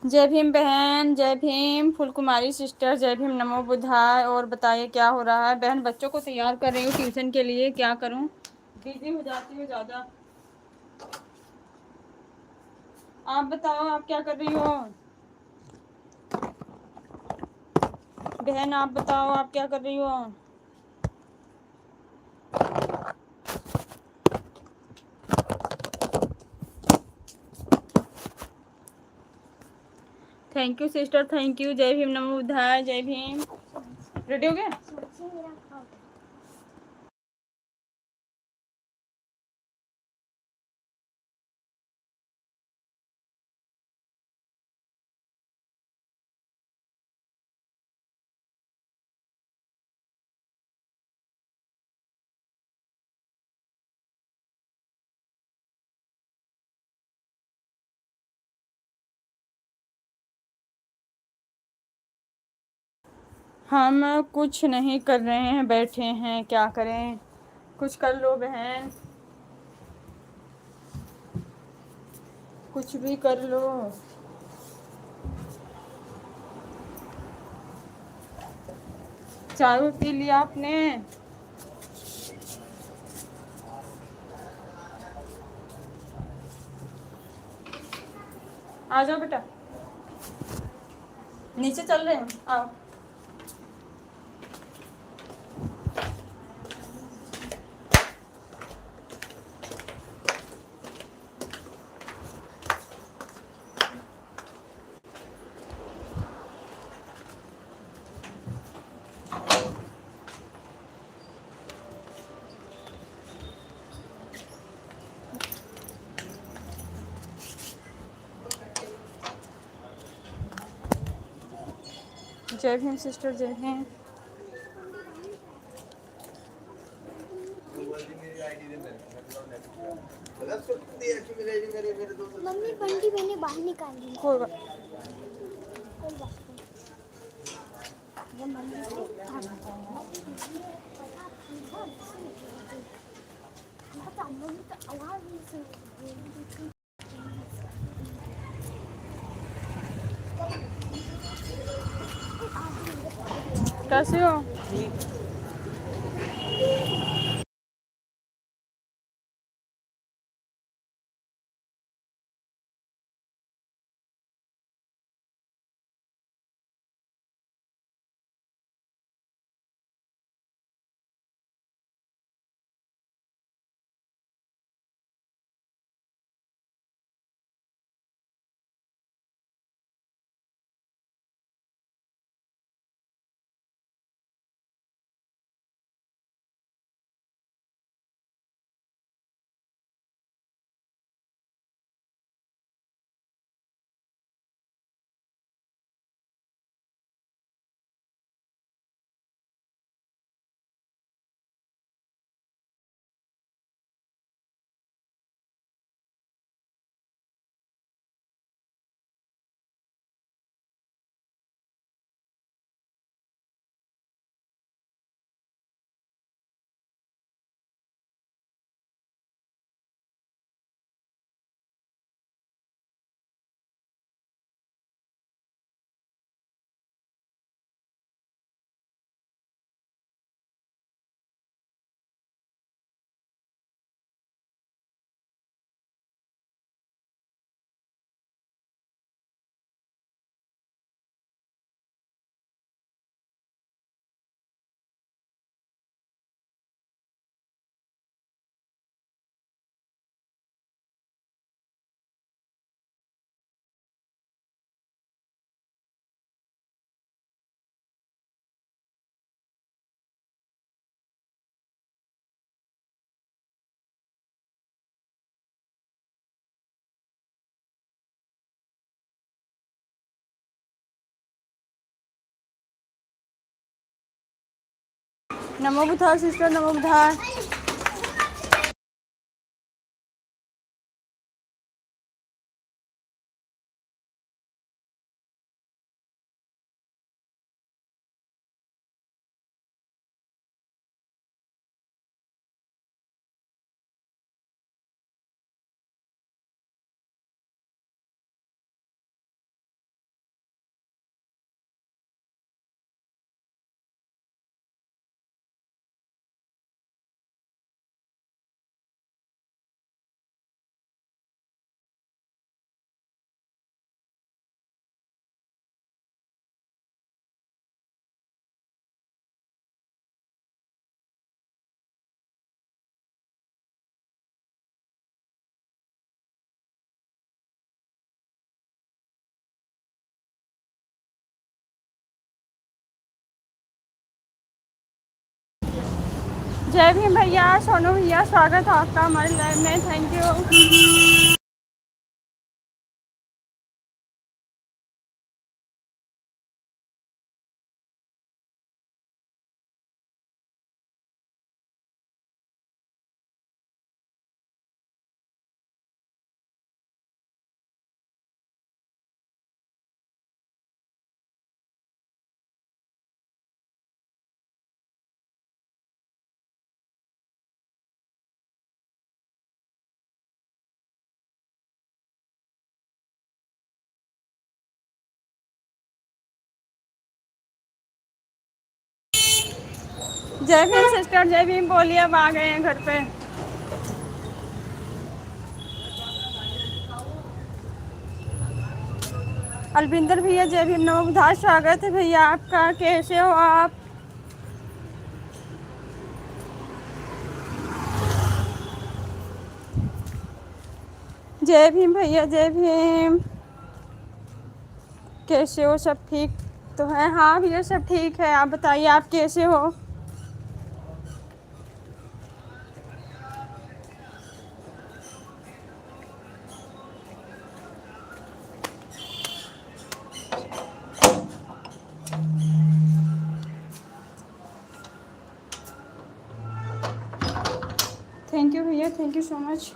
जय भीम बहन, जय भीम फुलकुमारी सिस्टर, जय भीम, नमो बुद्धाय। और बताइए क्या हो रहा है? बहन बच्चों को तैयार कर रही हूँ ट्यूशन के लिए, क्या करूँ, बिजी हो जाती हूँ ज़्यादा। आप बताओ, आप क्या कर रही हो? बहन आप बताओ, आप क्या कर रही हो? Thank you sister, thank you. जय भीम, नमो बुद्धाय, जय भीम। रेडी हो गया? हम कुछ नहीं कर रहे हैं, बैठे हैं, क्या करें? कुछ कर लो बहन, कुछ भी कर लो। चाय पी लिया आपने? आ जाओ बेटा, नीचे चल रहे हैं, आओ। जय भीम सिस्टर, जय भीम। मम्मी बंटी मैंने बाहर निकाल दी। कोई बात। कोई बात नहीं। वो मम्मी को पता मम्मी तो आवाज नहीं सुन। कैसे हो? नमो बुद्धाय सिस्टर, नमो बुद्धाय। जय भीम भैया, सोनू भैया, स्वागत है आपका हमारे लाइव में। Thank you. जय भीम सिस्टर, जय भीम बोलिए, अब आ गए हैं घर पे। अलविंदर भैया, जय भीम नमो बुधाय, स्वागत है भैया आपका। कैसे हो आप? जय भीम भैया, जय भीम। कैसे हो? सब ठीक तो है? हाँ भैया सब ठीक है। आप बताइए, आप कैसे हो? थैंक यू भैया, thank you so much.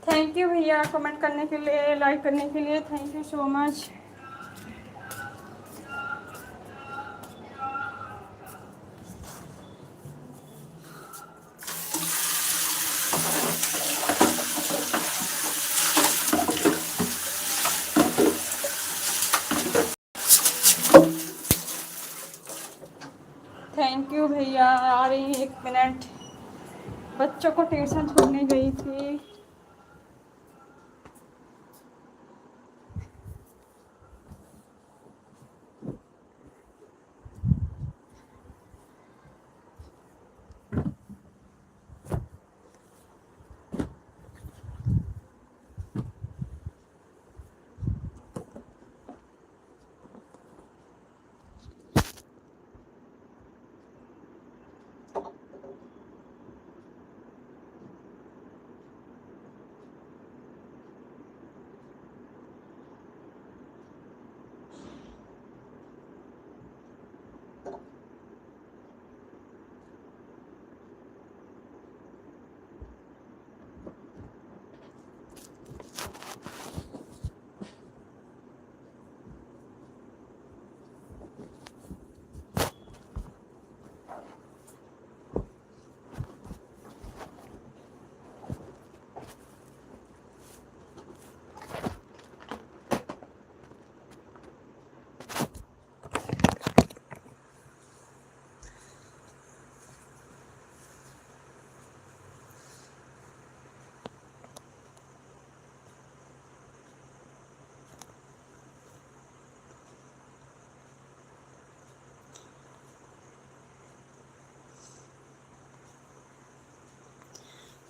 Thank you भैया, कमेंट करने के लिए, लाइक करने के लिए, thank you so much. Thank you भैया। आ रही 1 मिनट, बच्चों को ट्यूशन छोड़ने गई थी।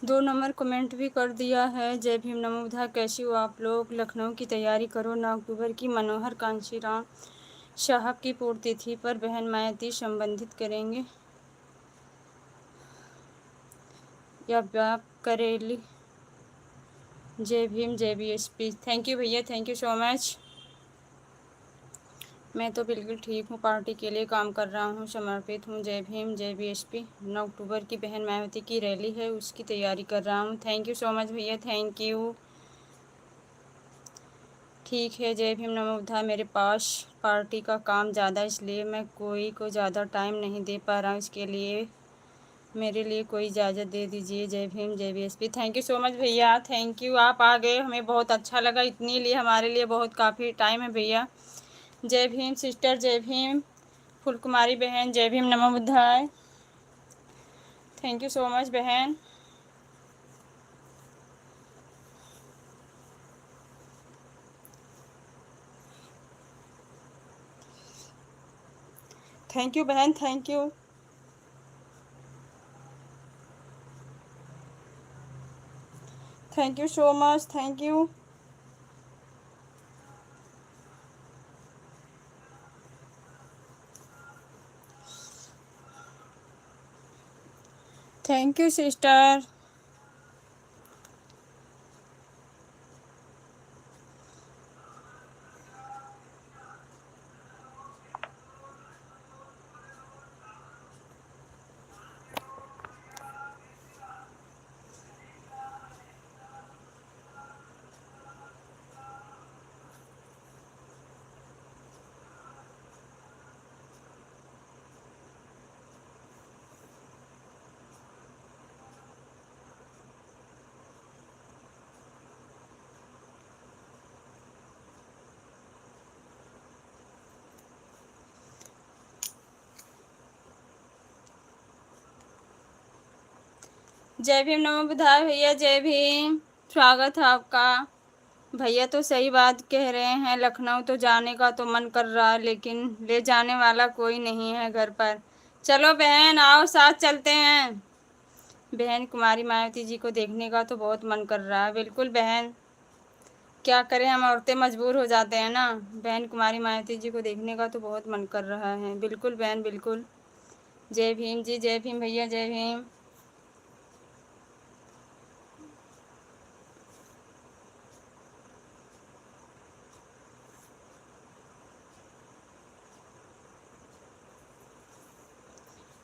दो नंबर कमेंट भी कर दिया है। जय भीम नमो बुधाय, कैसी हो आप लोग? लखनऊ की तैयारी करो, 9 अक्टूबर की मनोहर कांशीराम साहब की पुण्यतिथि पर बहन मायावती संबोधित करेंगे या व्याप करेली। जय भीम, जय बीएसपी। थैंक यू भैया, थैंक यू सो मच। मैं तो बिल्कुल ठीक हूँ, पार्टी के लिए काम कर रहा हूँ, समर्पित हूँ। जय भीम, जय बीएसपी। 9 अक्टूबर की बहन मायावती की रैली है, उसकी तैयारी कर रहा हूँ। थैंक यू सो मच भैया, थैंक यू। ठीक है, जय भीम नमो बुधाय। मेरे पास पार्टी का काम ज़्यादा, इसलिए मैं कोई को ज़्यादा टाइम नहीं दे पा रहा हूँ। इसके लिए मेरे लिए कोई इजाज़त दे दीजिए। जय भीम, जय BSP. Thank you so much भैया, थैंक यू। आप आ गए, हमें बहुत अच्छा लगा। इतनी लिए हमारे लिए बहुत काफ़ी टाइम है भैया। जय भीम सिस्टर, जय भीम फुलकुमारी बहन, जय भीम नमो बुधाय। थैंक यू सो मच बहन। थैंक यू बहन, thank you. Thank you so much, thank you. Thank you sister. जय भीम, नमो बुधाय भैया, जय भीम, स्वागत है आपका। भैया तो सही बात कह रहे हैं, लखनऊ तो जाने का तो मन कर रहा है, लेकिन ले जाने वाला कोई नहीं है घर पर। चलो बहन आओ, साथ चलते हैं। बहन कुमारी मायावती जी को देखने का तो बहुत मन कर रहा है। बिल्कुल बहन, क्या करें, हम औरतें मजबूर हो जाते हैं ना। बहन कुमारी मायावती जी को देखने का तो बहुत मन कर रहा है। बिल्कुल बहन, बिल्कुल। जय भीम जी, जय भीम भैया, जय Bhim.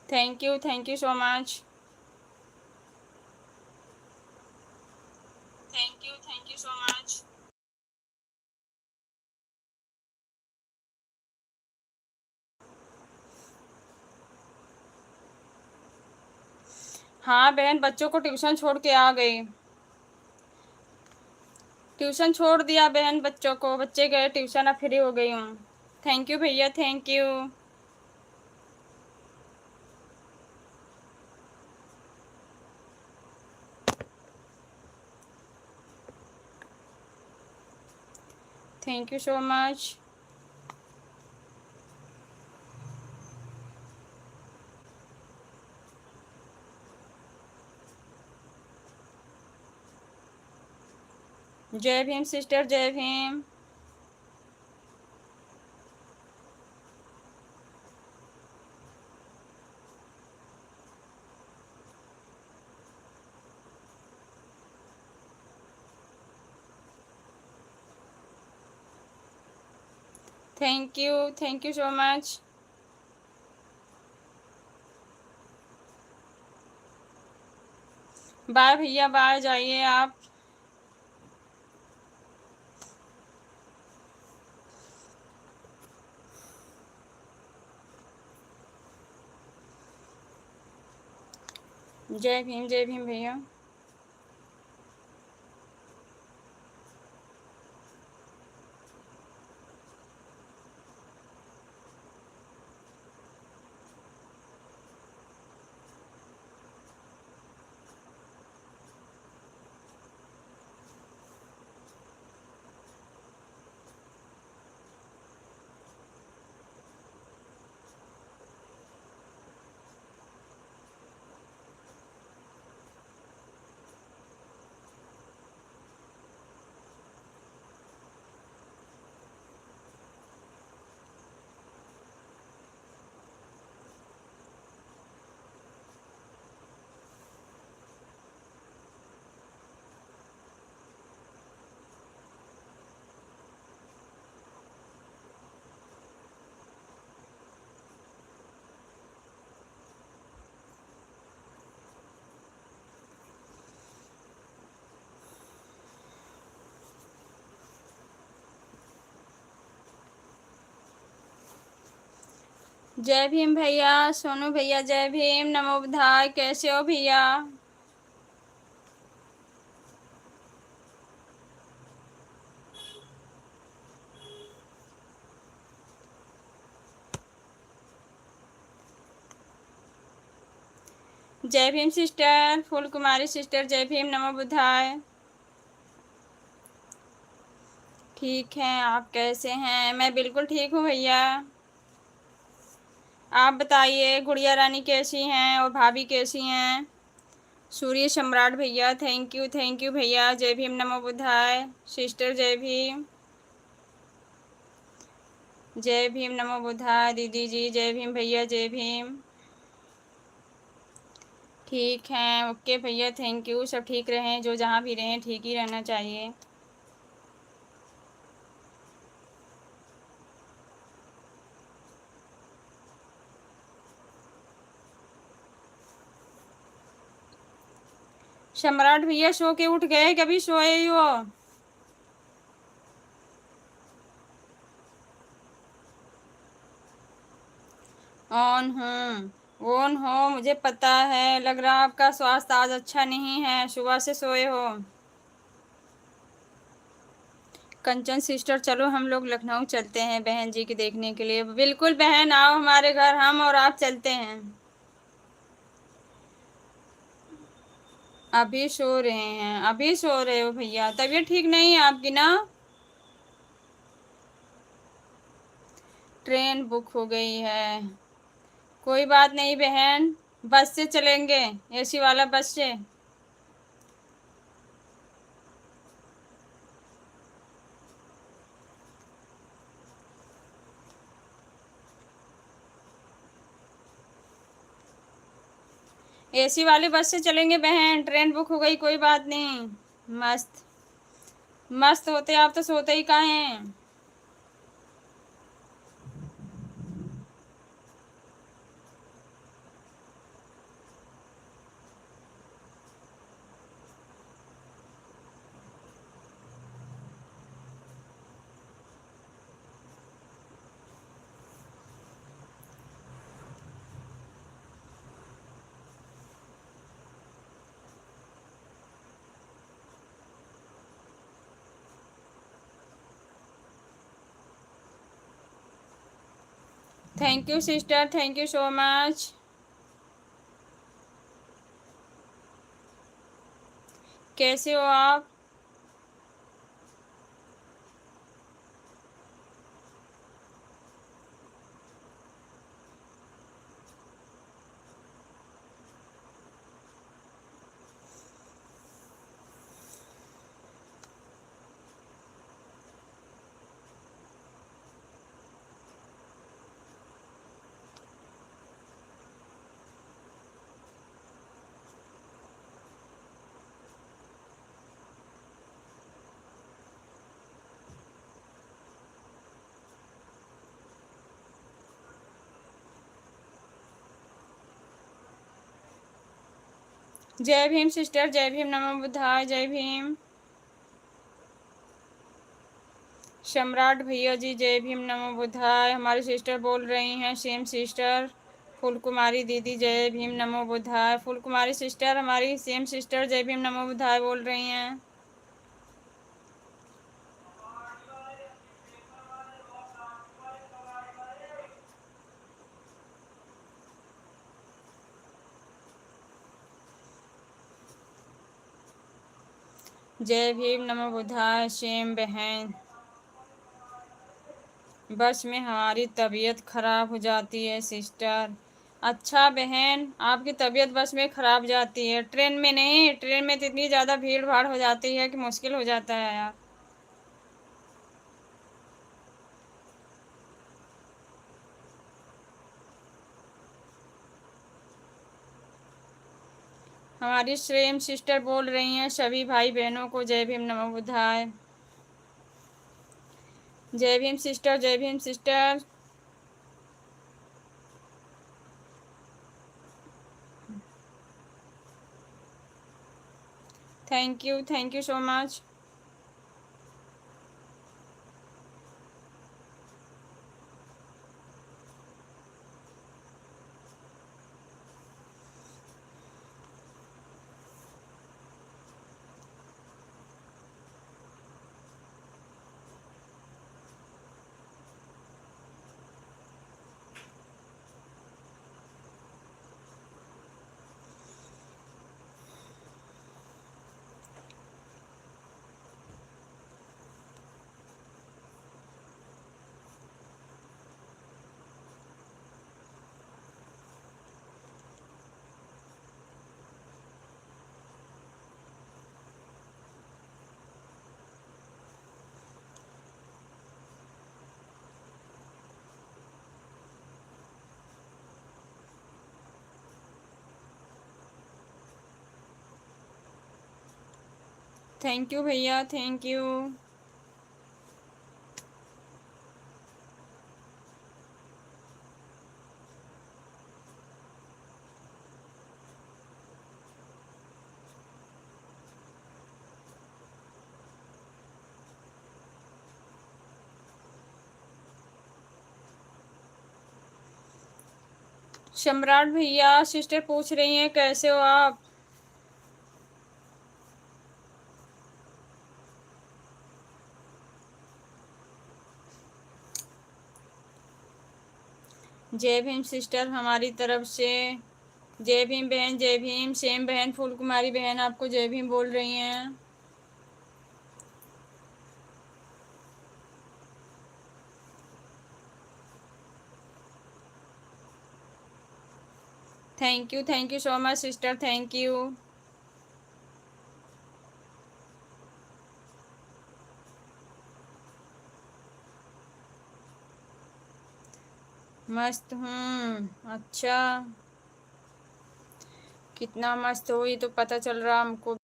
Thank you so much. Thank you so much. हाँ बहन, बच्चों को ट्यूशन छोड़ के आ गई। ट्यूशन छोड़ दिया बहन बच्चों को, बच्चे गए ट्यूशन, अब फ्री हो गई हूँ। थैंक यू भैया, thank you. Thank you so much. जय भीम सिस्टर, जय Bhim. Thank you so much. Bye भैया, बाय, जाइए आप। जय भीम भैया। जय भीम भैया, सोनू भैया, जय भीम, नमो बुधाय, कैसे हो भैया? जय भीम सिस्टर, फूल कुमारी सिस्टर, जय भीम, नमो बुधाय। ठीक हैं, आप कैसे हैं? मैं बिल्कुल ठीक हूँ भैया। आप बताइए, गुड़िया रानी कैसी हैं और भाभी कैसी हैं? सूर्य सम्राट भैया थैंक यू भैया। जय भीम नमो बुद्धाय। सिस्टर जय भीम। जय भीम नमो बुद्धाय दीदी जी। जय भीम भैया जय भीम। ठीक है ओके भैया थैंक यू। सब ठीक रहें, जो जहाँ भी रहें ठीक ही रहना चाहिए। सम्राट भैया सो के उठ गए, कभी सोए ही हो? ऑन हूँ, ऑन हो, मुझे पता है। लग रहा आपका स्वास्थ्य आज अच्छा नहीं है, सुबह से सोए हो। कंचन सिस्टर चलो हम लोग लखनऊ चलते हैं बहन जी की देखने के लिए। बिल्कुल बहन आओ हमारे घर, हम और आप चलते हैं। अभी सो रहे हैं, अभी सो रहे हो भैया? तबीयत ठीक नहीं है आपकी ना? ट्रेन बुक हो गई है। कोई बात नहीं बहन, बस से चलेंगे, एसी वाला बस से। एसी वाली बस से चलेंगे बहन, ट्रेन बुक हो गई, कोई बात नहीं। मस्त मस्त होते आप तो, सोते ही कहाँ हैं? Thank you sister, thank you so much. कैसे हो आप? जय भीम सिस्टर, जय भीम नमो बुद्धाय। जय भीम सम्राट भैया जी, जय भीम नमो बुद्धाय। हमारी सिस्टर बोल रही हैं, सेम सिस्टर फूल कुमारी दीदी, जय भीम नमो बुद्धाय। फूल कुमारी सिस्टर हमारी सेम सिस्टर जय भीम नमो बुद्धाय बोल रही हैं। जय भीम नमो बुद्धाय सेम बहन। बस में हमारी तबीयत ख़राब हो जाती है सिस्टर। अच्छा बहन, आपकी तबीयत बस में ख़राब जाती है, ट्रेन में नहीं। ट्रेन में तो इतनी ज़्यादा भीड़ भाड़ हो जाती है कि मुश्किल हो जाता है यार। हमारी सेम सिस्टर बोल रही हैं सभी भाई बहनों को जय भीम नमो बुद्धाय। जय भीम सिस्टर, जय Bhim sister. Thank you so much. Thank you भैया, थैंक यू। सम्राट भैया, सिस्टर पूछ रही हैं कैसे हो आप। जय भीम सिस्टर हमारी तरफ से। जय भीम बहन, जय भीम। सेम बहन, फूल कुमारी बहन आपको जय भीम बोल रही हैं। Thank you so much sister, thank you. मस्त हूँ, अच्छा। कितना मस्त हो ये तो पता चल रहा हमको।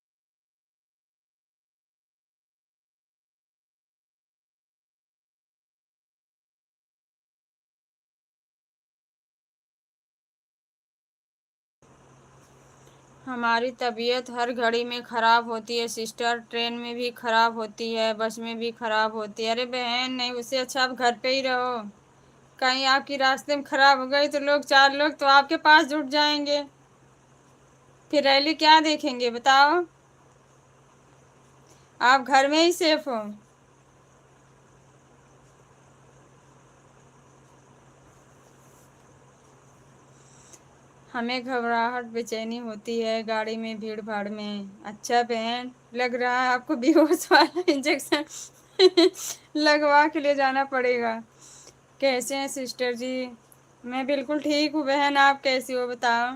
हमारी तबीयत हर घड़ी में ख़राब होती है सिस्टर, ट्रेन में भी ख़राब होती है, बस में भी ख़राब होती है। अरे बहन नहीं, उससे अच्छा आप घर पे ही रहो। कहीं आपकी रास्ते में ख़राब हो गई तो लोग, चार लोग तो आपके पास जुट जाएंगे, फिर रैली क्या देखेंगे बताओ। आप घर में ही सेफ हो। हमें घबराहट बेचैनी होती है गाड़ी में, भीड़ भाड़ में। अच्छा बहन, लग रहा है आपको बेहोश वाला इंजेक्शन लगवा के ले जाना पड़ेगा। कैसे हैं सिस्टर जी। मैं बिल्कुल ठीक हूँ बहन, आप कैसी हो बताओ।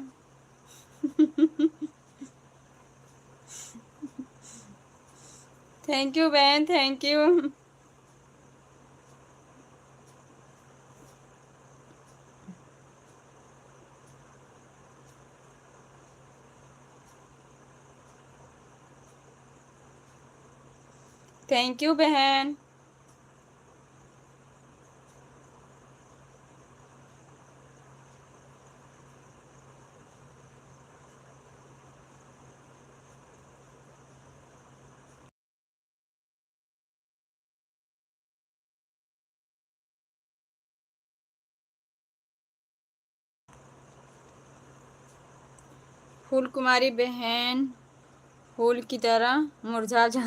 थैंक यू बहन, थैंक यू। थैंक यू बहन। फूल कुमारी बहन फूल की तरह मुरझा जा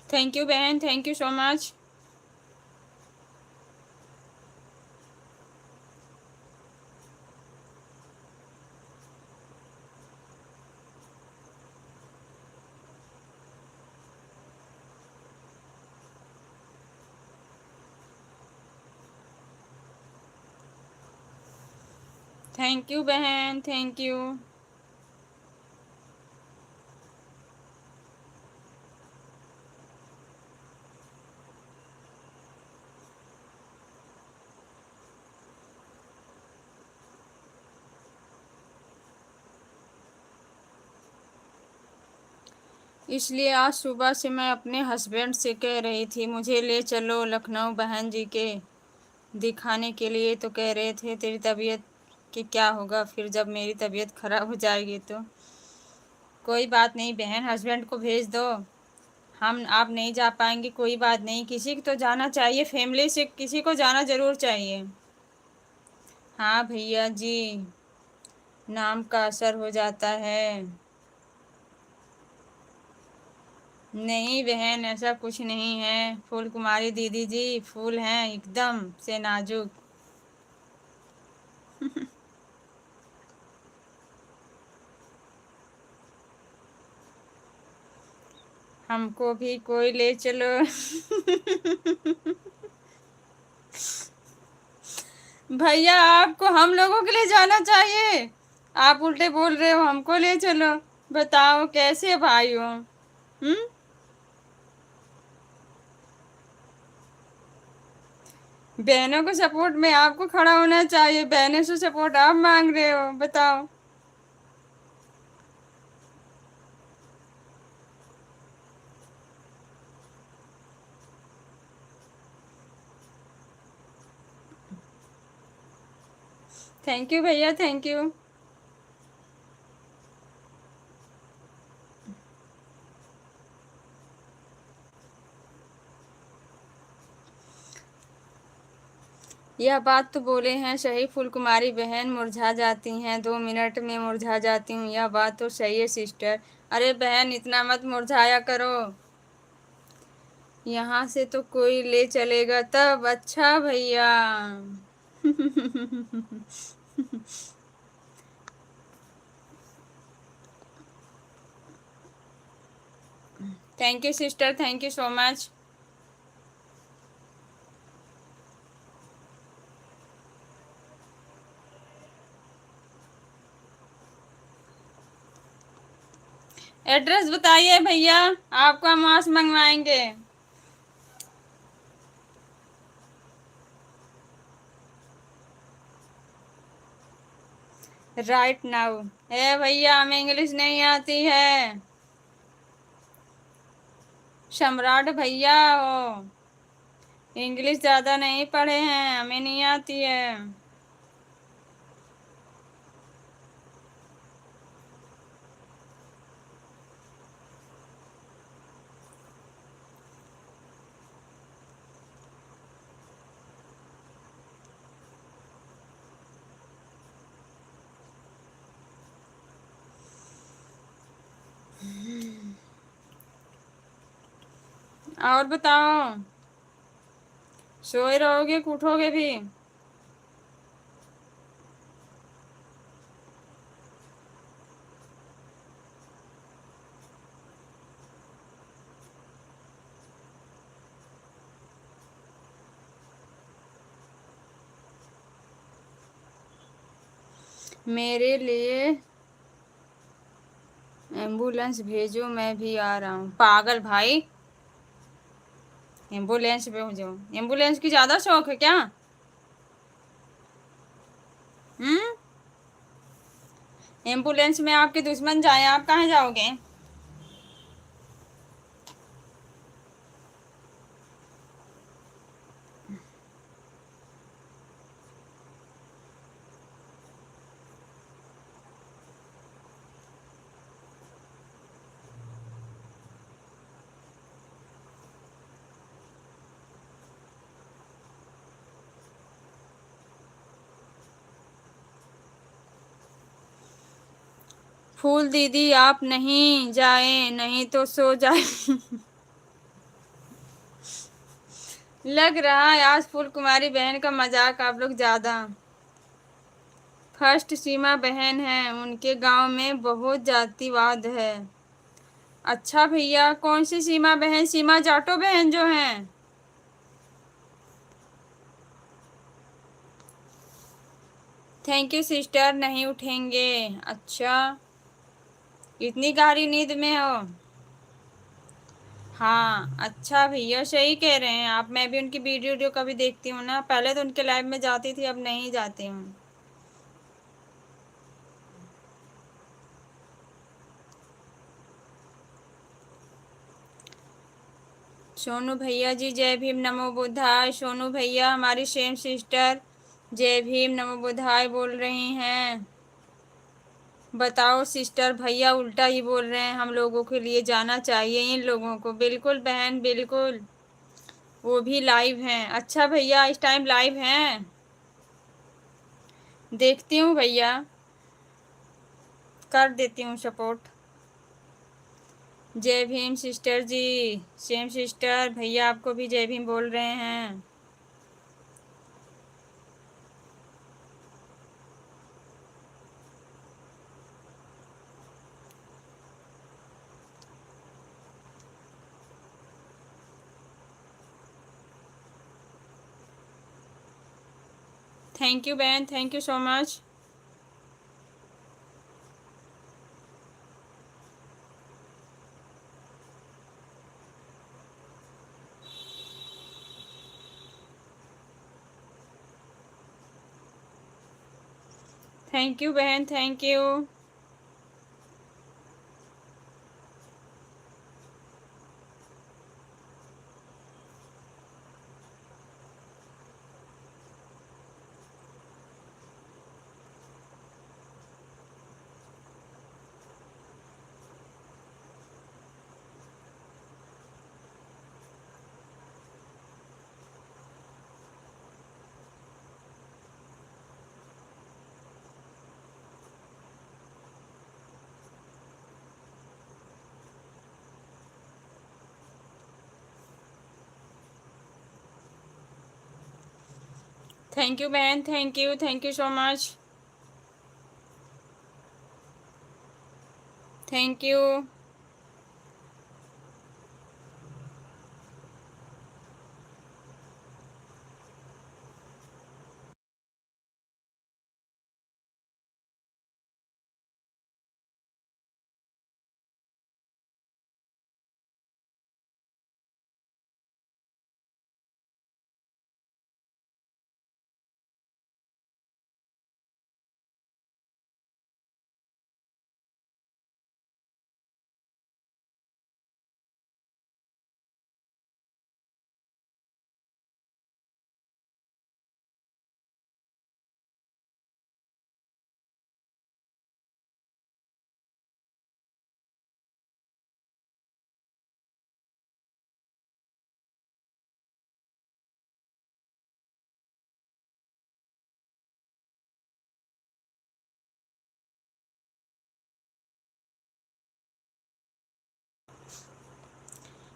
थैंक यू बहन, thank you so much. Thank you बहन, थैंक यू। इसलिए आज सुबह से मैं अपने हस्बैंड से कह रही थी मुझे ले चलो लखनऊ बहन जी के दिखाने के लिए, तो कह रहे थे तेरी तबीयत कि क्या होगा फिर जब मेरी तबीयत ख़राब हो जाएगी तो। कोई बात नहीं बहन, हस्बैंड को भेज दो, हम आप नहीं जा पाएंगे कोई बात नहीं, किसी को तो जाना चाहिए, फैमिली से किसी को जाना ज़रूर चाहिए। हाँ भैया जी, नाम का असर हो जाता है। नहीं बहन ऐसा कुछ नहीं है, फूल कुमारी दीदी जी फूल हैं एकदम से नाजुक। हमको भी कोई ले चलो। भैया आपको हम लोगों के लिए जाना चाहिए, आप उल्टे बोल रहे हो हमको ले चलो। बताओ कैसे भाई हो। हम्म। बहनों को सपोर्ट में आपको खड़ा होना चाहिए, बहनों से सपोर्ट आप मांग रहे हो, बताओ। थैंक यू भैया, थैंक यू। यह बात तो बोले हैं सही, फूल कुमारी बहन मुरझा जाती हैं 2 मिनट में मुरझा जाती हूँ, यह बात तो सही है सिस्टर। अरे बहन इतना मत मुरझाया करो, यहाँ से तो कोई ले चलेगा तब। अच्छा भैया। Thank you sister, thank you so much. Address बताइए भैया, आपका मांस मंगवाएंगे। Right now. है भैया हमें इंग्लिश नहीं आती है, सम्राट भैया हो, इंग्लिश ज़्यादा नहीं पढ़े हैं, हमें नहीं आती है। और बताओ, सोए रहोगे कि उठोगे भी। मेरे लिए एम्बुलेंस भेजो, मैं भी आ रहा हूँ। पागल भाई, एम्बुलेंस भेजो, एम्बुलेंस की ज़्यादा शौक है क्या। हम्म। एम्बुलेंस में आपके दुश्मन जाए, आप कहाँ जाओगे। फूल दीदी आप नहीं जाए, नहीं तो सो जाए। लग रहा है आज फूल कुमारी बहन का मजाक आप लोग ज़्यादा। फर्स्ट सीमा बहन है, उनके गांव में बहुत जातिवाद है। अच्छा भैया कौन सी सीमा बहन, सीमा जाटो बहन जो हैं। थैंक यू सिस्टर, नहीं उठेंगे। अच्छा, इतनी गहरी नींद में हो। हाँ अच्छा भैया सही कह रहे हैं आप, मैं भी उनकी वीडियो वीडियो कभी देखती हूँ ना, पहले तो उनके लाइव में जाती थी, अब नहीं जाती हूँ। सोनू भैया जी जय भीम नमो बुद्धाय। सोनू भैया हमारी सेम सिस्टर जय भीम नमो बुद्धाय बोल रही हैं। बताओ सिस्टर, भैया उल्टा ही बोल रहे हैं। हम लोगों के लिए जाना चाहिए इन लोगों को। बिल्कुल बहन बिल्कुल, वो भी लाइव हैं। अच्छा भैया इस टाइम लाइव हैं, देखती हूँ भैया, कर देती हूँ सपोर्ट। जय भीम सिस्टर जी, सेम सिस्टर भैया आपको भी जय भीम बोल रहे हैं। थैंक यू बहन, thank you so much. Thank you बहन, थैंक यू। थैंक यू बहन, thank you so much. Thank you.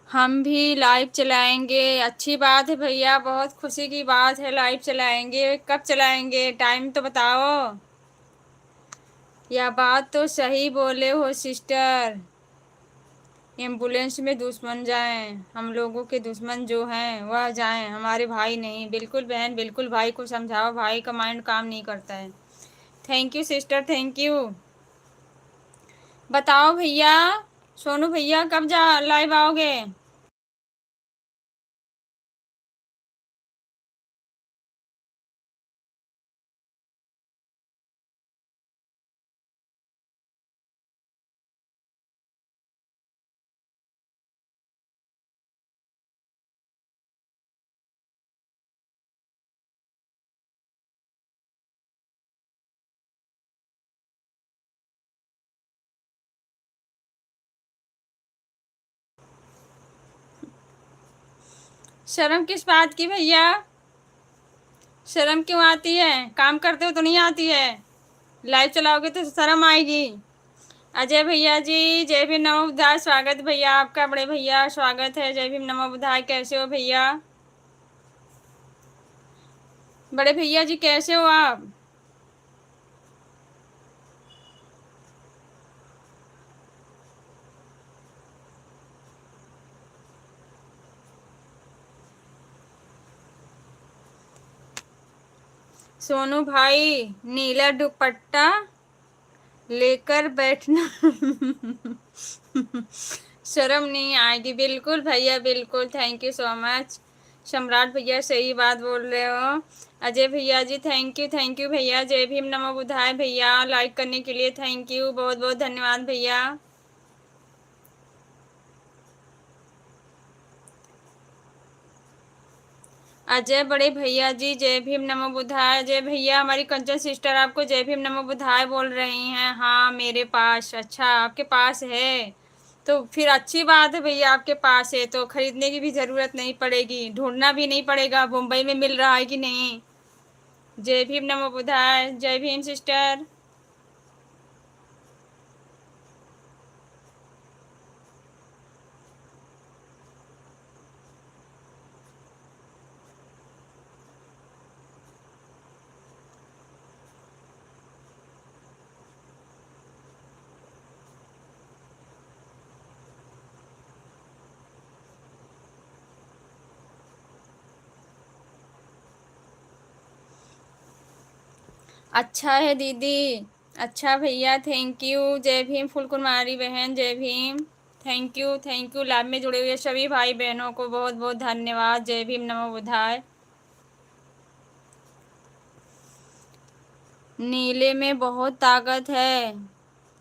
हम भी लाइव चलाएंगे। अच्छी बात है भैया, बहुत खुशी की बात है। लाइव चलाएंगे, कब चलाएंगे टाइम तो बताओ। या बात तो सही बोले हो सिस्टर। एम्बुलेंस में दुश्मन जाएं, हम लोगों के दुश्मन जो हैं वह जाएं, हमारे भाई नहीं। बिल्कुल बहन बिल्कुल, भाई को समझाओ, भाई का माइंड काम नहीं करता है। Thank you sister, thank you. बताओ भैया, सोनू भैया कब जा लाइव आओगे। शर्म किस बात की भैया, शर्म क्यों आती है? काम करते हो तो नहीं आती है, लाइव चलाओगे तो शर्म आएगी। अजय भैया जी जय भीम नमो बुद्धाय, स्वागत भैया आपका, बड़े भैया स्वागत है। जय भीम नमो बुद्धाय, कैसे हो भैया? बड़े भैया जी कैसे हो आप? सोनू भाई नीला दुपट्टा लेकर बैठना शर्म नहीं आएगी। बिल्कुल भैया बिल्कुल, थैंक यू सो मच। सम्राट भैया सही बात बोल रहे हो। अजय भैया जी थैंक यू भैया। जय भीम नमो बुधाय भैया, लाइक करने के लिए थैंक यू, बहुत बहुत धन्यवाद भैया। अजय बड़े भैया जी जय भीम नमो बुधाय। अजय भैया हमारी कंचन सिस्टर आपको जय भीम नमो बुधाय बोल रही हैं। हाँ मेरे पास, अच्छा आपके पास है तो फिर अच्छी बात है भैया, आपके पास है तो खरीदने की भी ज़रूरत नहीं पड़ेगी, ढूंढना भी नहीं पड़ेगा मुंबई में मिल रहा है कि नहीं। जय भीम नमो बुधाय। जय भीम सिस्टर। अच्छा है दीदी, अच्छा भैया, थैंक यू। जय भीम फुल कुमारी बहन, जय Bhim. Thank you thank you. Live में जुड़े हुए सभी भाई बहनों को बहुत बहुत धन्यवाद। जय भीम नमो बुधाय। नीले में बहुत ताकत है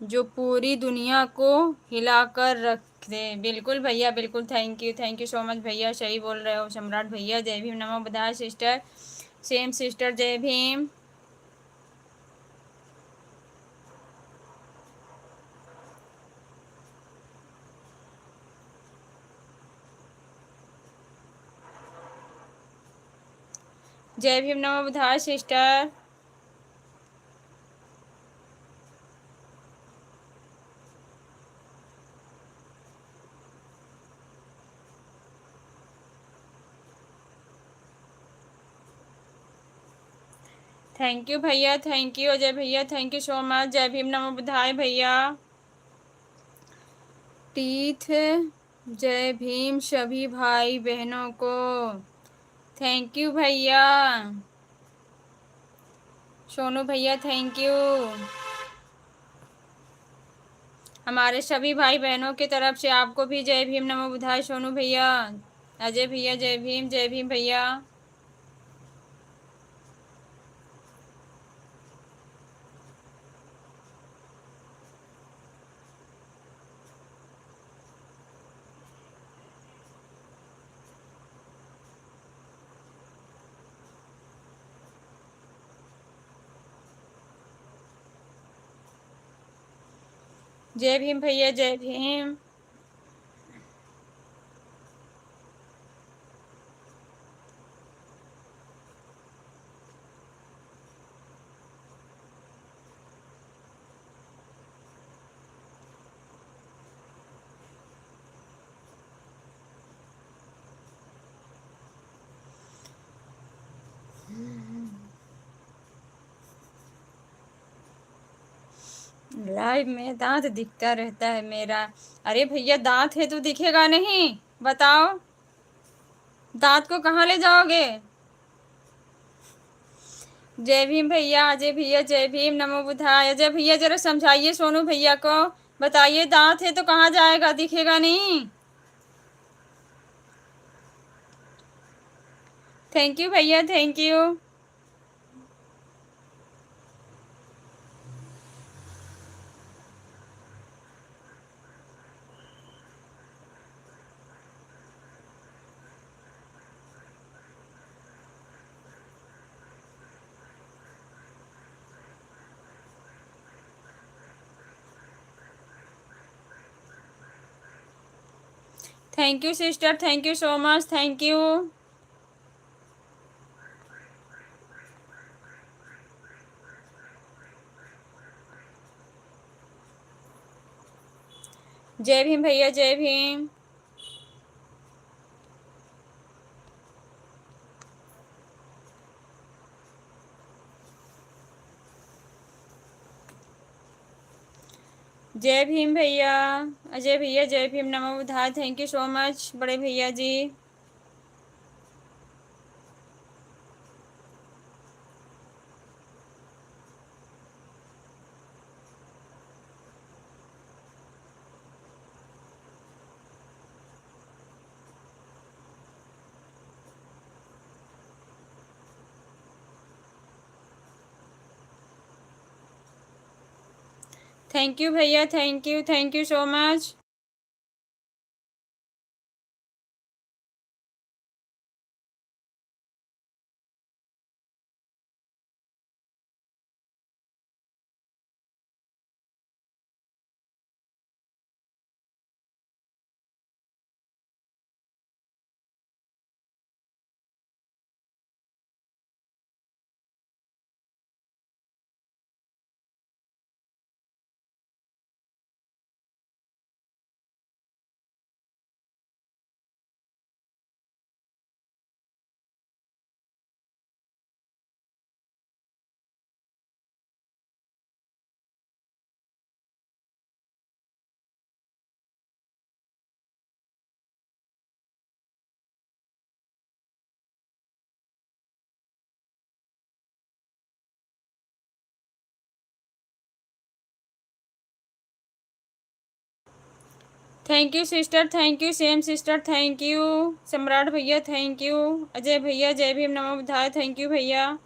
जो पूरी दुनिया को हिलाकर रख दे। बिल्कुल भैया बिल्कुल, थैंक यू सो मच भैया, सही बोल रहे हो सम्राट भैया। जय भीम नमो बुधाय सिस्टर। सेम सिस्टर, जय भीम। जय भीम नमो बुधाय सिस्टर। थैंक यू भैया, थैंक यू अजय भैया, थैंक यू सो मच। जय भीम नमो बुधाय भैया। टीथ, जय भीम सभी भाई बहनों को। थैंक यू भैया। सोनू भैया थैंक यू। हमारे सभी भाई बहनों की तरफ से आपको भी जय भीम नमो बुधाय सोनू भैया। अजय भैया जय भीम भैया। जय भीम भैया, जय भीम। लाइव में दांत दिखता रहता है मेरा। अरे भैया दांत है तो दिखेगा नहीं, बताओ दांत को कहाँ ले जाओगे। जय भीम भैया, अजय भैया जय भीम नमो बुधाय। अजय भैया जरा समझाइए सोनू भैया को, बताइए दांत है तो कहाँ जाएगा, दिखेगा नहीं। थैंक यू भैया, thank you. Thank you sister, thank you so much, thank you. जय भीम भैया, जय भीम। जय भीम भैया। अजय भैया जय भीम नमो बुधाय, थैंक यू सो मच बड़े भैया जी। थैंक यू भैया, thank you so much. Thank you sister, thank you same sister, thank you Samrat भैया, थैंक यू अजय भैया, जय भीम नमो बुद्धाय, थैंक यू भैया।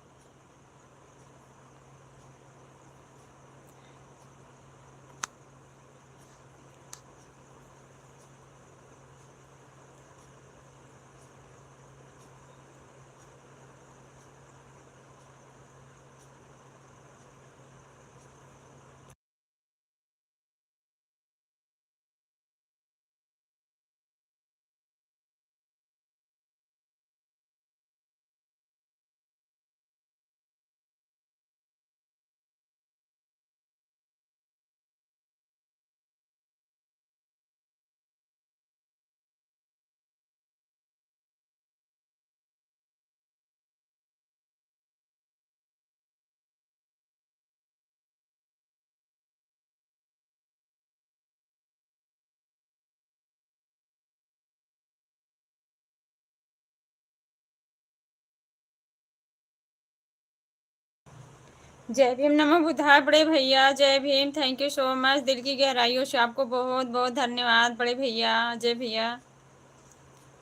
जय भीम नमो बुद्धाय बड़े भैया, जय Bhim, thank you so much, दिल की गहराइयों से आपको बहुत बहुत धन्यवाद बड़े भैया, जय भैया,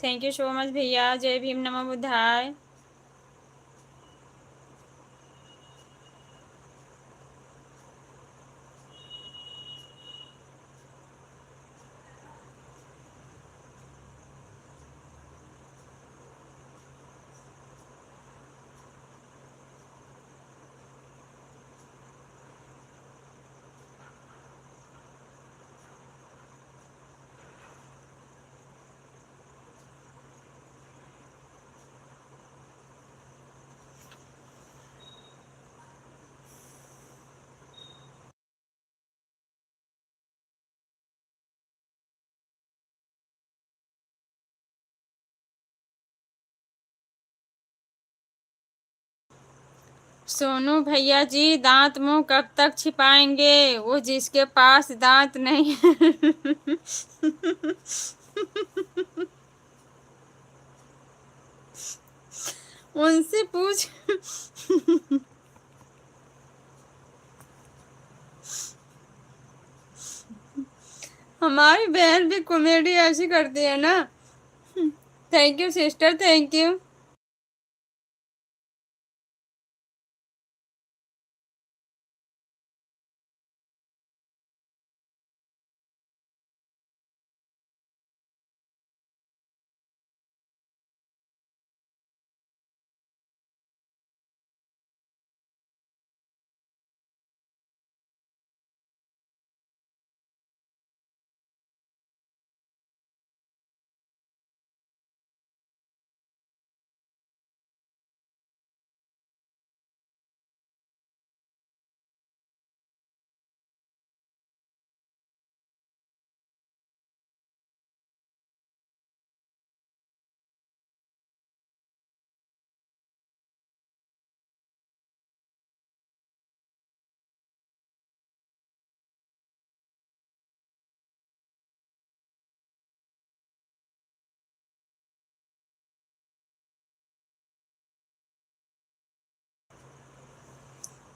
थैंक यू सो मच भैया, जय भीम नमो बुद्धाय। सोनू भैया जी, दांत मुंह कब तक छिपाएंगे, वो जिसके पास दांत नहीं उनसे पूछ हमारी बहन भी कॉमेडी ऐसी करती है ना। Thank you sister, thank you.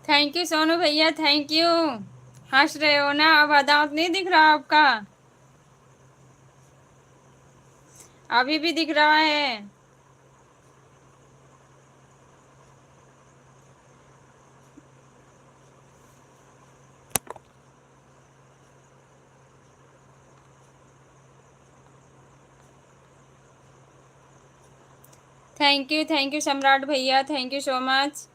Thank you Sonu भैया, थैंक यू। हंस रहे हो ना, अब दांत नहीं दिख रहा आपका? अभी भी दिख रहा है। थैंक यू सम्राट भैया, thank you so much.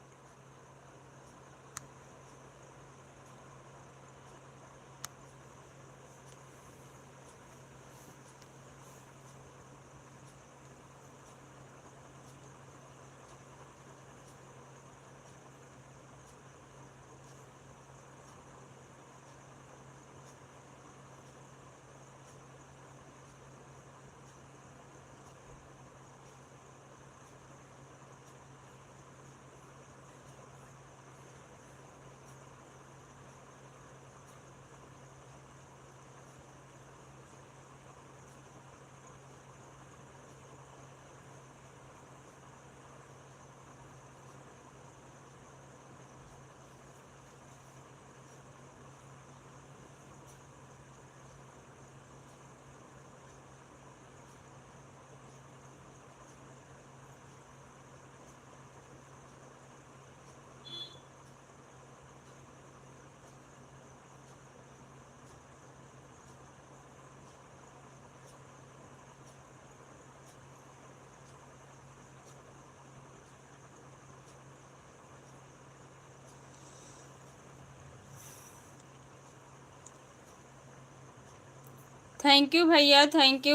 Thank you भैया, thank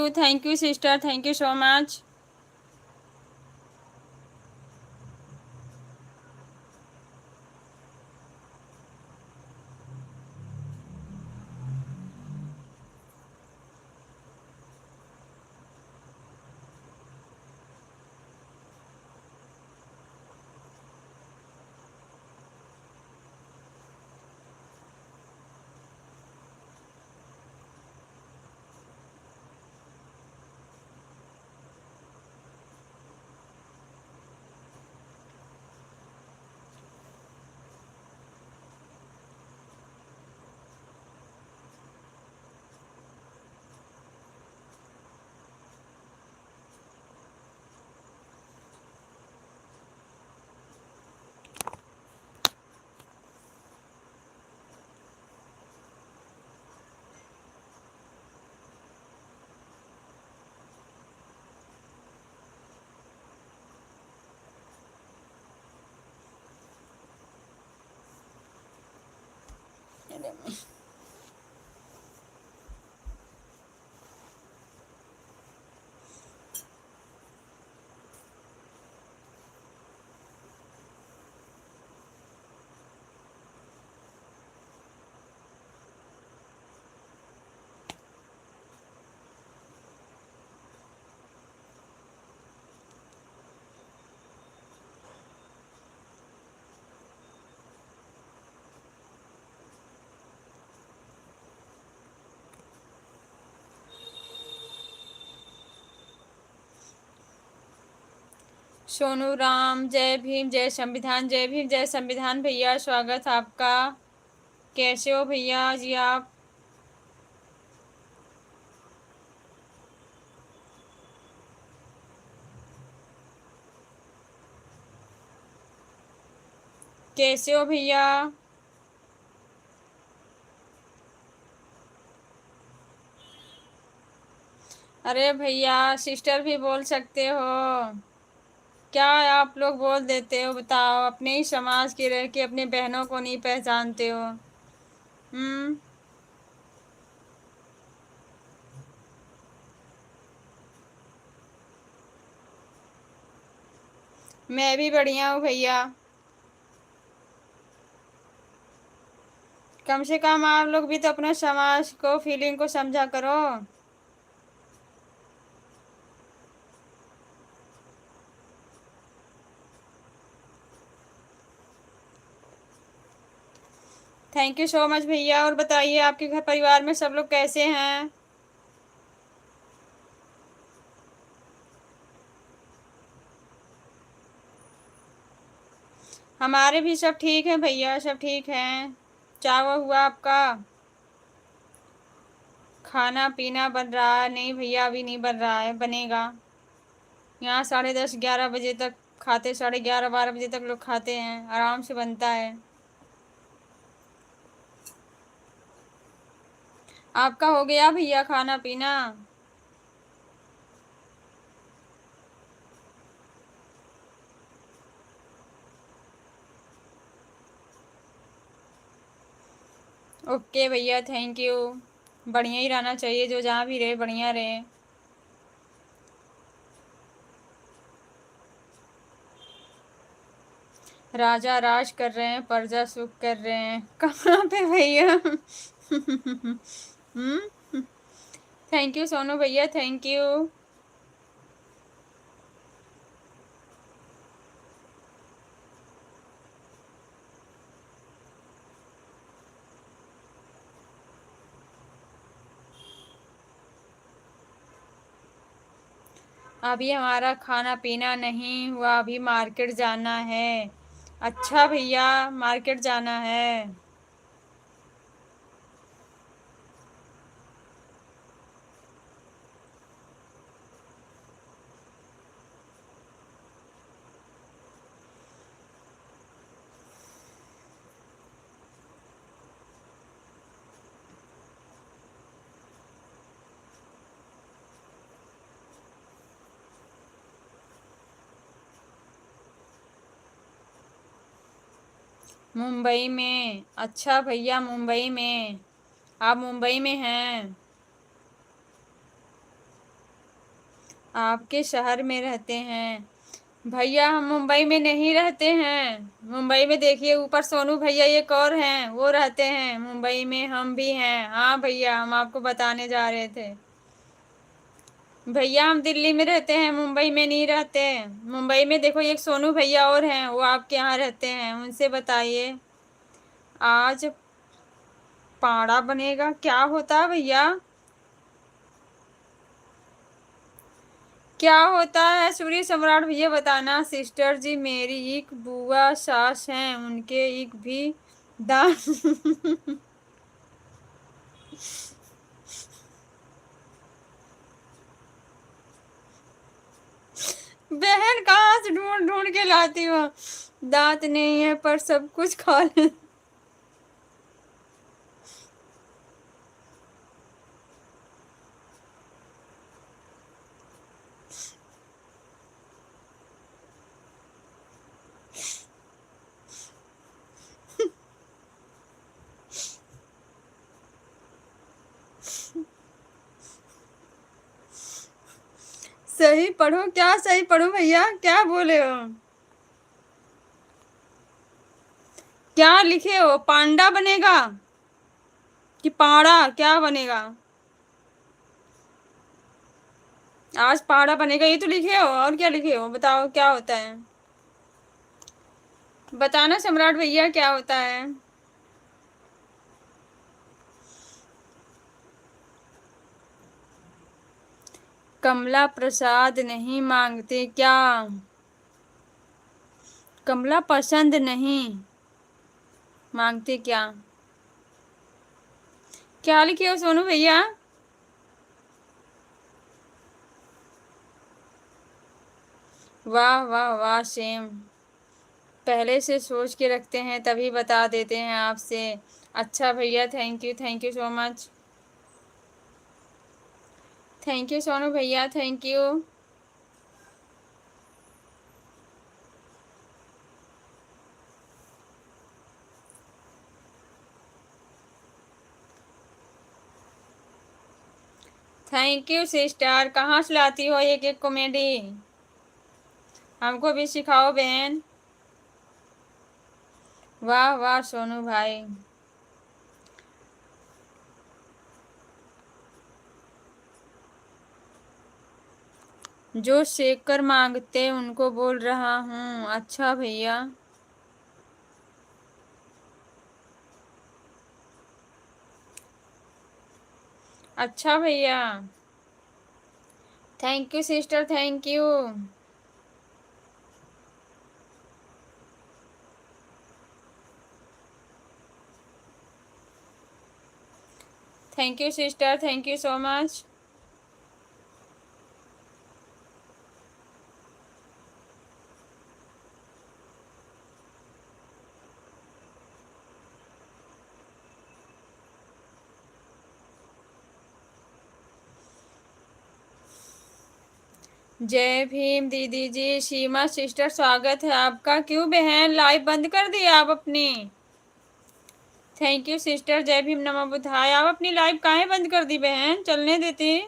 you sister, thank you so much. Sonu Ram, जय भीम जय संविधान, जय भीम जय संविधान भैया, स्वागत आपका। कैसे हो भैया जी आप? कैसे हो भैया? अरे भैया सिस्टर भी बोल सकते हो, क्या आप लोग बोल देते हो बताओ? अपने ही समाज के रह के अपनी बहनों को नहीं पहचानते हो। हम्म। मैं भी बढ़िया हूँ भैया। कम से कम आप लोग भी तो अपने समाज को फीलिंग को समझा करो। थैंक यू सो मच भैया। और बताइए आपके घर परिवार में सब लोग कैसे हैं? हमारे भी सब ठीक हैं भैया, सब ठीक हैं। चावा हुआ आपका? खाना पीना बन रहा है? नहीं भैया अभी नहीं बन रहा है, बनेगा। यहाँ 10:30 11 बजे तक खाते, 11:30 12 बजे तक लोग खाते हैं, आराम से बनता है। आपका हो गया भैया खाना पीना? ओके भैया, थैंक यू। बढ़िया ही रहना चाहिए, जो जहाँ भी रहे बढ़िया रहे। राजा राज कर रहे हैं, प्रजा सुख कर रहे हैं। कहाँ पे भैया? हम्म। थैंक यू सोनू भैया, थैंक यू। अभी हमारा खाना पीना नहीं हुआ, अभी मार्केट जाना है। अच्छा भैया, मार्केट जाना है। मुंबई में? अच्छा भैया मुंबई में, आप मुंबई में हैं? आपके शहर में रहते हैं। भैया हम मुंबई में नहीं रहते हैं। मुंबई में देखिए ऊपर सोनू भैया एक और हैं, वो रहते हैं मुंबई में, हम भी हैं। हाँ भैया हम आपको बताने जा रहे थे। भैया हम दिल्ली में रहते हैं, मुंबई में नहीं रहते हैं। मुंबई में देखो एक सोनू भैया और हैं, वो आपके यहाँ रहते हैं, उनसे बताइए। आज पाड़ा बनेगा क्या होता है भैया? क्या होता है सूर्य सम्राट भैया बताना। सिस्टर जी मेरी एक बुआ सास हैं, उनके एक भी दान बहन कहाँ से ढूंढ ढूंढ के लाती हो? दांत नहीं है पर सब कुछ खा ले। सही पढ़ो, क्या सही पढ़ो भैया, क्या बोले हो? क्या लिखे हो? पांडा बनेगा कि पाड़ा, क्या बनेगा? आज पाड़ा बनेगा ये तो लिखे हो, और क्या लिखे हो बताओ क्या होता है? बताना सम्राट भैया क्या होता है? कमला प्रसाद नहीं मांगते क्या? कमला पसंद नहीं मांगते क्या? क्या लिखे हो सोनू भैया? वाह वाह वाह सेम। पहले से सोच के रखते हैं तभी बता देते हैं आपसे। अच्छा भैया thank you so much. Thank you Sonu भैया, thank you. Thank you sister. कहाँ से लाती हो एक एक कॉमेडी? हमको भी सिखाओ बहन। वाह वाह सोनू भाई। जो शेखर मांगते उनको बोल रहा हूँ। अच्छा भैया। अच्छा भैया। Thank you sister, thank you. Thank you sister, thank you so much. जय भीम दीदी जी। सीमा सिस्टर स्वागत है आपका। क्यों बहन लाइव बंद कर दी आप अपनी? थैंक यू सिस्टर, जय भीम नमः बुद्धाय। आप अपनी लाइव काहे बंद कर दी बहन, चलने देती।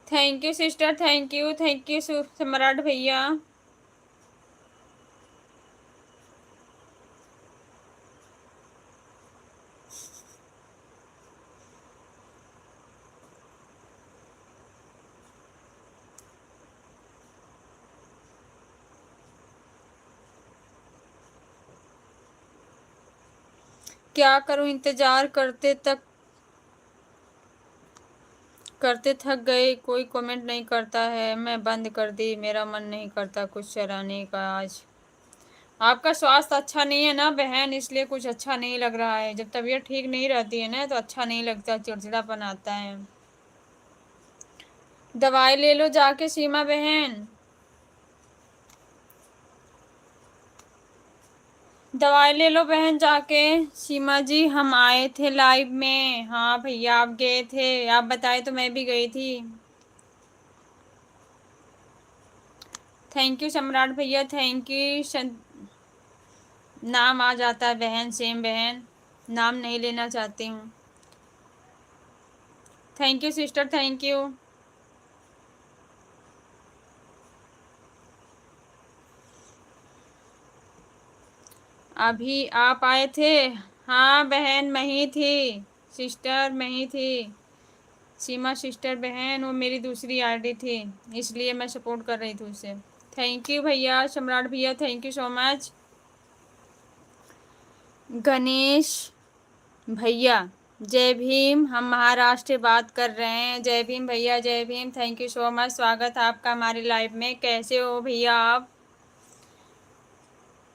Thank you sister, thank you Samrat भैया। क्या करूं इंतजार करते थक गए, कोई कमेंट नहीं करता है, मैं बंद कर दी, मेरा मन नहीं करता कुछ चलाने का आज। आपका स्वास्थ्य अच्छा नहीं है ना बहन, इसलिए कुछ अच्छा नहीं लग रहा है। जब तबीयत ठीक नहीं रहती है ना तो अच्छा नहीं लगता, चिड़चिड़ापन आता है। दवाई ले लो जाके सीमा बहन। दवाई ले लो बहन जाके। सीमा जी हम आए थे लाइव में। हाँ भैया आप गए थे, आप बताए तो मैं भी गई थी। थैंक यू सम्राट भैया, थैंक यू। नाम आ जाता है बहन, सेम बहन, नाम नहीं लेना चाहती हूँ। Thank you sister, thank you. अभी आप आए थे? हाँ बहन, मैं ही थी सिस्टर, मैं ही थी। सीमा सिस्टर बहन, वो मेरी दूसरी आईडी थी, इसलिए मैं सपोर्ट कर रही थी उसे। थैंक यू भैया, सम्राट भैया, thank you so much. Ganesh भैया जय भीम, हम महाराष्ट्र से बात कर रहे हैं। जय भीम भैया, जय Bhim, thank you so much, स्वागत है आपका हमारी लाइव में। कैसे हो भैया आप?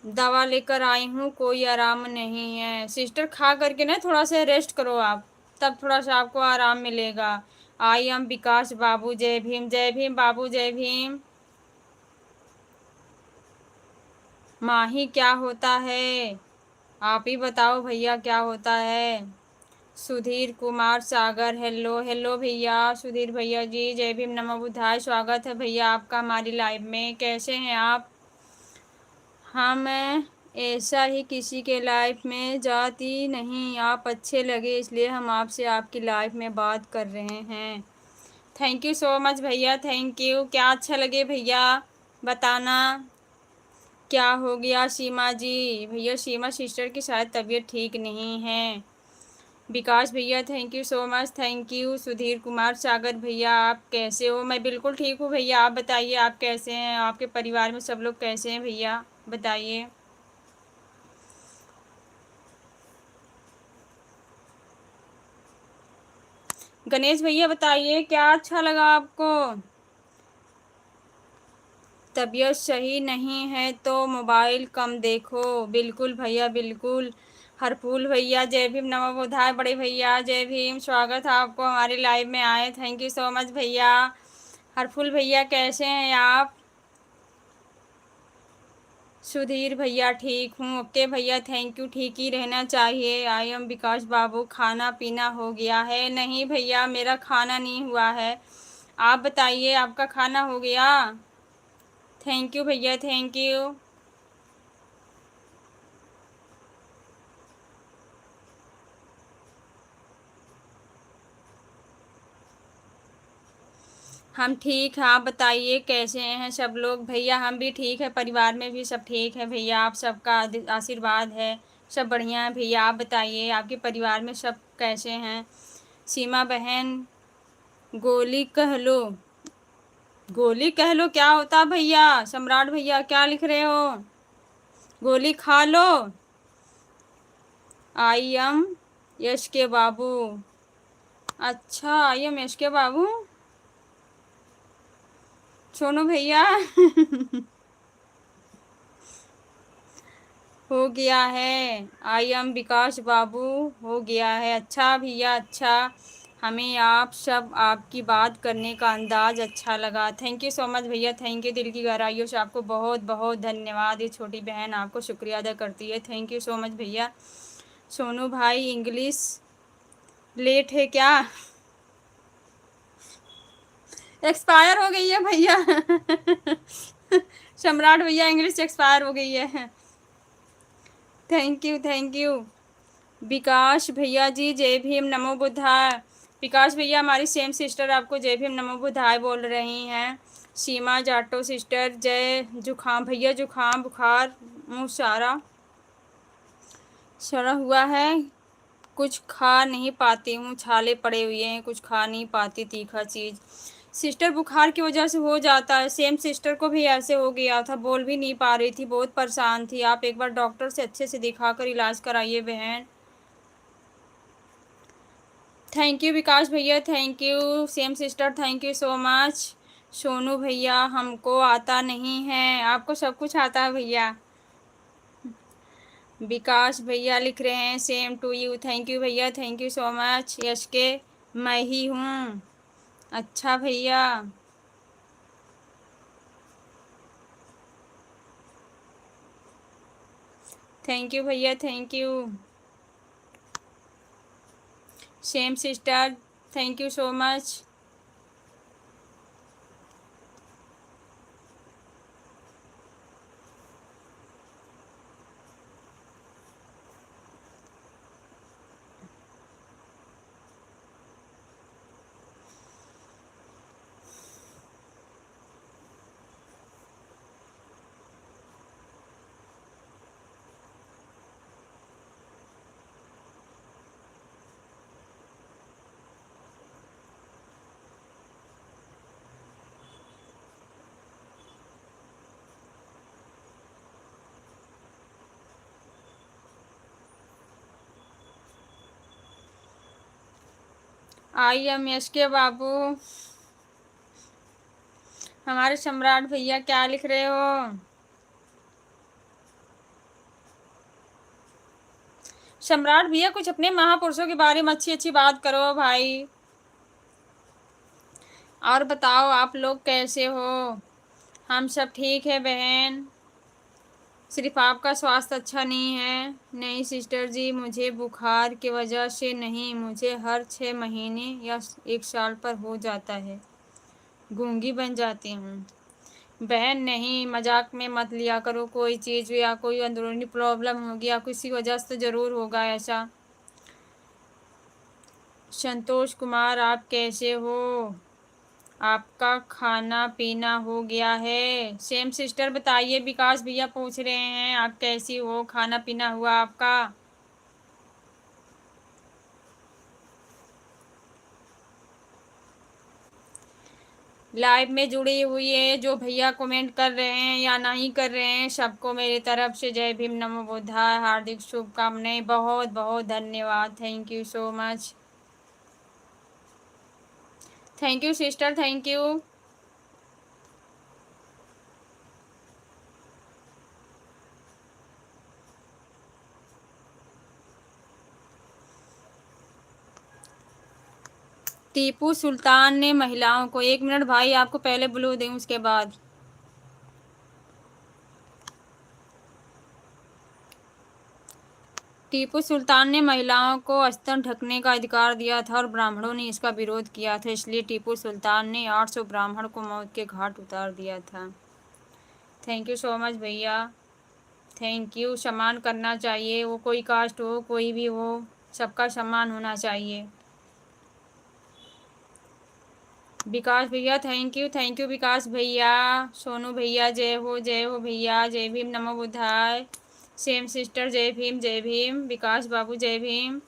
दवा लेकर आई हूँ, कोई आराम नहीं है। सिस्टर खा करके ना थोड़ा सा रेस्ट करो आप, तब थोड़ा सा आपको आराम मिलेगा। आई एम विकास बाबू, जय भीम बाबू, जय भीम। माही क्या होता है? आप ही बताओ भैया क्या होता है। सुधीर कुमार सागर, हेलो हेलो भैया, सुधीर भैया जी, जय भीम नमो बुद्धाय, स्वागत है भैया आपका हमारी लाइव में। कैसे हैं आप? हाँ, मैं ऐसा ही किसी के लाइफ में जाती नहीं, आप अच्छे लगे इसलिए हम आपसे आपकी लाइफ में बात कर रहे हैं। थैंक यू सो मच भैया, थैंक यू। क्या अच्छा लगे भैया बताना। क्या हो गया सीमा जी? भैया सीमा सिस्टर की शायद तबीयत ठीक नहीं है। विकास भैया thank you so much, thank you. Sudhir Kumar Sagar भैया आप कैसे हो? मैं बिल्कुल ठीक हूँ भैया, आप बताइए आप कैसे हैं? आपके परिवार में सब लोग कैसे हैं भैया, बताइए। गणेश भैया बताइए क्या अच्छा लगा आपको? तबीयत सही नहीं है तो मोबाइल कम देखो। बिल्कुल भैया बिल्कुल। हरफूल भैया जय भीम नमो बुधाय, बड़े भैया जय भीम, स्वागत है आपको हमारी लाइव में आए, थैंक यू सो मच भैया। हरफूल भैया कैसे हैं आप? सुधीर भैया ठीक हूँ, ओके भैया थैंक यू, ठीक ही रहना चाहिए। आई एम विकास बाबू, खाना पीना हो गया है? नहीं भैया मेरा खाना नहीं हुआ है, आप बताइए आपका खाना हो गया? थैंक यू भैया, थैंक यू। हम ठीक हैं, आप बताइए कैसे हैं सब लोग? भैया हम भी ठीक है, परिवार में भी सब ठीक है भैया, आप सबका आशीर्वाद है, सब बढ़िया है भैया। आप बताइए आपके परिवार में सब कैसे हैं? सीमा बहन गोली कह लो, गोली कह लो क्या होता भैया? सम्राट भैया क्या लिख रहे हो? गोली खा लो। आई एम यश के बाबू, अच्छा आई एम यश के बाबू, सुनो भैया हो गया है। आई एम विकास बाबू, हो गया है। अच्छा भैया अच्छा, हमें आप सब आपकी बात करने का अंदाज़ अच्छा लगा। थैंक यू सो मच भैया, थैंक यू, दिल की गहराइयों से आपको बहुत बहुत धन्यवाद। ये छोटी बहन आपको शुक्रिया अदा करती है, थैंक यू सो मच भैया। सोनू भाई इंग्लिश लेट है क्या? एक्सपायर हो गई है भैया सम्राट भैया इंग्लिश एक्सपायर हो गई है। Thank you, thank you. Vikas भैया जी जय भीम नमो बुद्धाय। विकास भैया हमारी सेम सिस्टर आपको जय भीम नमो बुद्धाय बोल रही हैं। सीमा जाटो सिस्टर जय। जुखाम भैया, जुखाम बुखार मुँह सारा सड़ा हुआ है, कुछ खा नहीं पाती हूँ, छाले पड़े हुए हैं, कुछ खा नहीं पाती तीखा चीज़। सिस्टर बुखार की वजह से हो जाता है, सेम सिस्टर को भी ऐसे हो गया था, बोल भी नहीं पा रही थी, बहुत परेशान थी। आप एक बार डॉक्टर से अच्छे से दिखा कर इलाज कराइए बहन। थैंक यू विकास भैया, thank you. Same sister thank you so much. Sonu भैया हमको आता नहीं है, आपको सब कुछ आता है भैया। विकास भैया लिख रहे हैं same to you, thank you भैया, thank you so much. Yash के मैं ही हूँ, अच्छा भैया। थैंक यू भैया, thank you. Same sister thank you so much. IMS के बाबू, हमारे सम्राट भैया क्या लिख रहे हो? सम्राट भैया कुछ अपने महापुरुषों के बारे में अच्छी अच्छी बात करो भाई। और बताओ आप लोग कैसे हो? हम सब ठीक है बहन। सिर्फ आपका स्वास्थ्य अच्छा नहीं है। नहीं सिस्टर जी, मुझे बुखार की वजह से नहीं, मुझे हर 6 महीने या 1 साल पर हो जाता है, गूंगी बन जाती हूँ। बहन नहीं, मजाक में मत लिया करो कोई चीज़, या कोई अंदरूनी प्रॉब्लम होगी या किसी वजह से ज़रूर होगा ऐसा। संतोष कुमार, आप कैसे हो? आपका खाना पीना हो गया है? सेम सिस्टर बताइए, विकास भैया पूछ रहे हैं आप कैसी हो, खाना पीना हुआ आपका? लाइव में जुड़ी हुई है जो भैया कमेंट कर रहे हैं या नहीं कर रहे हैं, सबको मेरी तरफ से जय भीम नमो बुद्धाय, हार्दिक शुभकामनाएं, बहुत बहुत धन्यवाद। Thank you so much. Thank you sister, thank you. Tipu Sultan ने महिलाओं को, 1 मिनट भाई आपको पहले ब्लू दूं उसके बाद। टीपू सुल्तान ने महिलाओं को अस्तर ढकने का अधिकार दिया था और ब्राह्मणों ने इसका विरोध किया था, इसलिए टीपू सुल्तान ने 800 ब्राह्मण को मौत के घाट उतार दिया था। थैंक यू सो मच भैया, थैंक यू। सम्मान करना चाहिए, वो कोई कास्ट हो कोई भी हो, सबका सम्मान होना चाहिए। विकास भैया थैंक यू विकास भैया। सोनू भैया जय हो भैया, जय भीम नमो बुद्धाय। सेम सिस्टर जय भीम जय भीम। विकास बाबू जय भीम।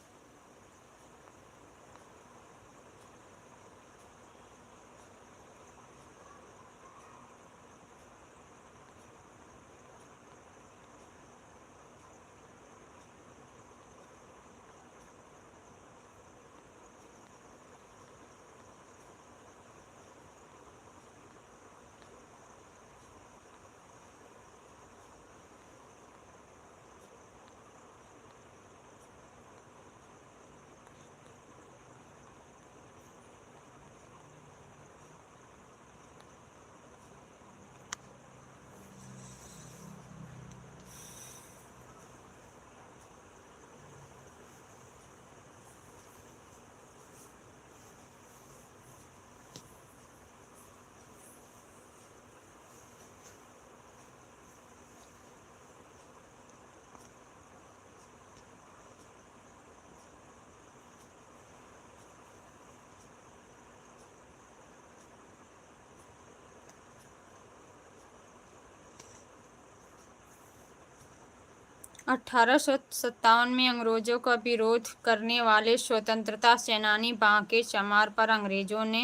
(1857) में अंग्रेजों का विरोध करने वाले स्वतंत्रता सेनानी बांके चमार पर अंग्रेजों ने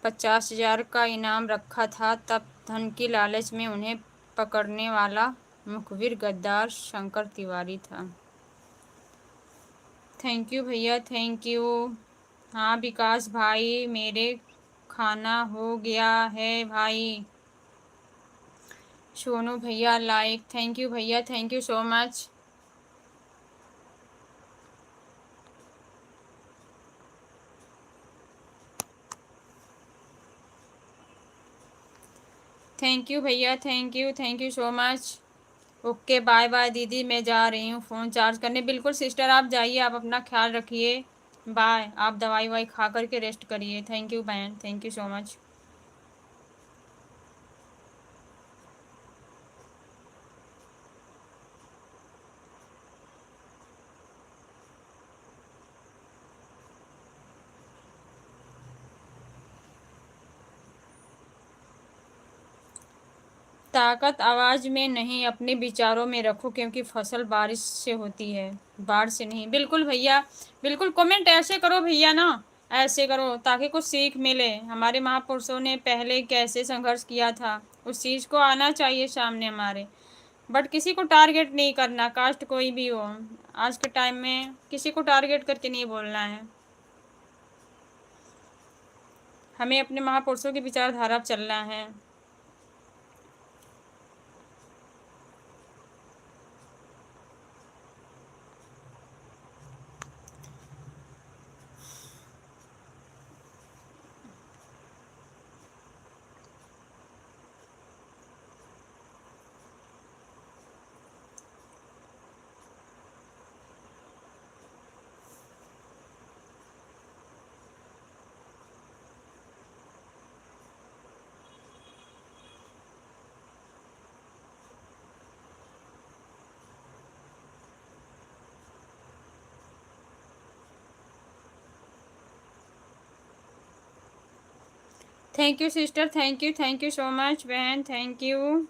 50,000 का इनाम रखा था। तब धन की लालच में उन्हें पकड़ने वाला मुखबिर गद्दार शंकर तिवारी था। थैंक यू भैया, थैंक यू। हाँ विकास भाई, मेरे खाना हो गया है भाई। सोनू भैया लाइक, थैंक यू भैया, thank you so much. Thank you भैया, thank you so much. Okay bye bye दीदी, मैं जा रही हूँ फ़ोन चार्ज करने। बिल्कुल सिस्टर आप जाइए, आप अपना ख्याल रखिए। बाय, आप दवाई वाई खा करके रेस्ट करिए। थैंक यू बहन, थैंक यू सो मच। ताकत आवाज़ में नहीं, अपने विचारों में रखो, क्योंकि फसल बारिश से होती है, बाढ़ से नहीं। बिल्कुल भैया, बिल्कुल। कमेंट ऐसे करो भैया ना, ऐसे करो ताकि कुछ सीख मिले। हमारे महापुरुषों ने पहले कैसे संघर्ष किया था, उस चीज़ को आना चाहिए सामने हमारे। बट किसी को टारगेट नहीं करना, कास्ट कोई भी हो। आज के टाइम में किसी को टारगेट करके नहीं बोलना है। हमें अपने महापुरुषों की विचारधारा पर चलना है। Thank you sister, thank you so much बहन, thank you.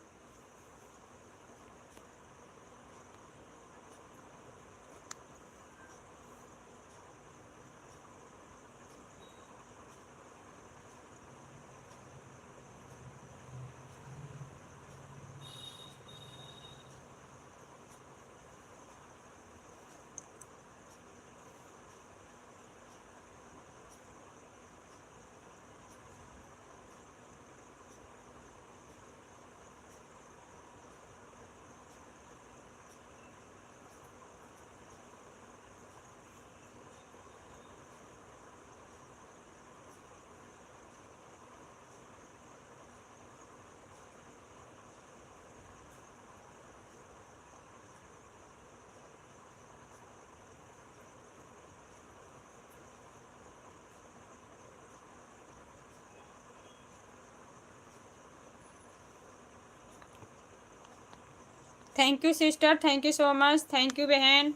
Thank you sister, thank you so much, thank you बहन।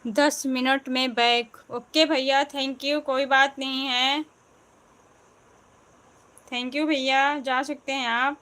दस मिनट में बैक। ओके भैया, थैंक यू, कोई बात नहीं है। थैंक यू भैया, जा सकते हैं आप।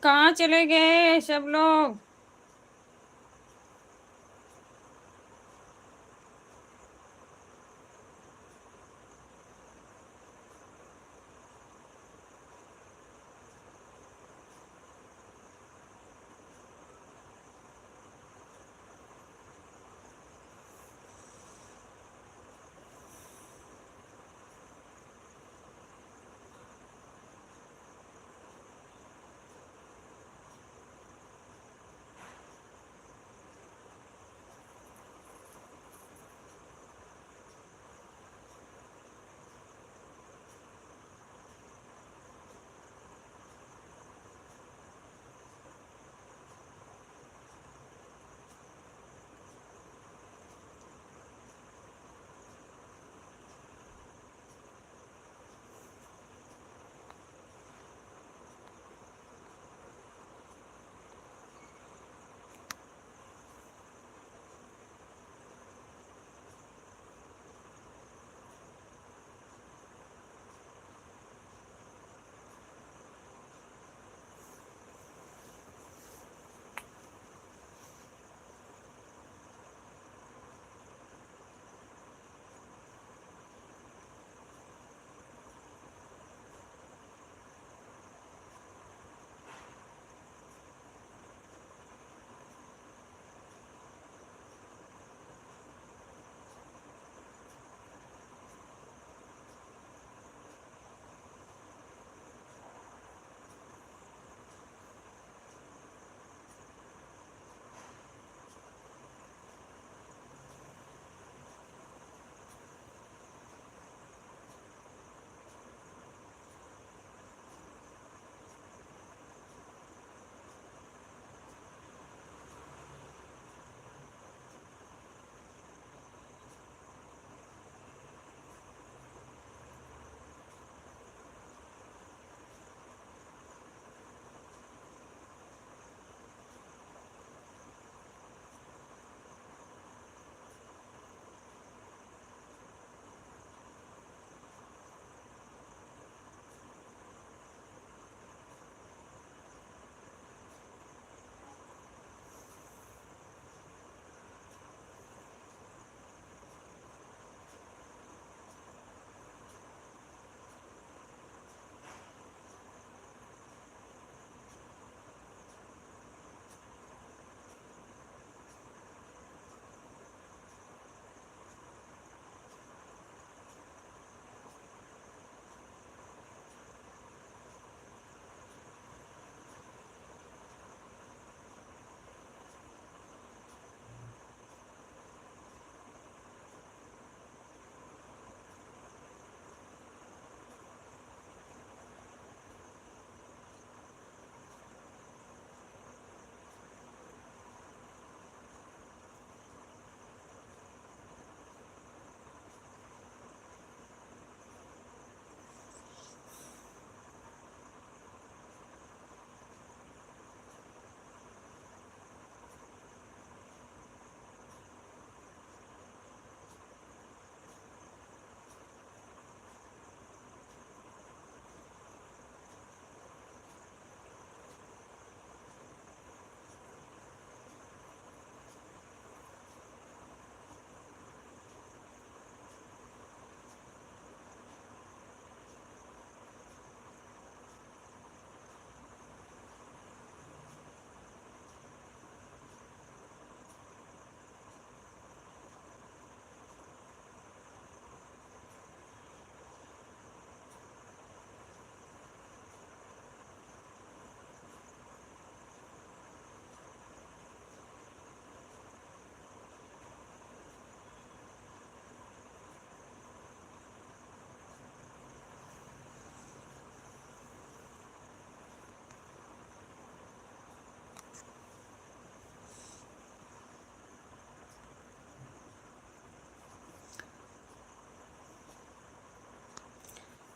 कहाँ चले गए सब लोग?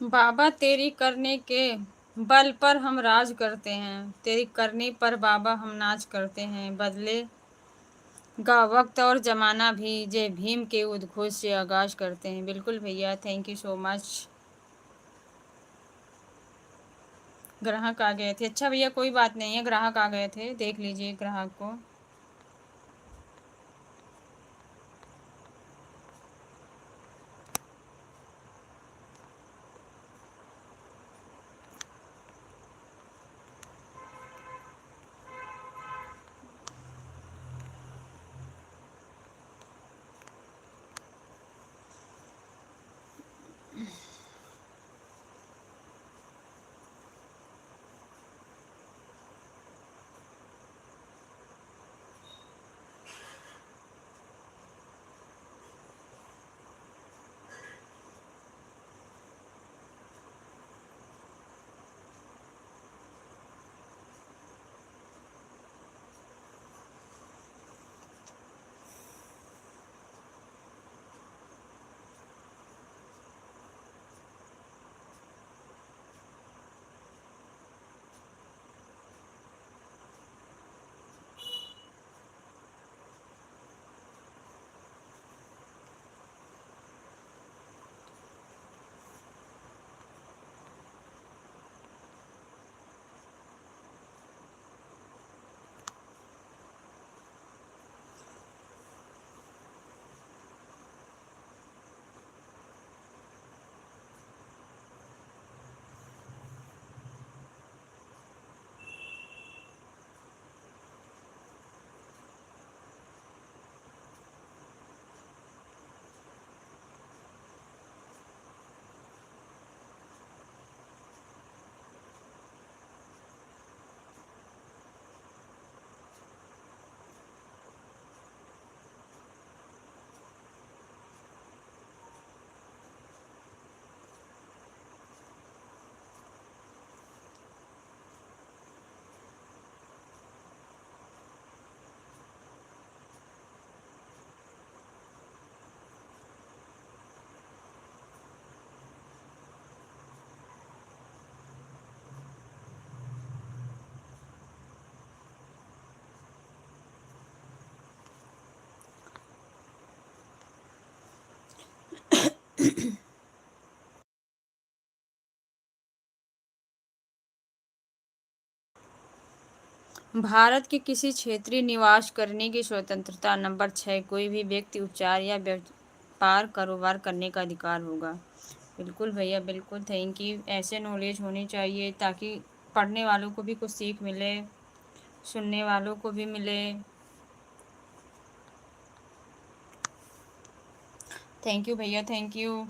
बाबा तेरी करने के बल पर हम राज करते हैं, तेरी करनी पर बाबा हम नाच करते हैं। बदलेगा वक्त और ज़माना भी, जय भीम के उद्घोष से आगाज करते हैं। बिल्कुल भैया, थैंक यू सो मच। ग्राहक आ गए थे। अच्छा भैया कोई बात नहीं है, ग्राहक आ गए थे, देख लीजिए ग्राहक को। भारत के किसी क्षेत्रीय निवास करने की स्वतंत्रता। नंबर 6, कोई भी व्यक्ति उपचार या व्यापार कारोबार करने का अधिकार होगा। बिल्कुल भैया बिल्कुल, थैंक यू। ऐसे नॉलेज होनी चाहिए ताकि पढ़ने वालों को भी कुछ सीख मिले, सुनने वालों को भी मिले। थैंक यू भैया, थैंक यू।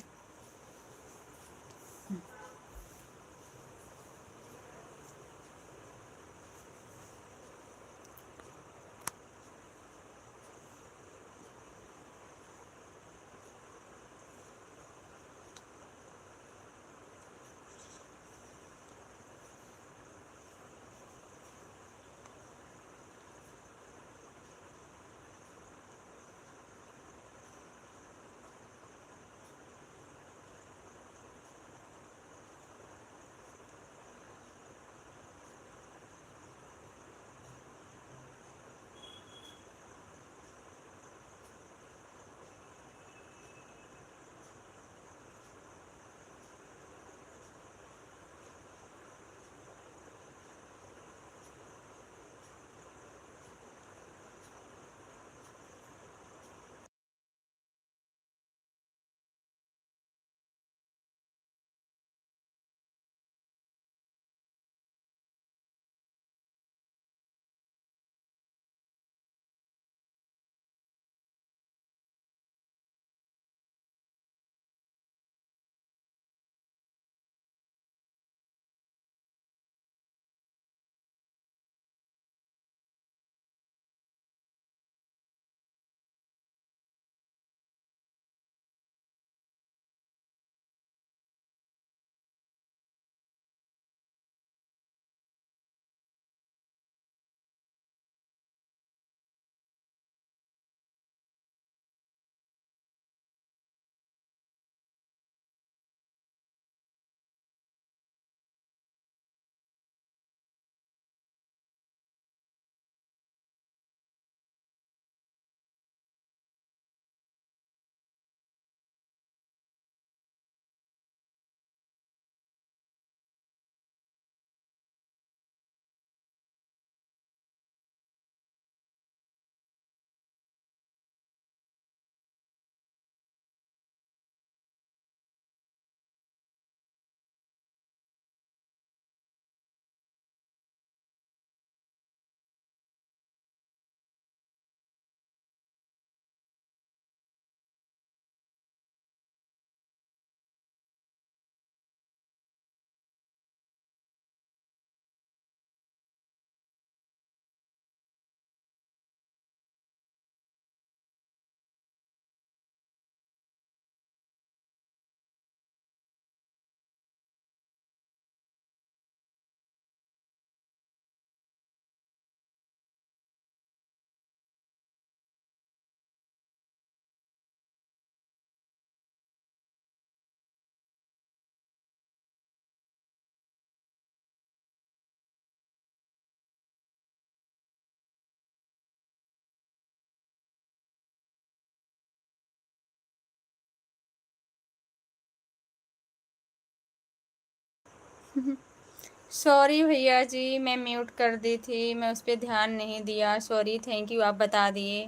सॉरी भैया जी, मैं म्यूट कर दी थी, मैं उस पर ध्यान नहीं दिया। सॉरी, थैंक यू, आप बता दिए।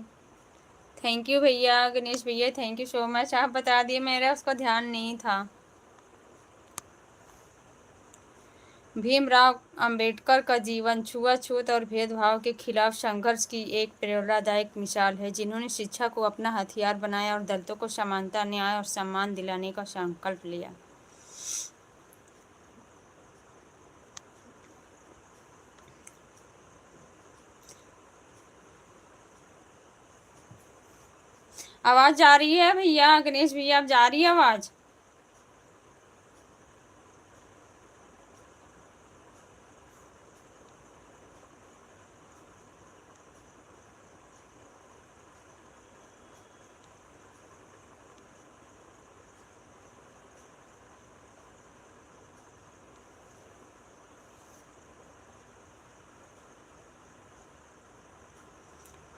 थैंक यू भैया, गणेश भैया, थैंक यू सो मच, आप बता दिए, मेरा उसका ध्यान नहीं था। भीमराव अंबेडकर का जीवन छुआछूत और भेदभाव के खिलाफ संघर्ष की एक प्रेरणादायक मिसाल है, जिन्होंने शिक्षा को अपना हथियार बनाया और दलितों को समानता, न्याय और सम्मान दिलाने का संकल्प लिया। आवाज जा रही है भैया, गणेश भैया, आप जा रही है आवाज?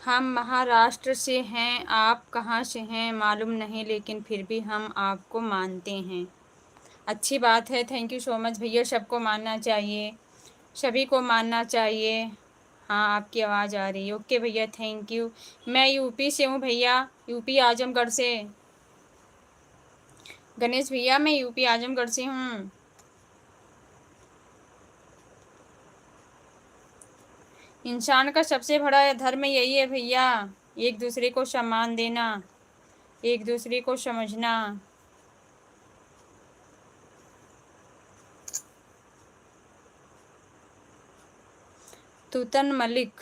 हम महाराष्ट्र से हैं, आप कहाँ से हैं मालूम नहीं, लेकिन फिर भी हम आपको मानते हैं। अच्छी बात है, थैंक यू सो मच भैया, सबको मानना चाहिए, सभी को मानना चाहिए। हाँ, आपकी आवाज़ आ रही है, ओके भैया, थैंक यू। मैं यूपी से हूँ भैया, यूपी आजमगढ़ से। गणेश भैया, मैं यूपी आजमगढ़ से हूँ। इंसान का सबसे बड़ा धर्म यही है भैया, एक दूसरे को सम्मान देना, एक दूसरे को समझना। तूतन मलिक,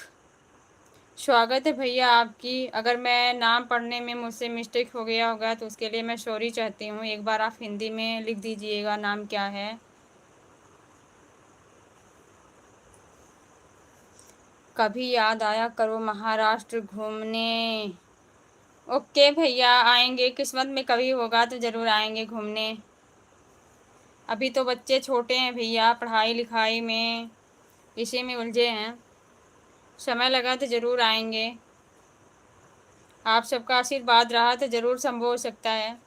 स्वागत है भैया आपकी। अगर मैं नाम पढ़ने में मुझसे मिस्टेक हो गया होगा तो उसके लिए मैं सॉरी चाहती हूँ। एक बार आप हिंदी में लिख दीजिएगा नाम क्या है। कभी याद आया करो महाराष्ट्र घूमने। ओके भैया, आएंगे, किस्मत में कभी होगा तो ज़रूर आएंगे घूमने। अभी तो बच्चे छोटे हैं भैया, पढ़ाई लिखाई में इसी में उलझे हैं, समय लगा तो ज़रूर आएंगे। आप सबका आशीर्वाद रहा तो ज़रूर संभव हो सकता है।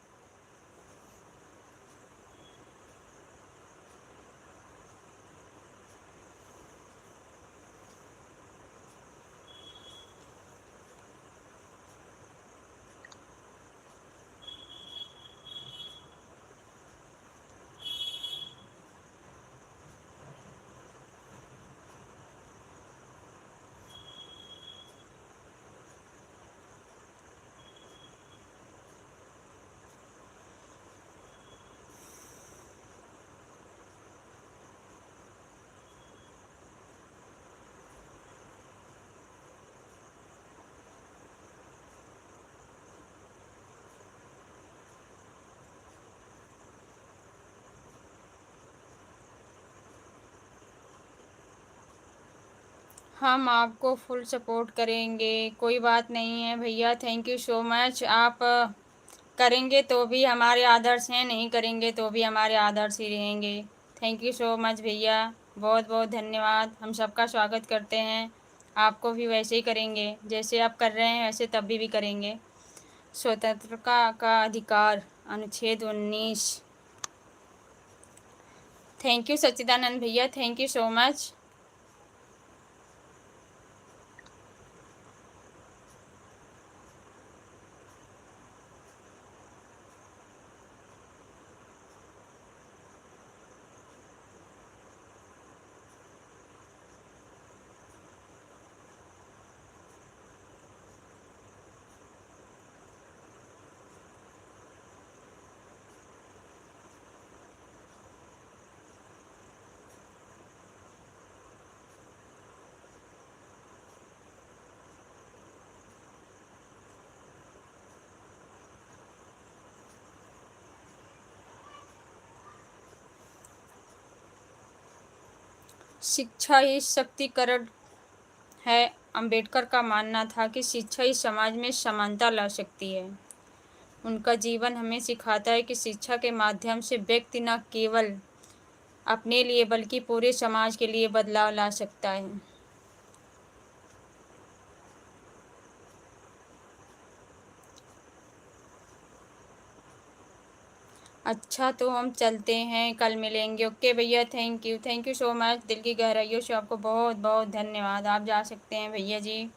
हम आपको फुल सपोर्ट करेंगे, कोई बात नहीं है भैया, थैंक यू सो मच। आप करेंगे तो भी हमारे आदर्श हैं, नहीं करेंगे तो भी हमारे आदर्श ही रहेंगे। थैंक यू सो मच भैया, बहुत बहुत धन्यवाद। हम सबका स्वागत करते हैं, आपको भी वैसे ही करेंगे जैसे आप कर रहे हैं, वैसे तब भी करेंगे। स्वतंत्रता का अधिकार, अनुच्छेद 19। थैंक यू सच्चिदानंद भैया, थैंक यू सो मच। शिक्षा ही शक्तिकरण है। अंबेडकर का मानना था कि शिक्षा ही समाज में समानता ला सकती है। उनका जीवन हमें सिखाता है कि शिक्षा के माध्यम से व्यक्ति न केवल अपने लिए बल्कि पूरे समाज के लिए बदलाव ला सकता है। अच्छा तो हम चलते हैं, कल मिलेंगे। ओके भैया, थैंक यू सो मच, दिल की गहराइयों से आपको बहुत बहुत धन्यवाद। आप जा सकते हैं भैया जी।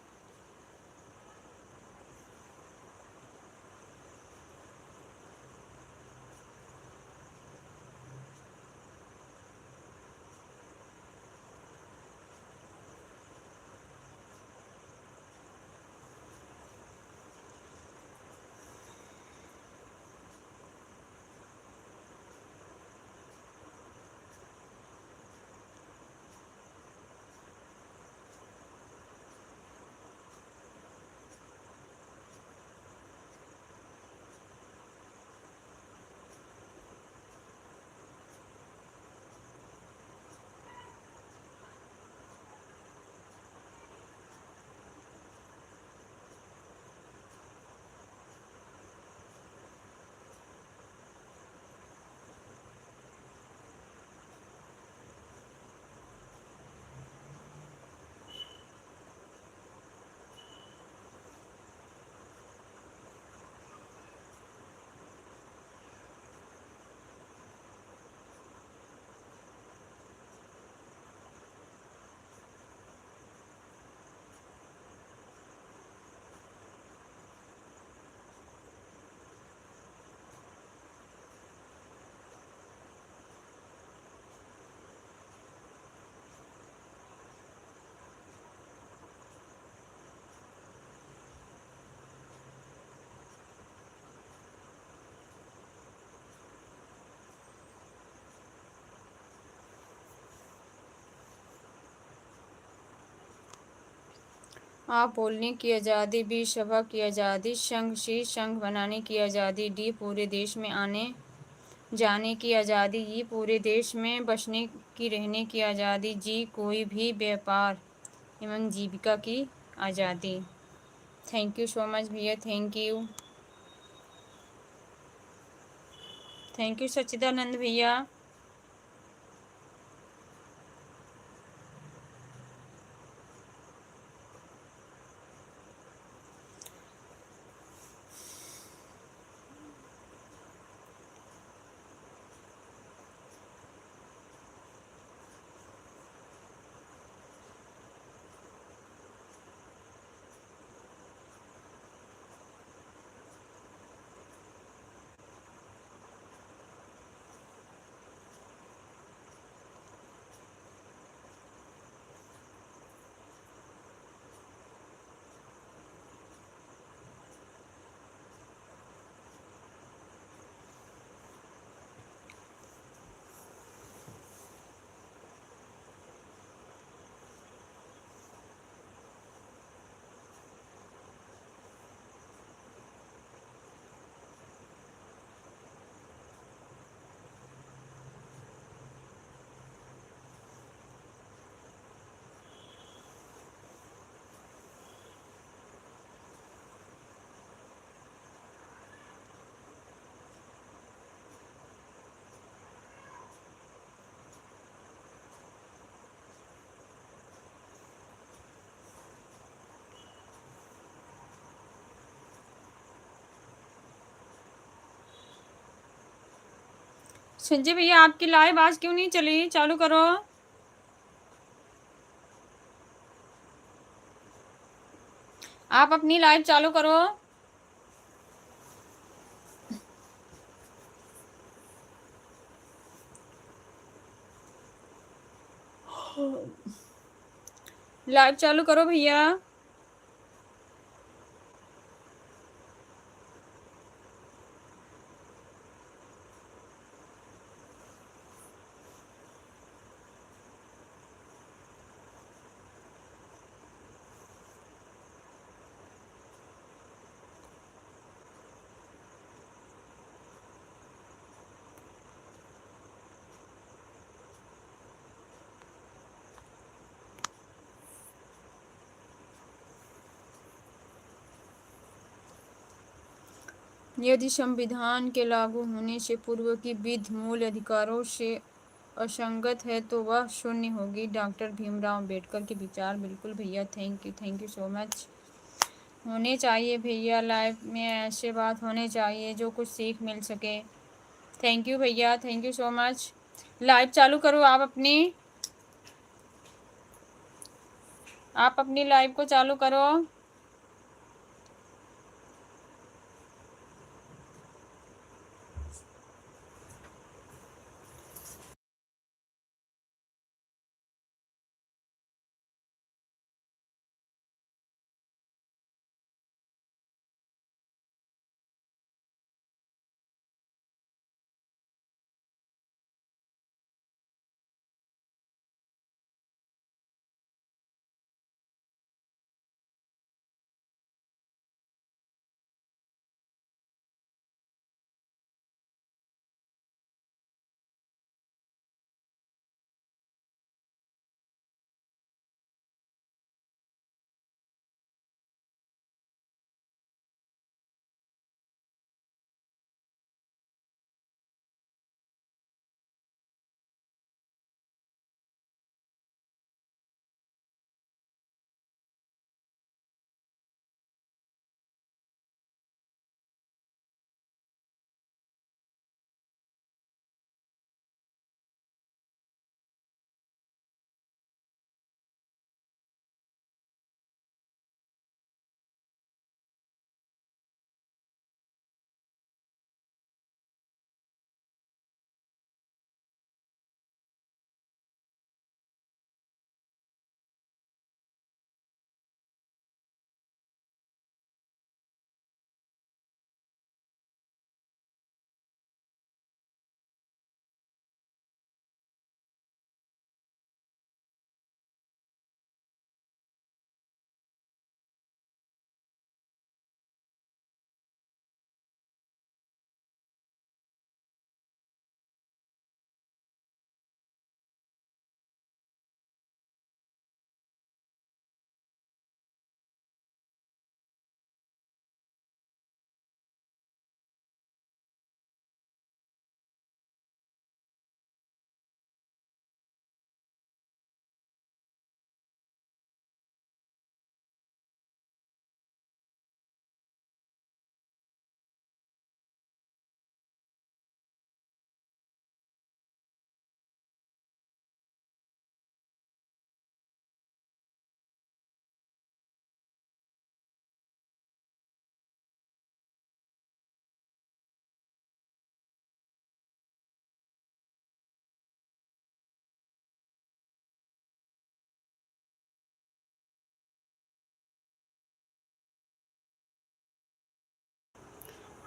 आप बोलने की आज़ादी, बी सभा की आज़ादी, संघ सी संघ बनाने की आज़ादी, डी पूरे देश में आने जाने की आज़ादी, ई पूरे देश में बसने की रहने की आज़ादी, जी कोई भी व्यापार एवं जीविका की आज़ादी। थैंक यू सो मच भैया, थैंक यू सच्चिदानंद भैया। संजय भैया आपकी लाइव आज क्यों नहीं चली? चालू करो। आप अपनी लाइव चालू करो। लाइव चालू करो भैया। यदि संविधान के लागू होने से पूर्व की विधि मूल अधिकारों से असंगत है तो वह शून्य होगी। डॉक्टर भीमराव अंबेडकर के विचार। बिल्कुल भैया, थैंक यू सो मच। होने चाहिए भैया, लाइफ में ऐसे बात होने चाहिए जो कुछ सीख मिल सके। थैंक यू भैया, thank you so much. Live चालू करो आप अपनी लाइव को चालू करो।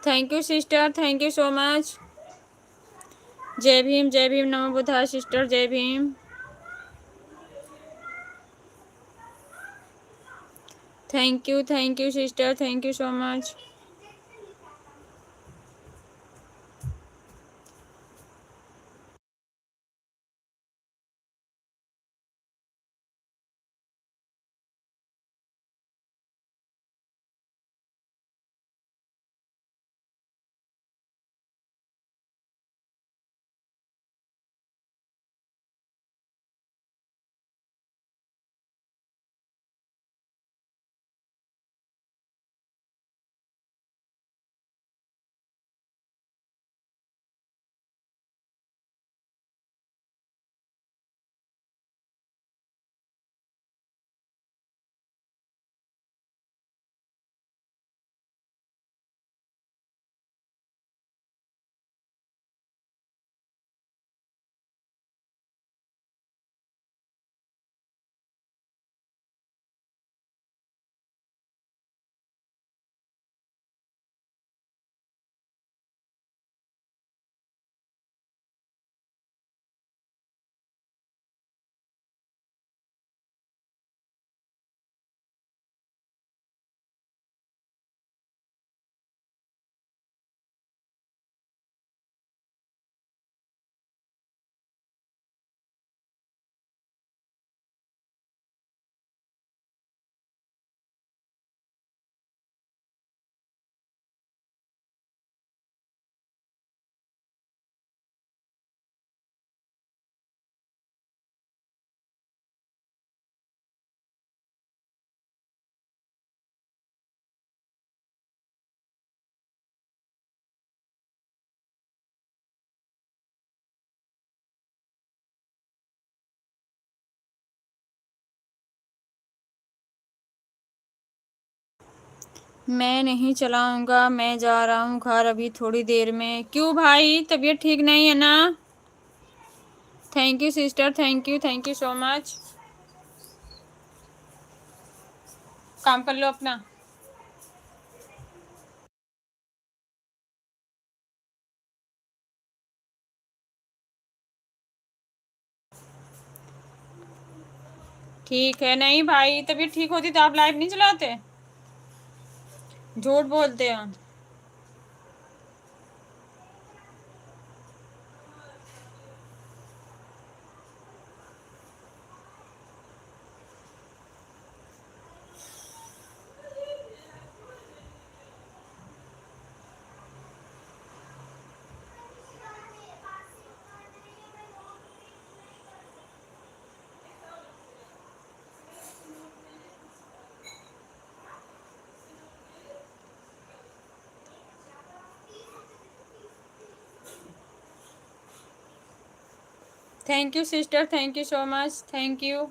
Thank you sister, thank you so much. जय भीम, नमो बुद्धाय सिस्टर, जय Bhim. Thank you sister, thank you so much. मैं नहीं चलाऊंगा, मैं जा रहा हूँ घर अभी थोड़ी देर में। क्यों भाई, तबीयत ठीक नहीं है ना? Thank you sister, thank you so much. काम कर लो अपना। ठीक है, नहीं भाई तबीयत ठीक होती तो आप लाइव नहीं चलाते, झूठ बोलते हो। Thank you sister, thank you so much, thank you.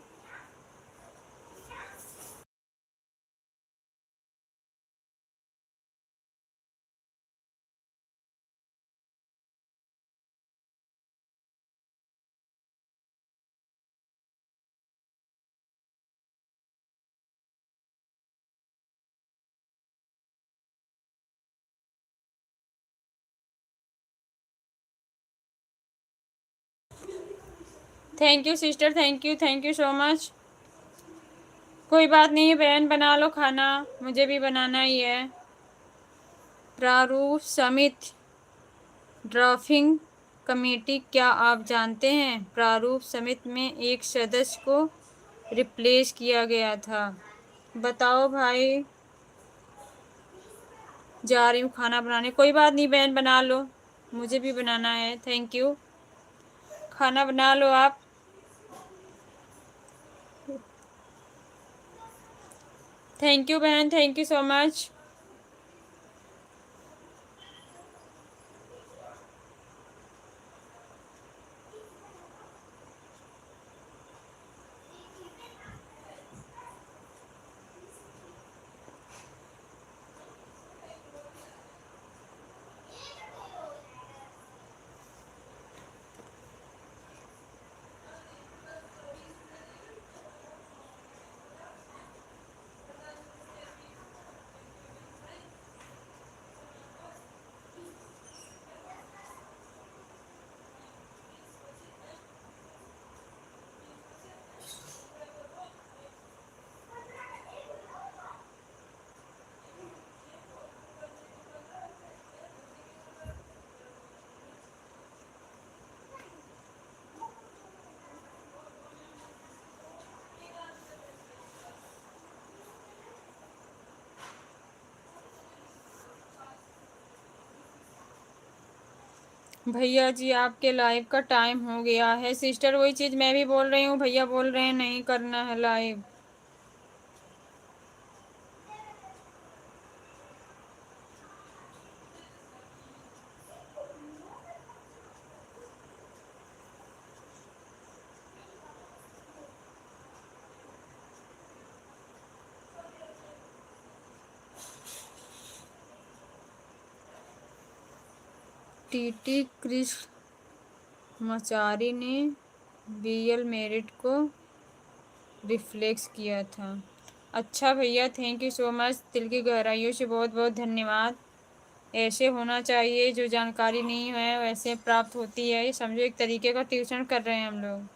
Thank you sister, thank you so much. कोई बात नहीं बहन, बना लो खाना, मुझे भी बनाना ही है। प्रारूप समिति ड्राफ्टिंग कमेटी, क्या आप जानते हैं प्रारूप समिति में एक सदस्य को रिप्लेस किया गया था? बताओ भाई। जा रही हूँ खाना बनाने। कोई बात नहीं बहन, बना लो, मुझे भी बनाना है। थैंक यू, खाना बना लो आप। थैंक यू बहन, थैंक यू सो मच। भैया जी आपके लाइव का टाइम हो गया है। सिस्टर वही चीज़ मैं भी बोल रही हूँ, भैया बोल रहे हैं नहीं करना है लाइव। टीटी कृष्णमाचारी ने बीएल मेरिट को रिफ्लेक्स किया था। अच्छा भैया, थैंक यू सो मच, दिल की गहराइयों से बहुत बहुत धन्यवाद। ऐसे होना चाहिए, जो जानकारी नहीं है वैसे प्राप्त होती है। ये समझो एक तरीके का ट्यूशन कर रहे हैं हम लोग।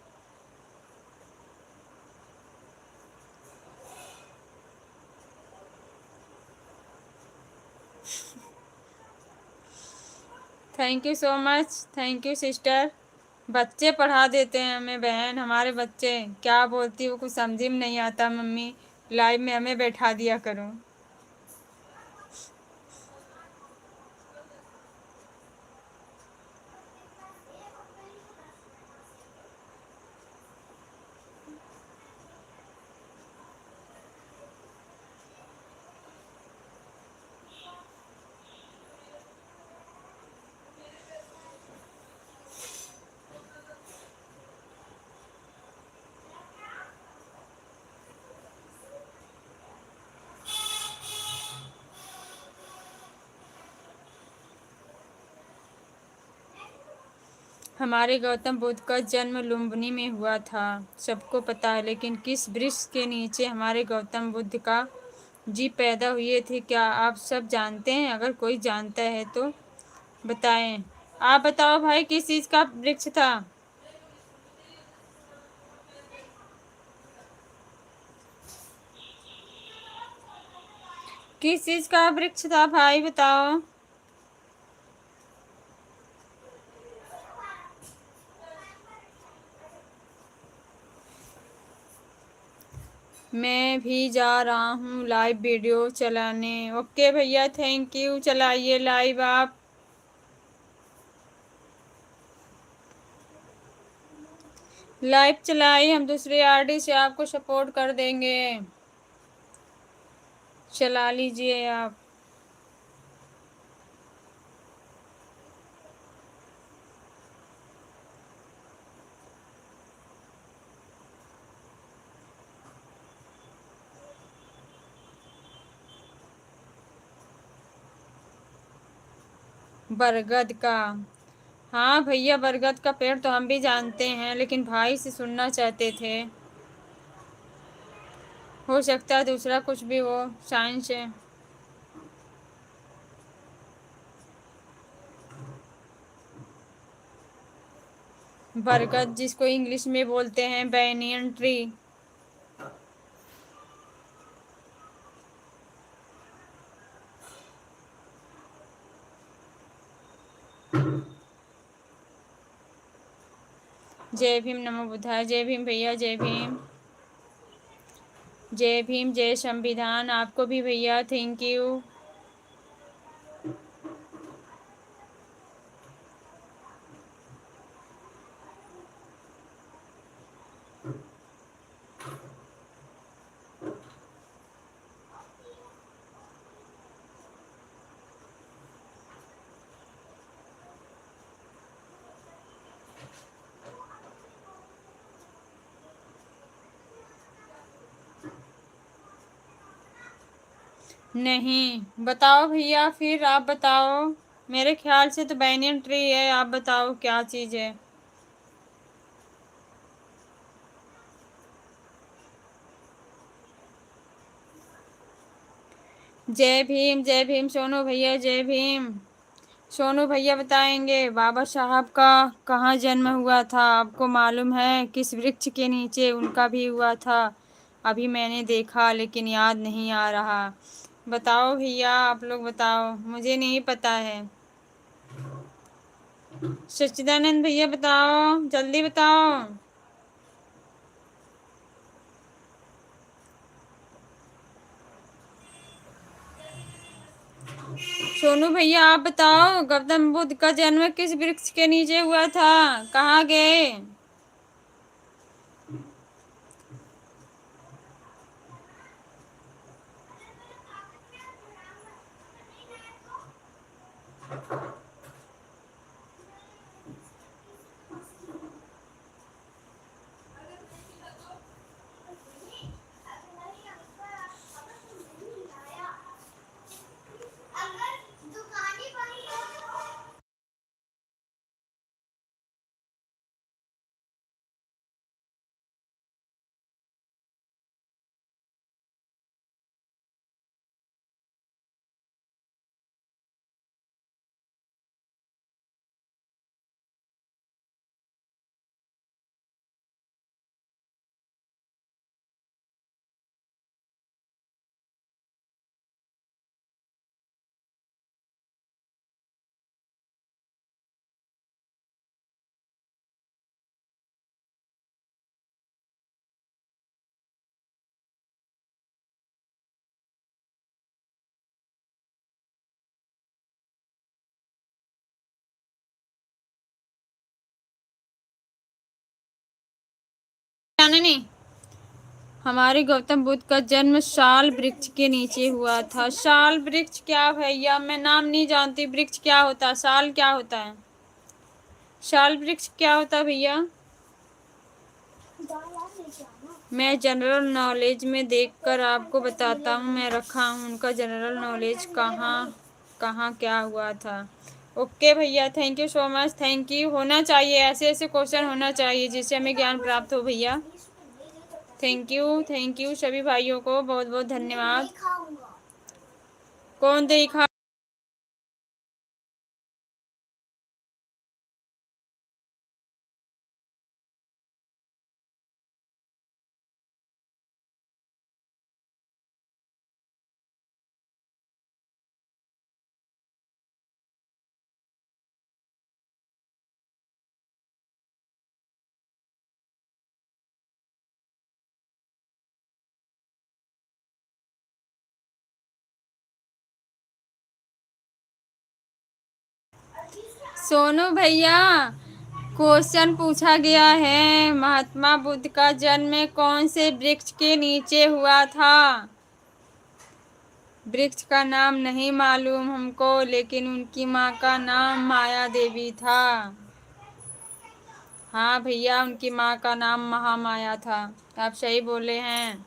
Thank you so much, thank you sister. बच्चे पढ़ा देते हैं हमें बहन, हमारे बच्चे क्या बोलती वो कुछ समझ में नहीं आता। मम्मी लाइव में हमें बैठा दिया करो। हमारे गौतम बुद्ध का जन्म लुम्बिनी में हुआ था, सबको पता है, लेकिन किस वृक्ष के नीचे हमारे गौतम बुद्ध का जी पैदा हुए थे, क्या आप सब जानते हैं? अगर कोई जानता है तो बताएं। आप बताओ भाई, किस चीज का वृक्ष था? किस चीज का वृक्ष था भाई, बताओ। मैं भी जा रहा हूँ लाइव वीडियो चलाने। ओके भैया, थैंक यू, चलाइए लाइव आप। लाइव चलाइए, हम दूसरे आरडी से आपको सपोर्ट कर देंगे। चला लीजिए आप। बरगद का? हाँ भैया, बरगद का पेड़ तो हम भी जानते हैं, लेकिन भाई से सुनना चाहते थे। हो सकता है दूसरा कुछ भी हो, साइंस है। बरगद जिसको इंग्लिश में बोलते हैं बैनियन ट्री। जय भीम, नमो बुद्धाय। जय भीम भैया, जय भीम। जय भीम, जय संविधान। आपको भी भैया, थैंक यू। नहीं, बताओ भैया, फिर आप बताओ। मेरे ख्याल से तो बैनियन ट्री है, आप बताओ क्या चीज़ है। जय भीम, जय भीम सोनू भैया, जय भीम। सोनू भैया बताएंगे बाबा साहब का कहाँ जन्म हुआ था, आपको मालूम है? किस वृक्ष के नीचे उनका भी हुआ था? अभी मैंने देखा लेकिन याद नहीं आ रहा। बताओ भैया, आप लोग बताओ, मुझे नहीं पता है। सच्चिदानंद भैया बताओ, जल्दी बताओ। सोनू भैया आप बताओ, गौतम बुद्ध का जन्म किस वृक्ष के नीचे हुआ था? कहाँ गए? जाने नहीं। हमारे गौतम बुद्ध का जन्म साल वृक्ष के नीचे हुआ था। साल वृक्ष क्या भैया, मैं नाम नहीं जानती। वृक्ष क्या होता है? साल क्या होता है? साल वृक्ष क्या होता है भैया? मैं जनरल नॉलेज में देखकर आपको बताता हूँ। मैं रखा हूँ उनका जनरल नॉलेज कहाँ कहाँ क्या हुआ था। ओके भैया, thank you so much, thank you. होना चाहिए, ऐसे ऐसे क्वेश्चन होना चाहिए जिससे हमें ज्ञान प्राप्त हो भैया। थैंक यू सभी भाइयों को बहुत बहुत धन्यवाद। कौन देखा? सोनू भैया, क्वेश्चन पूछा गया है, महात्मा बुद्ध का जन्म कौन से वृक्ष के नीचे हुआ था? वृक्ष का नाम नहीं मालूम हमको, लेकिन उनकी माँ का नाम माया देवी था। हाँ भैया, उनकी माँ का नाम महामाया था। आप सही बोले हैं।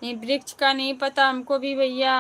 नहीं, वृक्ष का नहीं पता हमको भी भैया।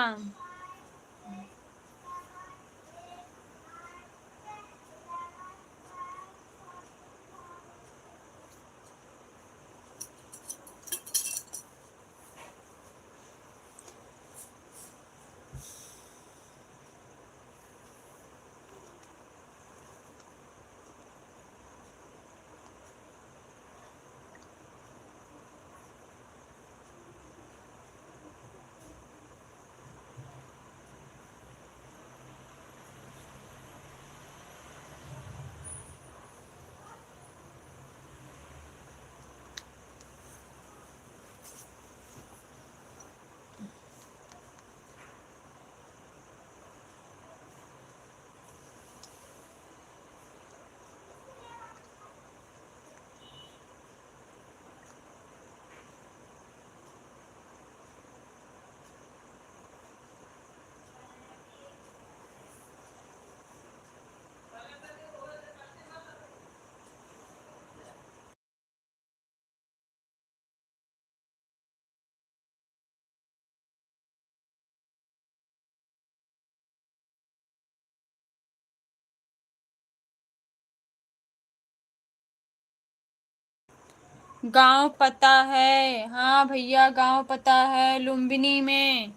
गांव पता है? हाँ भैया, गांव पता है, लुम्बिनी में।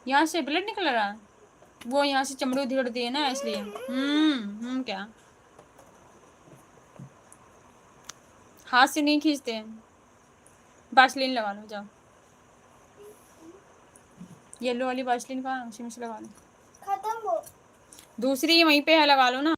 यहाँ से ब्लड निकल रहा, वो यहाँ से चमड़ी उधेड़ दिए ना, इसलिए। क्या हाथ से नहीं खींचते हैं। बासलीन लगा लो, जाओ। येलो वाली बासलीन का उसी में से लगा लो। खत्म हो। दूसरी वहीं पे है, लगा लो ना।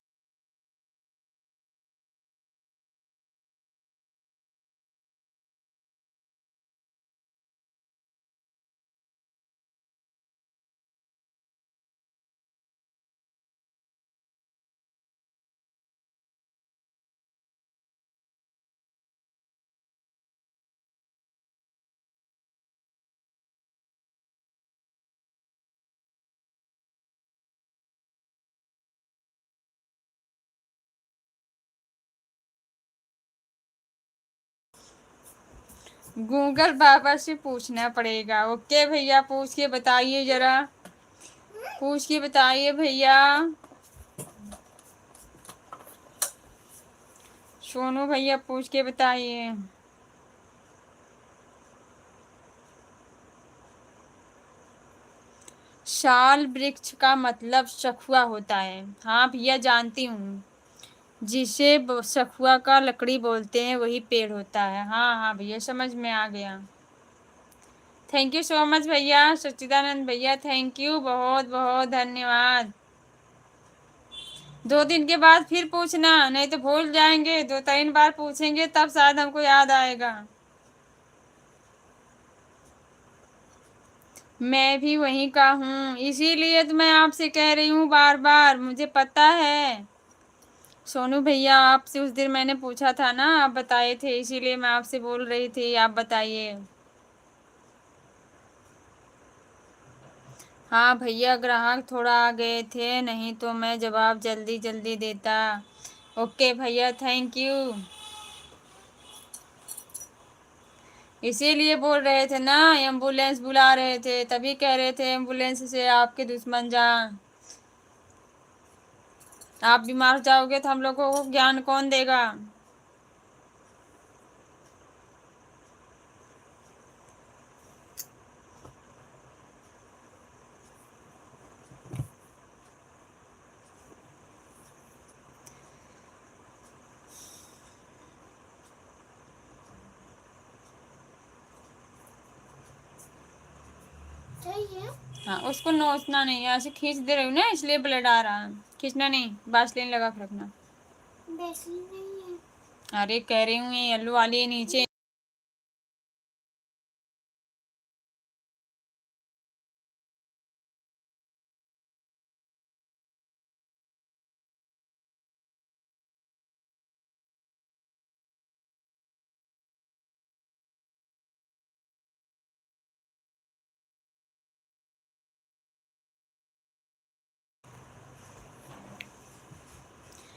गूगल बाबा से पूछना पड़ेगा। ओके भैया, पूछ के बताइए जरा, पूछ के बताइए भैया। सोनू भैया, पूछ के बताइए। शाल वृक्ष का मतलब सखुआ होता है। हाँ भैया, जानती हूँ। जिसे सखुआ का लकड़ी बोलते हैं वही पेड़ होता है। हाँ हाँ भैया, समझ में आ गया। थैंक यू सो मच भैया, सच्चिदानंद भैया, थैंक यू, बहुत बहुत धन्यवाद। 2 दिन के बाद फिर पूछना, नहीं तो भूल जाएंगे। 2-3 बार पूछेंगे तब शायद हमको याद आएगा। मैं भी वहीं का हूँ, इसीलिए तो मैं आपसे कह रही हूँ बार बार, मुझे पता है। सोनू भैया, आपसे उस दिन मैंने पूछा था ना, आप बताए थे, इसीलिए मैं आपसे बोल रही थी, आप बताइए। हाँ भैया, ग्राहक थोड़ा आ गए थे, नहीं तो मैं जवाब जल्दी जल्दी देता। ओके भैया, थैंक यू। इसीलिए बोल रहे थे ना, एम्बुलेंस बुला रहे थे, तभी कह रहे थे एम्बुलेंस से आपके दुश्मन जा। आप बीमार जाओगे तो हम लोगों को ज्ञान कौन देगा? चाहिए। हाँ, उसको नोचना नहीं है, ऐसे खींच दे रही हूँ ना इसलिए ब्लड आ रहा है। खींचना नहीं, बासलीन लगा के रखना। वैसे ही नहीं है। अरे कह रही हूँ ये येलो वाली है नीचे।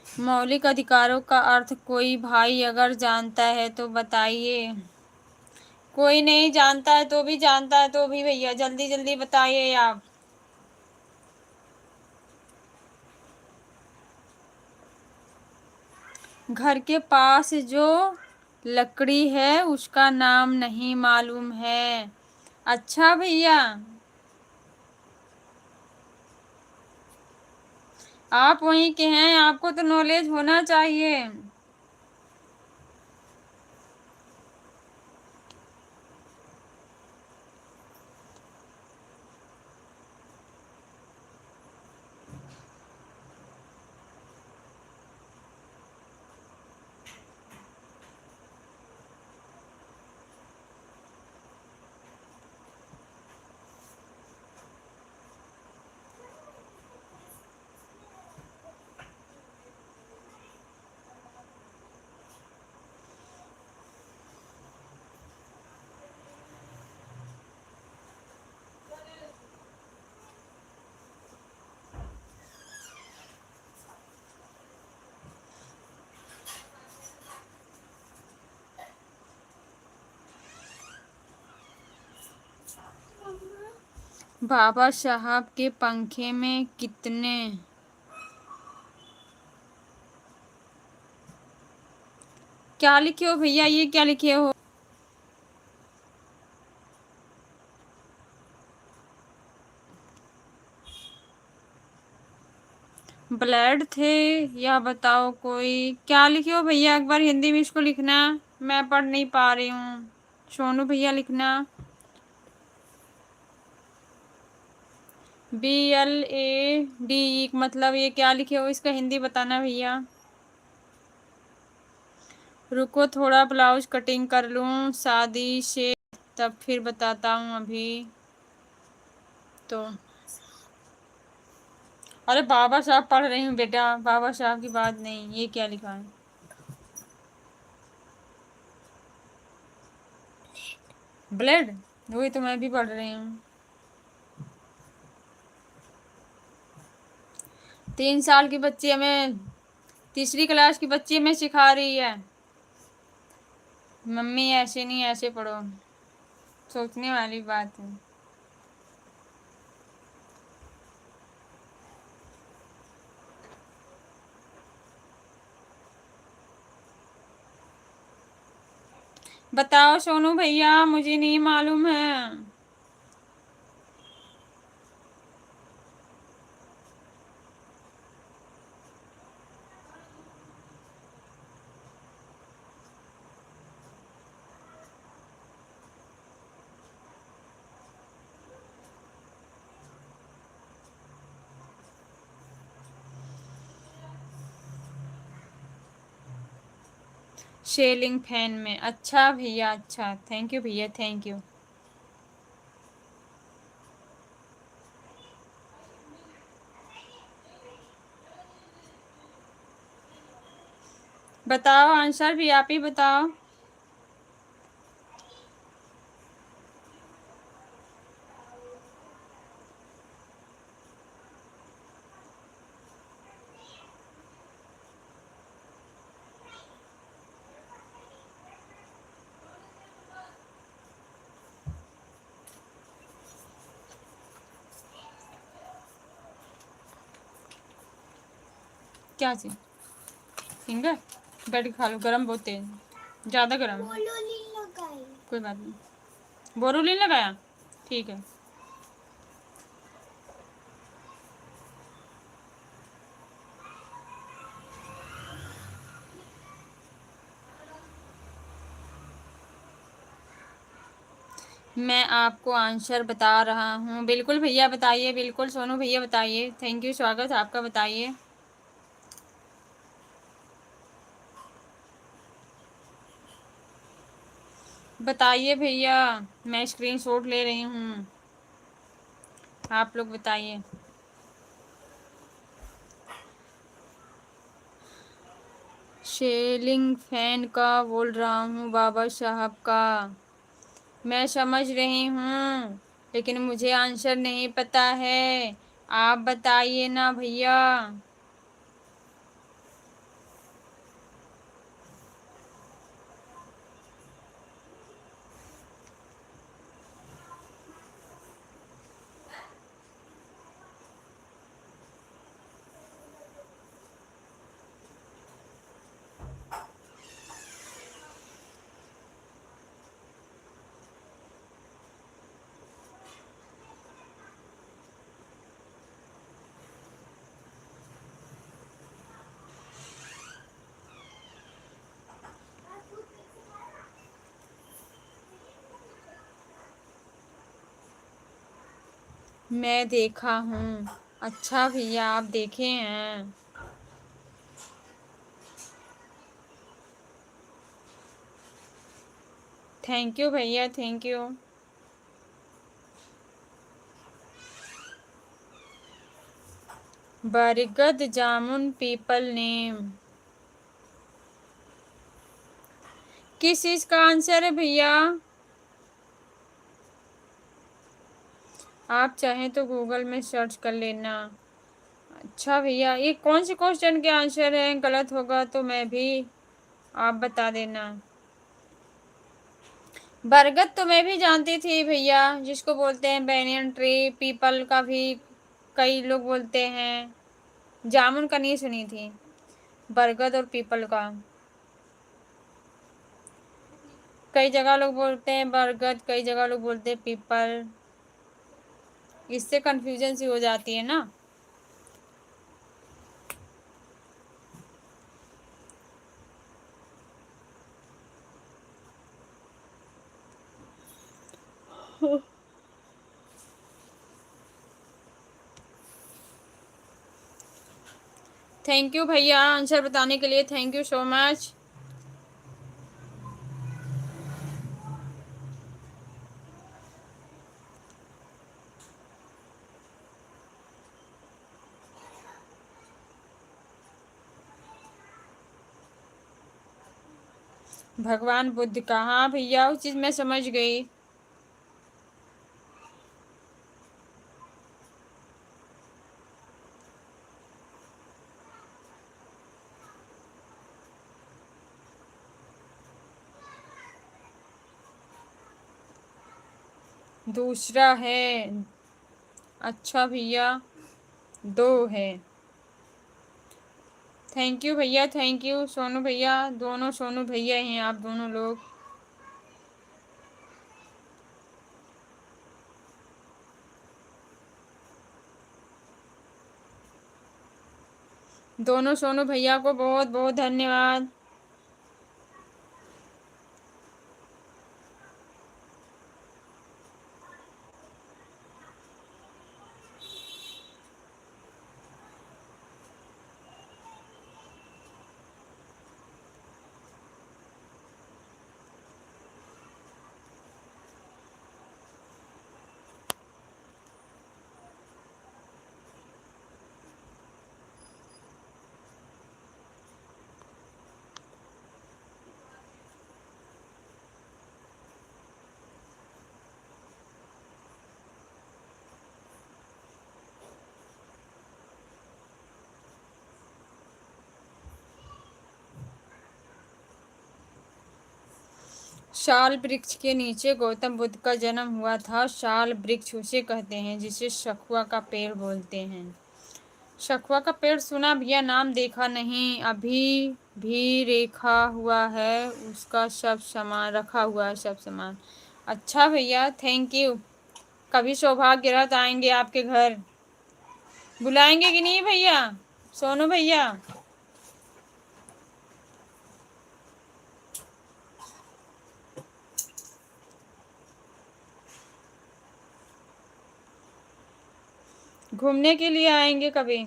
मौलिक अधिकारों का अर्थ कोई भाई अगर जानता है तो बताइए। कोई नहीं जानता है तो भी जानता है तो भी भैया जल्दी जल्दी बताइए आप। घर के पास जो लकड़ी है उसका नाम नहीं मालूम है। अच्छा भैया, आप वहीं के हैं, आपको तो नॉलेज होना चाहिए। बाबा साहब के पंखे में कितने? क्या लिखे हो भैया, ये क्या लिखे हो? ब्लड थे या बताओ कोई। क्या लिखे हो भैया, एक बार हिंदी में इसको लिखना। मैं पढ़ नहीं पा रही हूँ। सोनू भैया लिखना। BLAD मतलब ये क्या लिखे हो, इसका हिंदी बताना भैया। रुको थोड़ा ब्लाउज कटिंग कर लूँ शादी से, तब फिर बताता हूँ अभी तो। अरे बाबा साहब पढ़ रही हूँ बेटा, बाबा साहब की बात नहीं। ये क्या लिखा है? ब्लड, वही तो मैं भी पढ़ रही हूँ। 3 साल की बच्ची हमें, तीसरी क्लास की बच्ची हमें सिखा रही है मम्मी ऐसे नहीं ऐसे पढ़ो। सोचने वाली बात है। बताओ सोनू भैया, मुझे नहीं मालूम है। सेलिंग फैन में, अच्छा भैया, अच्छा, थैंक यू भैया, थैंक यू। बताओ आंसर भी आप ही बताओ। क्या चीज़? फिंगर बैठ के खा लो, गरम बहुत तेज, ज़्यादा गरम है। बोलोलिन लगाई। कोई बात नहीं, बोरोलिन लगाया, ठीक है। मैं आपको आंसर बता रहा हूँ। बिल्कुल भैया बताइए, बिल्कुल सोनू भैया बताइए। थैंक यू, स्वागत है आपका, बताइए। बताइए भैया, मैं स्क्रीनशॉट ले रही हूँ, आप लोग बताइए। सीलिंग फैन का बोल रहा हूँ, बाबा साहब का। मैं समझ रही हूँ, लेकिन मुझे आंसर नहीं पता है, आप बताइए ना भैया। मैं देखा हूँ। अच्छा भैया, आप देखे हैं? थैंक यू भैया, थैंक यू। बरगद जामुन पीपल नीम, किस चीज का आंसर है भैया? आप चाहें तो गूगल में सर्च कर लेना। अच्छा भैया, ये कौन से क्वेश्चन के आंसर हैं? गलत होगा तो मैं भी, आप बता देना। बरगद तो मैं भी जानती थी भैया, जिसको बोलते हैं बैनियन ट्री। पीपल का भी कई लोग बोलते हैं। जामुन का नहीं सुनी थी, बरगद और पीपल का। कई जगह लोग बोलते हैं बरगद, कई जगह लोग बोलते हैं पीपल, इससे कंफ्यूजन सी हो जाती है ना। थैंक यू भैया आंसर बताने के लिए, थैंक यू सो मच। भगवान बुद्ध का, हाँ भैया उस चीज़ मैं समझ गई। दूसरा है। अच्छा भैया, दो है। थैंक यू भैया, थैंक यू सोनू भैया, दोनों सोनू भैया हैं आप दोनों लोग। दोनों सोनू भैया को बहुत बहुत धन्यवाद। शाल वृक्ष के नीचे गौतम बुद्ध का जन्म हुआ था। शाल वृक्ष उसे कहते हैं जिसे सखुआ का पेड़ बोलते हैं। शखुआ का पेड़ सुना भैया, नाम देखा नहीं। अभी भी रेखा हुआ है उसका सब सामान, रखा हुआ है सब सामान। अच्छा भैया, थैंक यू। कभी सौभाग्य रात आएंगे आपके घर, बुलाएंगे कि नहीं भैया, सोनू भैया? घूमने के लिए आएंगे कभी।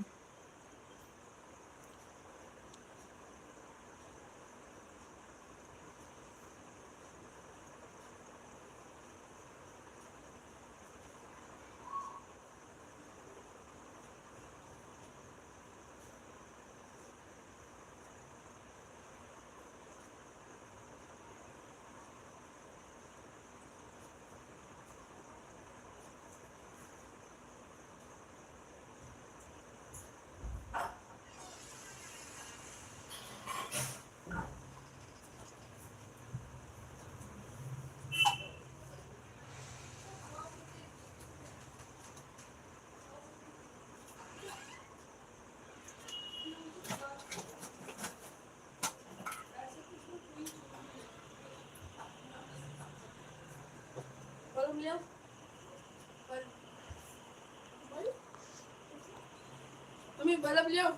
बल्ब लियो।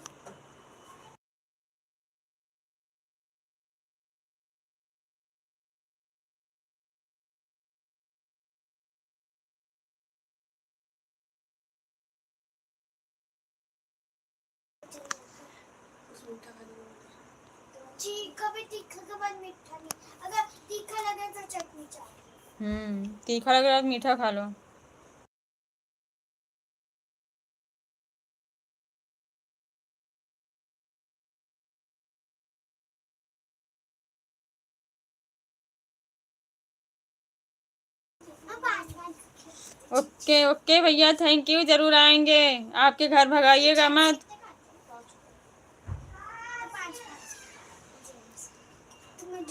तीखा भी तीखा के बाद मीठा नहीं, अगर तीखा लगे तो चटनी चाहिए। तीखा लगे तो मीठा खा लो। ओके ओके भैया, थैंक यू, जरूर आएंगे आपके घर, भगाइएगा मत।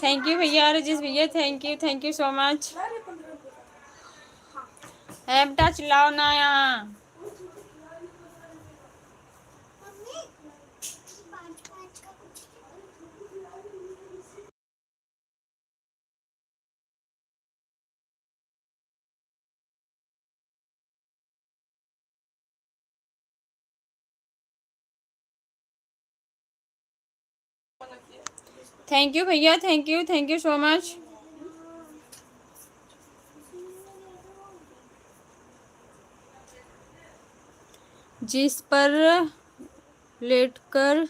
थैंक यू भैया, रजिश भैया, thank you so much. App touch लाओ ना यहाँ। मम्मी, 5-5 का कुछ थैंक यू भैया, थैंक यू सो मच। जिस पर लेटकर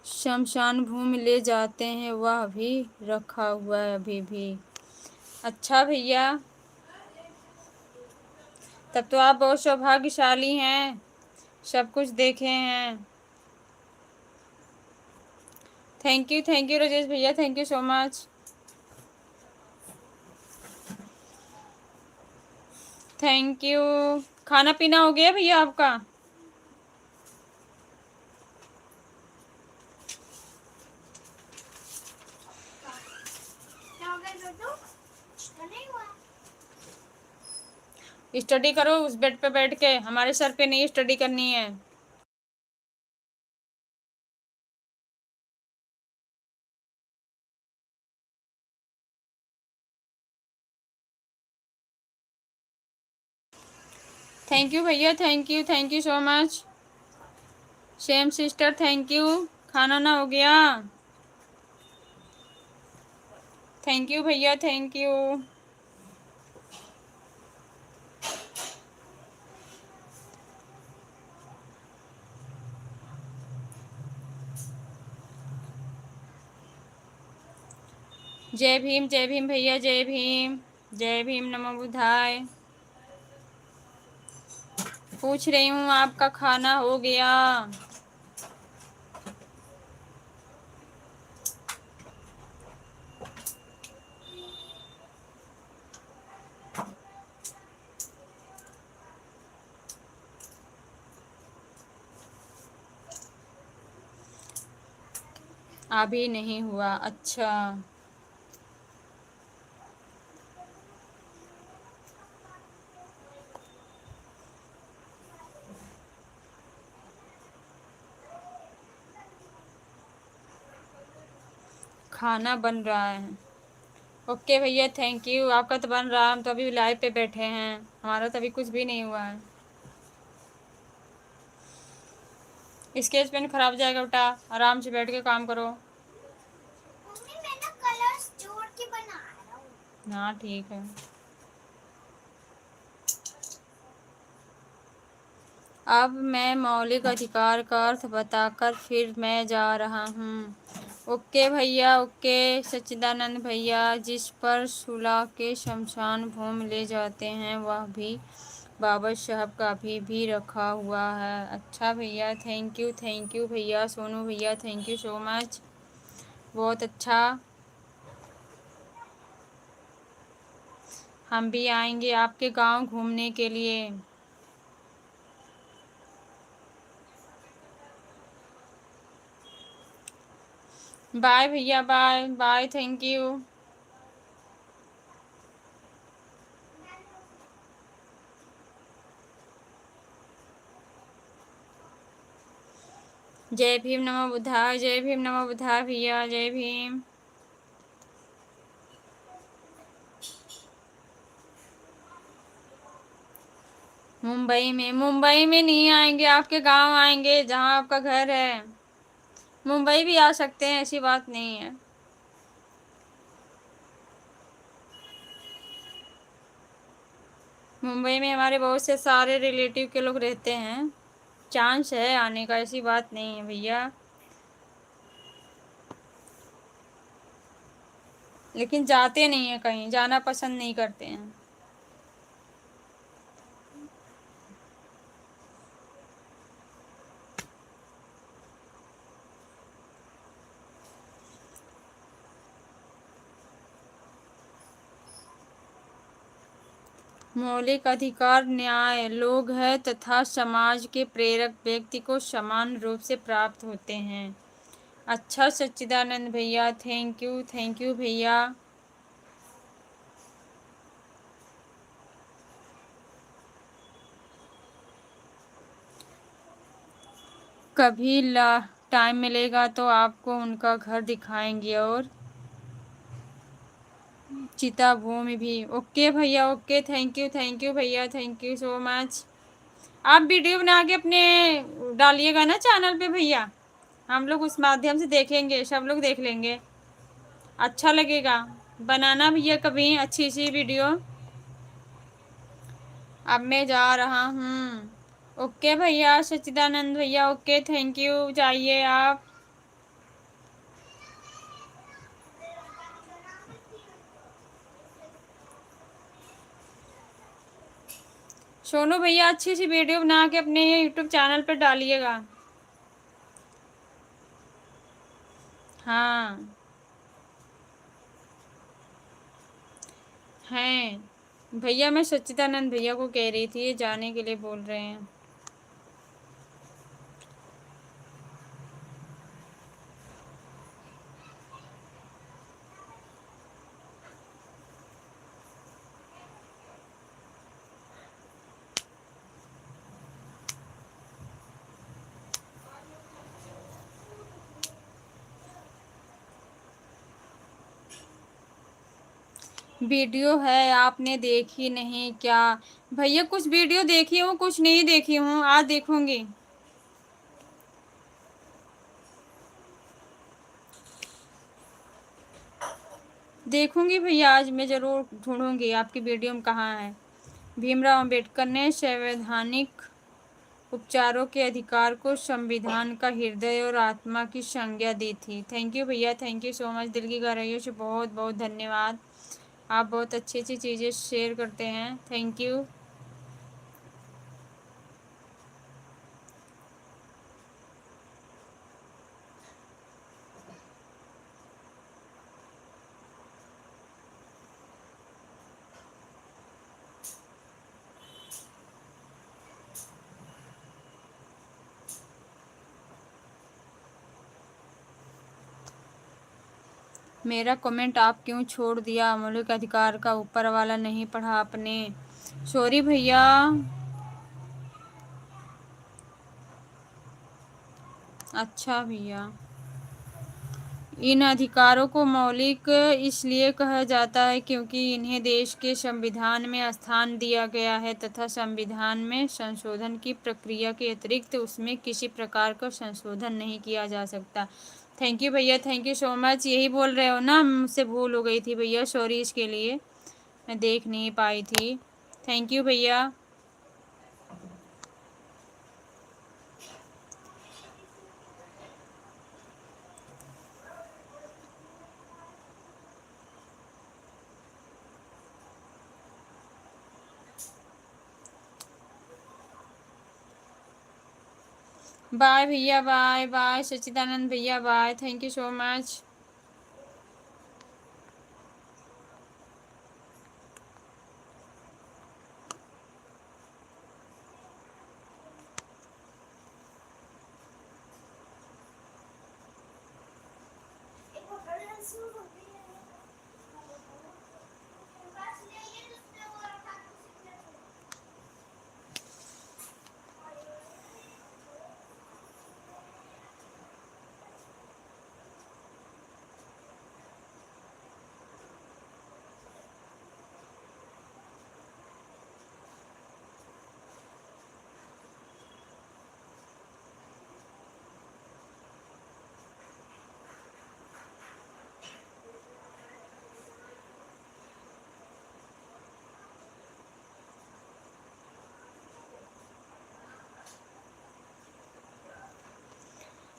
शमशान भूमि ले जाते हैं वह भी रखा हुआ है अभी भी। अच्छा भैया, तब तो आप बहुत सौभाग्यशाली हैं, सब कुछ देखे हैं। थैंक यू राजेश भैया, thank you so much. Thank you. खाना पीना हो गया भैया आपका? क्या हो गया छोटू? तो नहीं हुआ। स्टडी करो उस बेड पे बैठ के, हमारे सर पे नहीं स्टडी करनी है। थैंक यू भैया, thank you so much. Same sister, thank you. खाना ना हो गया? थैंक यू भैया, थैंक यू। जय भीम भैया, जय भीम नमो बुधाय। पूछ रही हूँ आपका खाना हो गया? अभी नहीं हुआ, अच्छा। खाना बन रहा है। ओके भैया, थैंक यू। आपका तो बन रहा है, हम तो अभी लाइव पे बैठे हैं, हमारा तो अभी कुछ भी नहीं हुआ है। स्केच पेन खराब हो जाएगा बेटा, आराम से बैठ के काम करो। मम्मी मैं ना कलर्स जोड़ के बना रहा हूँ। हाँ ठीक है। अब मैं मौलिक अधिकार का अर्थ बताकर फिर मैं जा रहा हूँ। ओके भैया, ओके सच्चिदानंद भैया। जिस पर सुला के शमशान भूमि ले जाते हैं वह भी बाबा साहब का भी रखा हुआ है। अच्छा भैया, थैंक यू भैया। सोनू भैया थैंक यू सो मच, बहुत अच्छा। हम भी आएंगे आपके गांव घूमने के लिए। बाय भैया, बाय बाय, थैंक यू। जय भीम नमो बुद्धाय, जय भीम नमो बुद्धाय भैया, जय भीम। मुंबई में नहीं आएंगे, आपके गांव आएंगे जहां आपका घर है। मुंबई भी आ सकते हैं, ऐसी बात नहीं है। मुंबई में हमारे बहुत से सारे रिलेटिव के लोग रहते हैं, चांस है आने का, ऐसी बात नहीं है भैया। लेकिन जाते नहीं है, कहीं जाना पसंद नहीं करते हैं। मौलिक अधिकार न्याय लोग है तथा समाज के प्रेरक व्यक्ति को समान रूप से प्राप्त होते हैं। अच्छा सच्चिदानंद भैया, थैंक यू भैया। कभी टाइम मिलेगा तो आपको उनका घर दिखाएंगे और चिता भूमि भी। ओके भैया, ओके, थैंक यू भैया, थैंक यू सो मच। आप वीडियो बना के अपने डालिएगा ना चैनल पे भैया, हम लोग उस माध्यम से देखेंगे, सब लोग देख लेंगे, अच्छा लगेगा। बनाना भैया कभी अच्छी सी वीडियो। अब मैं जा रहा हूँ। ओके भैया सच्चिदानंद भैया, ओके, थैंक यू, जाइए आप। सोनू भैया अच्छी सी वीडियो बना के अपने यूट्यूब चैनल पर डालिएगा। हाँ हैं भैया, मैं सच्चिदानंद भैया को कह रही थी, ये जाने के लिए बोल रहे हैं। वीडियो है आपने देखी नहीं क्या? भैया कुछ वीडियो देखी हूँ, कुछ नहीं देखी हूँ, आज देखूंगी। देखूंगी भैया, आज मैं ज़रूर ढूंढूंगी आपकी वीडियो में कहाँ है। भीमराव अंबेडकर ने संवैधानिक उपचारों के अधिकार को संविधान का हृदय और आत्मा की संज्ञा दी थी। थैंक यू भैया, थैंक यू सो मच, दिल की गहराइयों से बहुत बहुत धन्यवाद। आप बहुत अच्छी अच्छी चीज़ें शेयर करते हैं, थैंक यू। मेरा कमेंट आप क्यों छोड़ दिया? मौलिक अधिकार का ऊपर वाला नहीं पढ़ा आपने? सॉरी भैया। अच्छा भैया, इन अधिकारों को मौलिक इसलिए कहा जाता है क्योंकि इन्हें देश के संविधान में स्थान दिया गया है तथा संविधान में संशोधन की प्रक्रिया के अतिरिक्त उसमें किसी प्रकार का संशोधन नहीं किया जा सकता। थैंक यू भैया, थैंक यू सो मच। यही बोल रहे हो ना, मुझसे भूल हो गई थी भैया, सॉरी इसके लिए, मैं देख नहीं पाई थी। थैंक यू भैया। बाय भैया, बाय बाय सच्चिदानंद भैया, bye, thank you so much.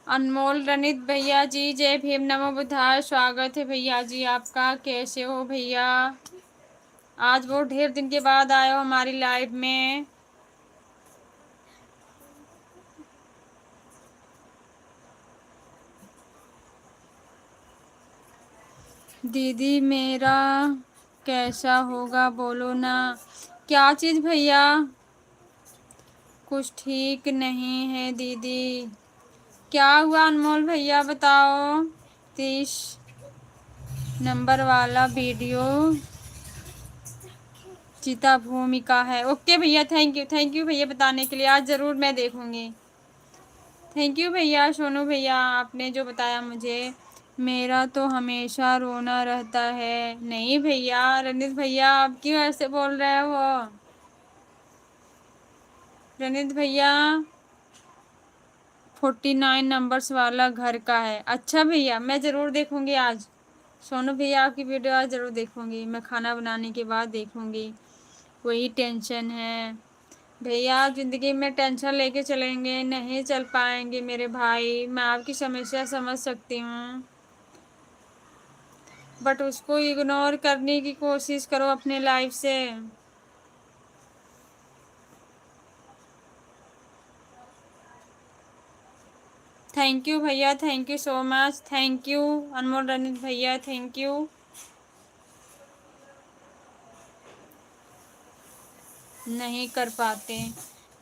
Anmol Ranit भैया जी, जय भीम, नमो बुद्धाय, स्वागत है भैया जी आपका। कैसे हो भैया? आज वो ढेर दिन के बाद आए हो हमारी लाइव में। दीदी मेरा कैसा होगा बोलो ना। क्या चीज़ भैया? कुछ ठीक नहीं है दीदी। क्या हुआ अनमोल भैया बताओ। 30 नंबर वाला वीडियो चिता भूमिका है। ओके भैया, थैंक यू भैया बताने के लिए। आज ज़रूर मैं देखूंगी। थैंक यू भैया सोनू भैया, आपने जो बताया मुझे। मेरा तो हमेशा रोना रहता है। नहीं भैया, रनित भैया आप क्यों ऐसे बोल रहे हो? रनित भैया 49 नंबर्स वाला घर का है। अच्छा भैया, मैं ज़रूर देखूंगी आज। सोनू भैया आपकी वीडियो आज ज़रूर देखूंगी, मैं खाना बनाने के बाद देखूंगी। वही टेंशन है भैया, ज़िंदगी में टेंशन लेके चलेंगे नहीं चल पाएंगे मेरे भाई। मैं आपकी समस्या समझ सकती हूँ, बट उसको इग्नोर करने की कोशिश करो अपने लाइफ से। थैंक यू भैया, thank you so much, thank you Anmol Ranit भैया, थैंक यू। नहीं कर पाते,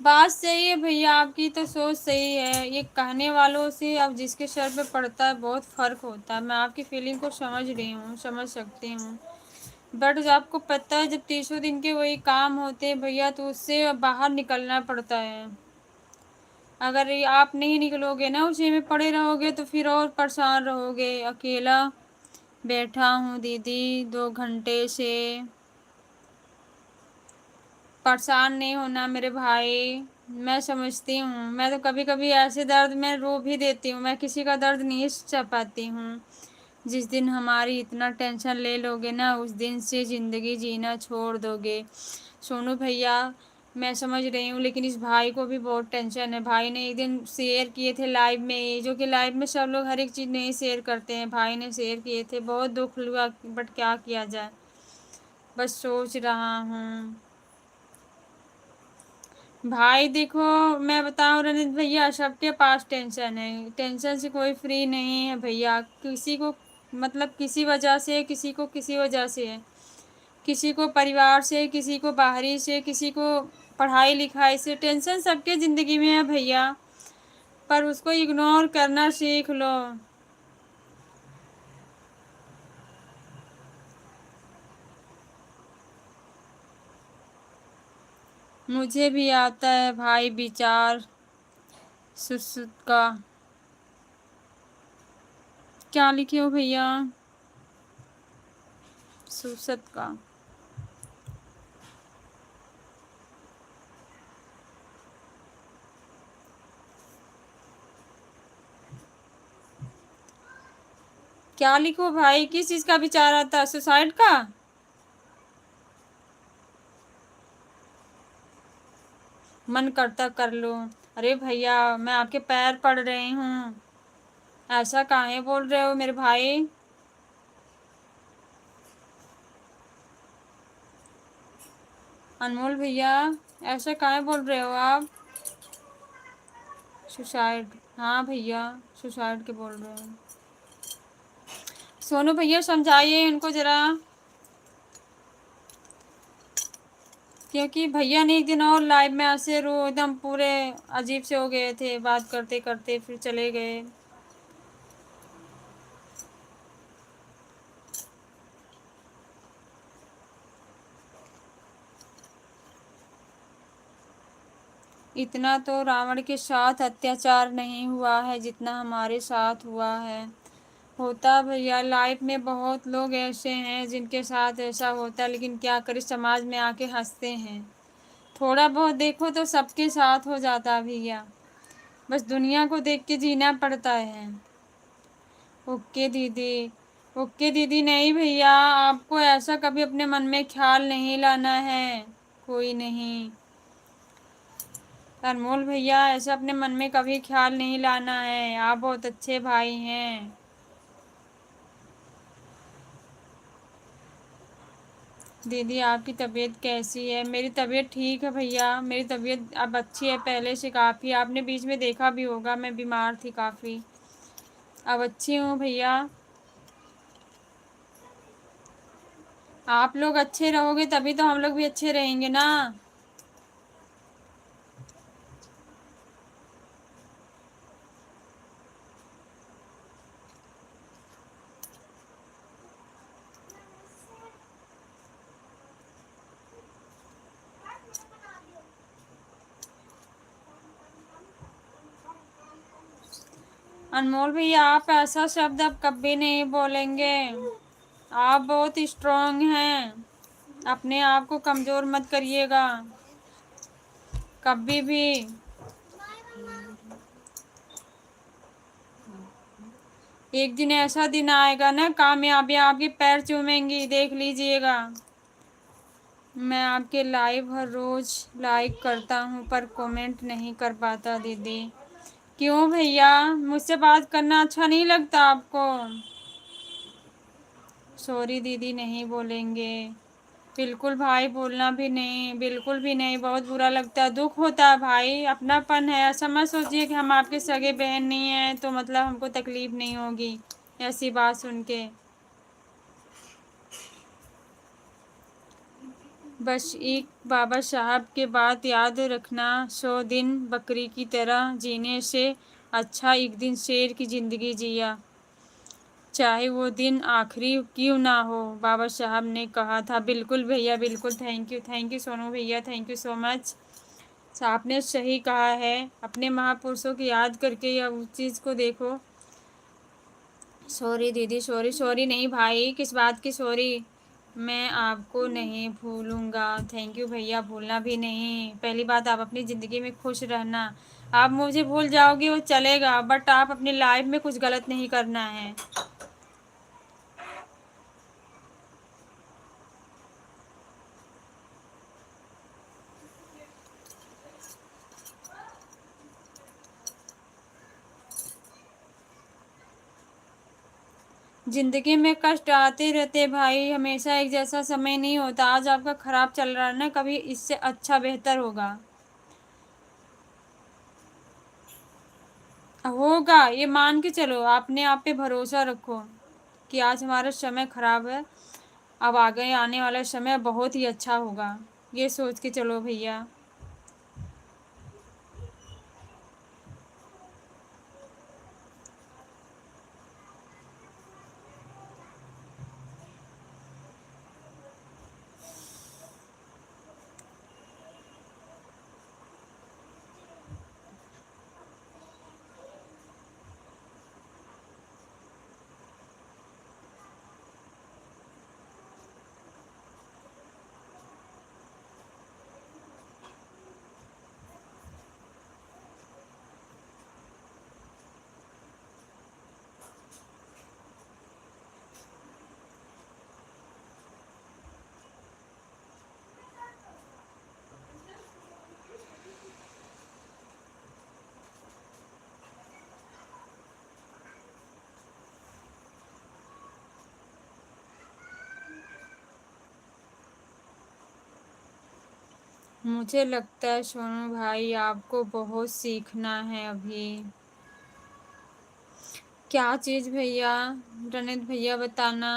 बात सही है भैया, आपकी तो सोच सही है। ये कहने वालों से अब जिसके सर पे पड़ता है बहुत फ़र्क होता है। मैं आपकी फीलिंग को समझ रही हूँ, समझ सकती हूँ, बट जो आपको पता है जब 30 दिन के वही काम होते हैं भैया तो उससे बाहर निकलना पड़ता है। अगर ये आप नहीं निकलोगे ना, उसी में पड़े रहोगे तो फिर और परेशान रहोगे। अकेला बैठा हूँ दीदी 2 घंटे से। परेशान नहीं होना मेरे भाई, मैं समझती हूँ। मैं तो कभी कभी ऐसे दर्द में रो भी देती हूँ। मैं किसी का दर्द नहीं सह पाती हूँ। जिस दिन हमारी इतना टेंशन ले लोगे ना, उस दिन से ज़िंदगी जीना छोड़ दोगे। सोनू भैया मैं समझ रही हूँ, लेकिन इस भाई को भी बहुत टेंशन है। भाई ने एक दिन शेयर किए थे लाइव में, जो कि लाइव में सब लोग हर एक चीज़ नहीं शेयर करते हैं, भाई ने शेयर किए थे। बहुत दुख हुआ, बट क्या किया जाए, बस सोच रहा हूँ। भाई देखो मैं बताऊं रनित भैया, सबके पास टेंशन है, टेंशन से कोई फ्री नहीं है भैया। किसी को मतलब किसी वजह से, किसी को किसी वजह से है, किसी को परिवार से, किसी को बाहरी से, किसी को पढ़ाई लिखाई से। टेंशन सबके ज़िंदगी में है भैया, पर उसको इग्नोर करना सीख लो। मुझे भी आता है भाई विचार सुसुत का। क्या लिखे हो भैया? सुसत का क्या लिखो भाई? किस चीज का विचार आता है? सुसाइड का? मन करता कर लो। अरे भैया मैं आपके पैर पड़ रही हूँ, ऐसा काहे बोल रहे हो मेरे भाई? अनमोल भैया ऐसा काहे बोल रहे हो आप? सुसाइड? हाँ भैया सुसाइड के बोल रहे हैं। सोनू भैया समझाइए उनको जरा, क्योंकि भैया ने एक दिन और लाइव में ऐसे रो एकदम पूरे अजीब से हो गए थे, बात करते करते फिर चले गए। इतना तो रावण के साथ अत्याचार नहीं हुआ है जितना हमारे साथ हुआ है। होता भैया, लाइफ में बहुत लोग ऐसे हैं जिनके साथ ऐसा होता, लेकिन क्या करें, समाज में आके हंसते हैं। थोड़ा बहुत देखो तो सबके साथ हो जाता भैया, बस दुनिया को देख के जीना पड़ता है। ओके दीदी। ओके दीदी, नहीं भैया आपको ऐसा कभी अपने मन में ख्याल नहीं लाना है, कोई नहीं। अनमोल भैया ऐसा अपने मन में कभी ख्याल नहीं लाना है, आप बहुत अच्छे भाई हैं। दीदी आपकी तबीयत कैसी है? मेरी तबीयत ठीक है भैया, मेरी तबीयत अब अच्छी है पहले से काफ़ी। आपने बीच में देखा भी होगा मैं बीमार थी काफ़ी, अब अच्छी हूँ भैया। आप लोग अच्छे रहोगे तभी तो हम लोग भी अच्छे रहेंगे ना। अनमोल भैया आप ऐसा शब्द अब कभी नहीं बोलेंगे, आप बहुत स्ट्रांग हैं, अपने आप को कमज़ोर मत करिएगा कभी भी। एक दिन ऐसा दिन आएगा ना, कामयाबी आपके पैर चूमेंगी, देख लीजिएगा। मैं आपके लाइव हर रोज़ लाइक करता हूँ पर कमेंट नहीं कर पाता दीदी। क्यों भैया, मुझसे बात करना अच्छा नहीं लगता आपको? सॉरी दीदी नहीं बोलेंगे, बिल्कुल भाई, बोलना भी नहीं, बिल्कुल भी नहीं, बहुत बुरा लगता है, दुख होता है भाई, अपनापन है। ऐसा मत सोचिए कि हम आपके सगे बहन नहीं हैं तो मतलब हमको तकलीफ़ नहीं होगी ऐसी बात सुन के। बस एक बाबा साहब के बात याद रखना, 100 दिन बकरी की तरह जीने से अच्छा एक दिन शेर की ज़िंदगी जिया, चाहे वो दिन आखिरी क्यों ना हो, बाबा साहब ने कहा था। बिल्कुल भैया बिल्कुल, थैंक यू सोनू भैया, थैंक यू सो मच। आपने सही कहा है, अपने महापुरुषों की याद करके या उस चीज़ को देखो। सॉरी दीदी, सॉरी सॉरी नहीं भाई, किस बात की सॉरी? मैं आपको नहीं भूलूंगा। थैंक यू भैया, भूलना भी नहीं। पहली बात, आप अपनी ज़िंदगी में खुश रहना। आप मुझे भूल जाओगे वो चलेगा, बट आप अपनी लाइफ में कुछ गलत नहीं करना है। ज़िंदगी में कष्ट आते रहते भाई, हमेशा एक जैसा समय नहीं होता। आज आपका ख़राब चल रहा है ना, कभी इससे अच्छा बेहतर होगा, होगा ये मान के चलो। आपने आप पे भरोसा रखो कि आज हमारा समय ख़राब है, अब आगे आने वाला समय बहुत ही अच्छा होगा, ये सोच के चलो भैया। मुझे लगता है सोनू भाई आपको बहुत सीखना है अभी। क्या चीज़ भैया? रणित भैया बताना।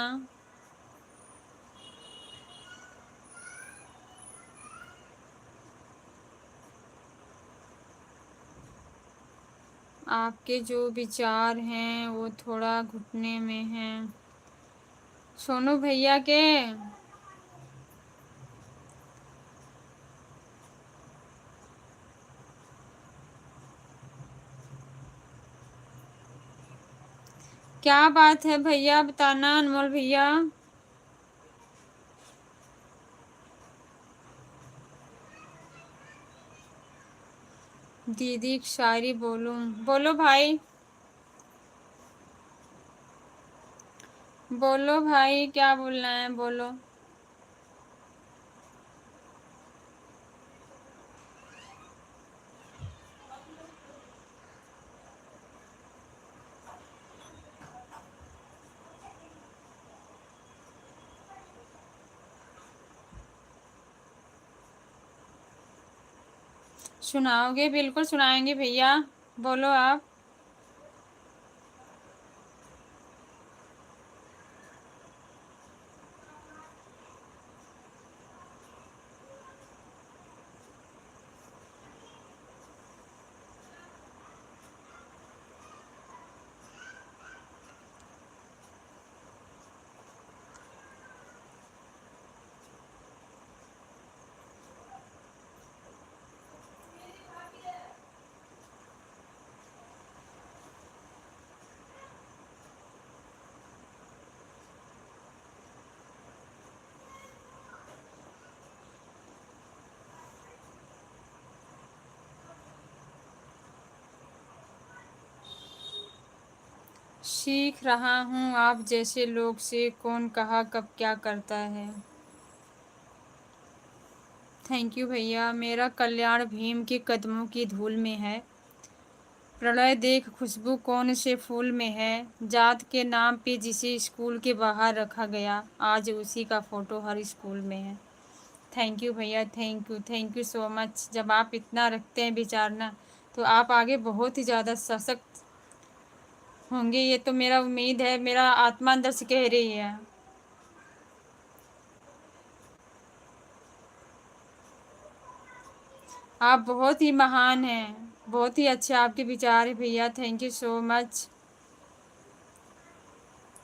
आपके जो विचार हैं वो थोड़ा घुटने में हैं सोनू भैया के। क्या बात है भैया बताना अनमोल भैया। दीदी एक शायरी बोलूं? बोलो भाई, बोलो भाई, क्या बोलना है बोलो। सुनाओगे? बिल्कुल सुनाएंगे भैया, बोलो आप। सीख रहा हूँ आप जैसे लोग से, कौन कहा कब क्या करता है। थैंक यू भैया। मेरा कल्याण भीम के कदमों की धूल में है। प्रलय देख खुशबू कौन से फूल में है। जात के नाम पे जिसे स्कूल के बाहर रखा गया, आज उसी का फ़ोटो हर स्कूल में है। थैंक यू भैया, थैंक यू सो मच। जब आप इतना रखते हैं विचारना, तो आप आगे बहुत ही ज़्यादा सशक्त होंगे, ये तो मेरा उम्मीद है, मेरा आत्मा अंदर से कह रही है। आप बहुत ही महान हैं, बहुत ही अच्छे आपके विचार है भैया, थैंक यू सो मच।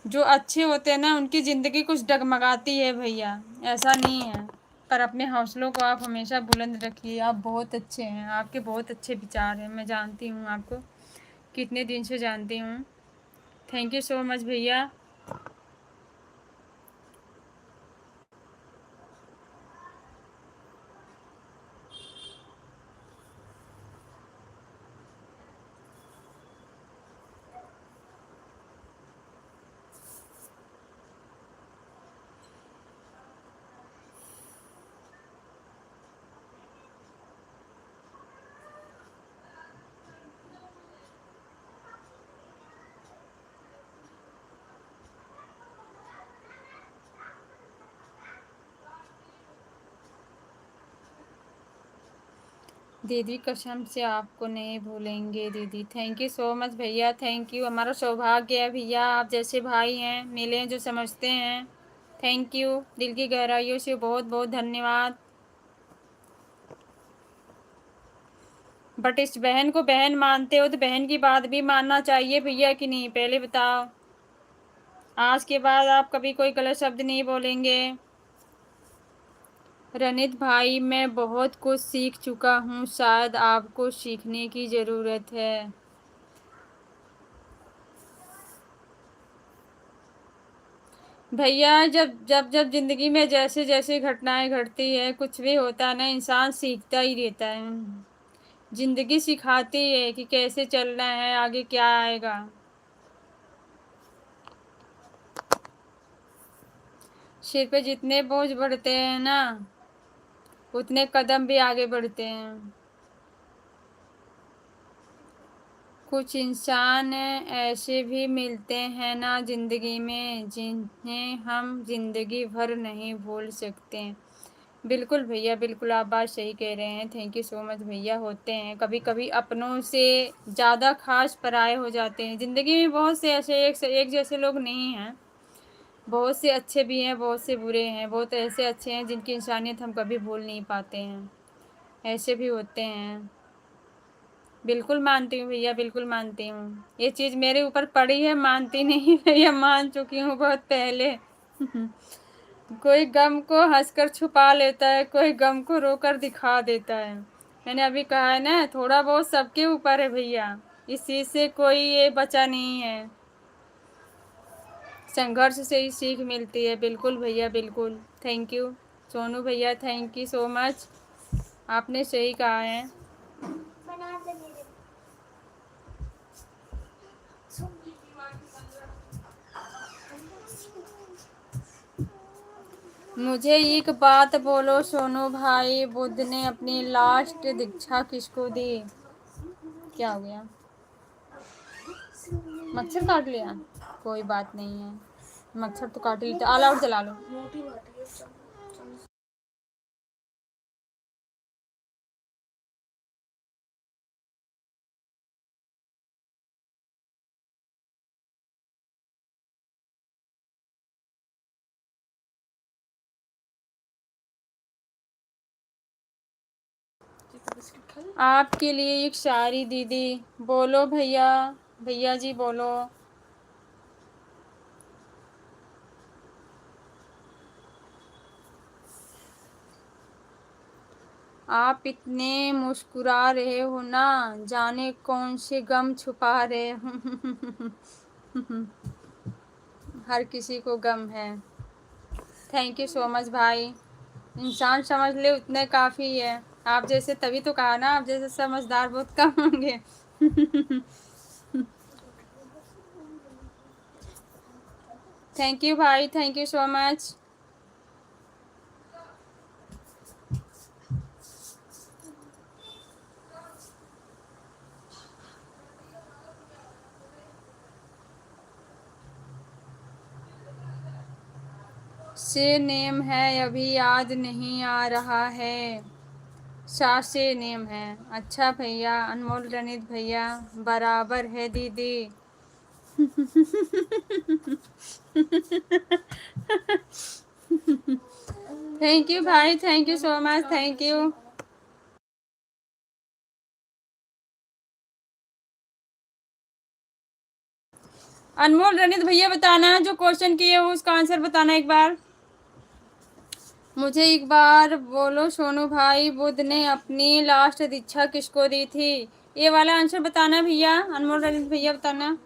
जो अच्छे होते हैं ना, उनकी ज़िंदगी कुछ डगमगाती है भैया, ऐसा नहीं है। पर अपने हौसलों को आप हमेशा बुलंद रखिए, आप बहुत अच्छे हैं, आपके बहुत अच्छे विचार हैं। मैं जानती हूँ आपको, कितने दिन से जानती हूँ। थैंक यू सो मच भैया। दीदी कसम से आपको नहीं भूलेंगे दीदी। थैंक यू सो मच भैया, थैंक यू। हमारा सौभाग्य है भैया, आप जैसे भाई हैं मिले जो समझते हैं। थैंक यू, दिल की गहराइयों से बहुत बहुत धन्यवाद। बट इस बहन को बहन मानते हो तो बहन की बात भी मानना चाहिए भैया कि नहीं, पहले बताओ। आज के बाद आप कभी कोई गलत शब्द नहीं बोलेंगे। रनित भाई, मैं बहुत कुछ सीख चुका हूँ, शायद आपको सीखने की ज़रूरत है। भैया, जब ज़िंदगी में जैसे जैसे घटनाएं घटती है, कुछ भी होता है ना, इंसान सीखता ही रहता है। ज़िंदगी सिखाती है कि कैसे चलना है, आगे क्या आएगा। सिर पे जितने बोझ बढ़ते हैं ना, उतने कदम भी आगे बढ़ते हैं। कुछ इंसान ऐसे भी मिलते हैं ना ज़िंदगी में, जिन्हें हम ज़िंदगी भर नहीं भूल सकते। बिल्कुल भैया, बिल्कुल आप बात सही कह रहे हैं। थैंक यू सो मच भैया। होते हैं कभी-कभी अपनों से ज़्यादा ख़ास पराये हो जाते हैं। ज़िंदगी में बहुत से ऐसे एक से एक जैसे लोग नहीं हैं। बहुत से अच्छे भी हैं, बहुत से बुरे हैं। बहुत ऐसे अच्छे हैं जिनकी इंसानियत हम कभी भूल नहीं पाते हैं। ऐसे भी होते हैं। बिल्कुल मानती हूँ भैया, बिल्कुल मानती हूँ। ये चीज़ मेरे ऊपर पड़ी है, मानती नहीं भैया, मान चुकी हूँ बहुत पहले। कोई गम को हंसकर छुपा लेता है, कोई गम को रोकर दिखा देता है। मैंने अभी कहा है ना, थोड़ा बहुत सबके ऊपर है भैया। इस चीज़ से कोई ये बचा नहीं है। संघर्ष से ही सीख मिलती है। बिल्कुल भैया, बिल्कुल। थैंक यू सोनू भैया, थैंक यू सो मच। आपने सही कहा है। बना दे मेरे मुझे एक बात बोलो सोनू भाई, बुद्ध ने अपनी लास्ट दीक्षा किसको दी? क्या हो गया? मच्छर काट लिया? कोई बात नहीं है, मच्छर तो काट लिया। ऑल आउट जला लो। मोटी बात है चलो। आपके लिए एक शायरी दीदी। बोलो भैया, भैया जी बोलो। आप इतने मुस्कुरा रहे हो ना, जाने कौन से गम छुपा रहे हो। हर किसी को गम है। थैंक यू सो मच भाई। इंसान समझ ले उतने काफ़ी है। आप जैसे, तभी तो कहा ना, आप जैसे समझदार बहुत कम होंगे। थैंक यू भाई, थैंक यू सो मच। से नेम है अभी याद नहीं आ रहा है। सा से नेम है। अच्छा भैया, अनमोल रणित भैया, बराबर है दीदी। थैंक यू भाई, thank you so much, thank you. Anmol Ranit भैया बताना, जो क्वेश्चन किए हो उसका आंसर बताना एक बार। मुझे एक बार बोलो सोनू भाई, बुद्ध ने अपनी लास्ट दीक्षा किसको दी थी? ये वाला आंसर बताना भैया, अनमोल रणित भैया बताना।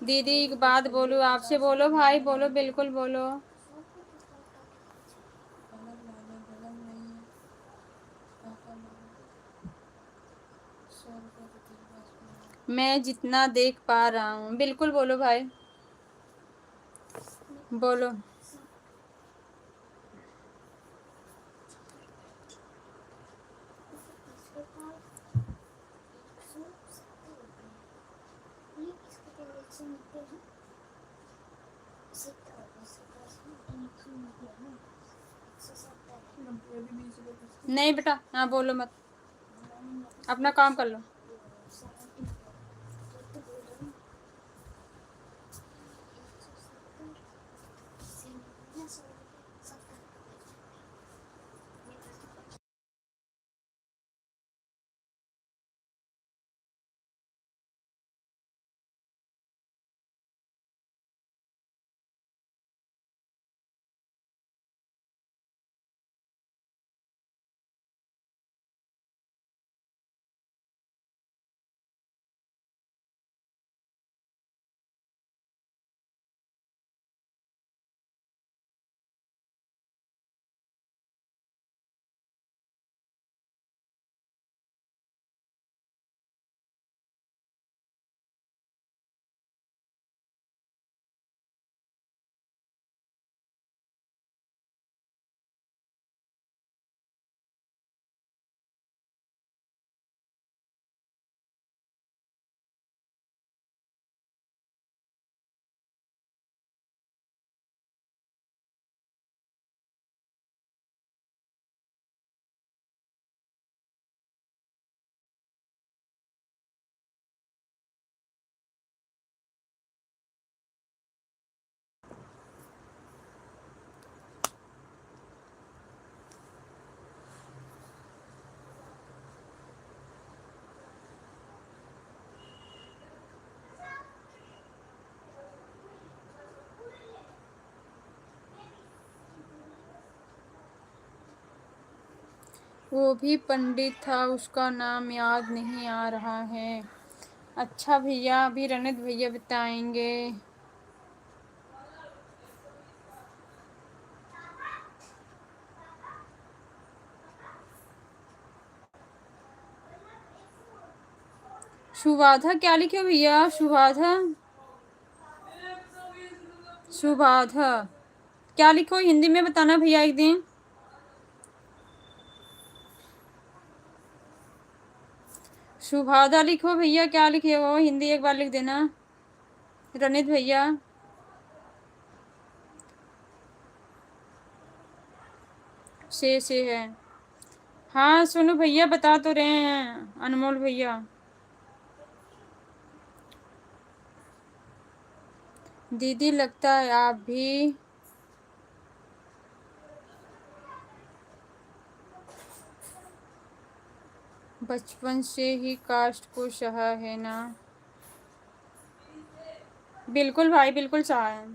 दीदी एक बात बोलो आपसे, बोलो भाई बोलो, बिल्कुल बोलो। मैं जितना देख पा रहा हूँ, बिल्कुल बोलो भाई, बोलो। नहीं बेटा, हाँ बोलो मत, अपना काम कर लो। वो भी पंडित था, उसका नाम याद नहीं आ रहा है। अच्छा भैया, अभी रणित भैया बताएंगे। सुबाधा क्या लिखे हो भैया? सुबाधा, सुबाधा क्या लिखो हिंदी में बताना भैया एक दिन। सुबाधा लिखो भैया, क्या लिखे हो हिंदी एक बार लिख देना रणित भैया। से है। हाँ सुनो भैया, बता तो रहे हैं अनमोल भैया। दीदी लगता है आप भी बचपन से ही कास्ट को सहा है ना? बिल्कुल भाई, बिल्कुल सहा है,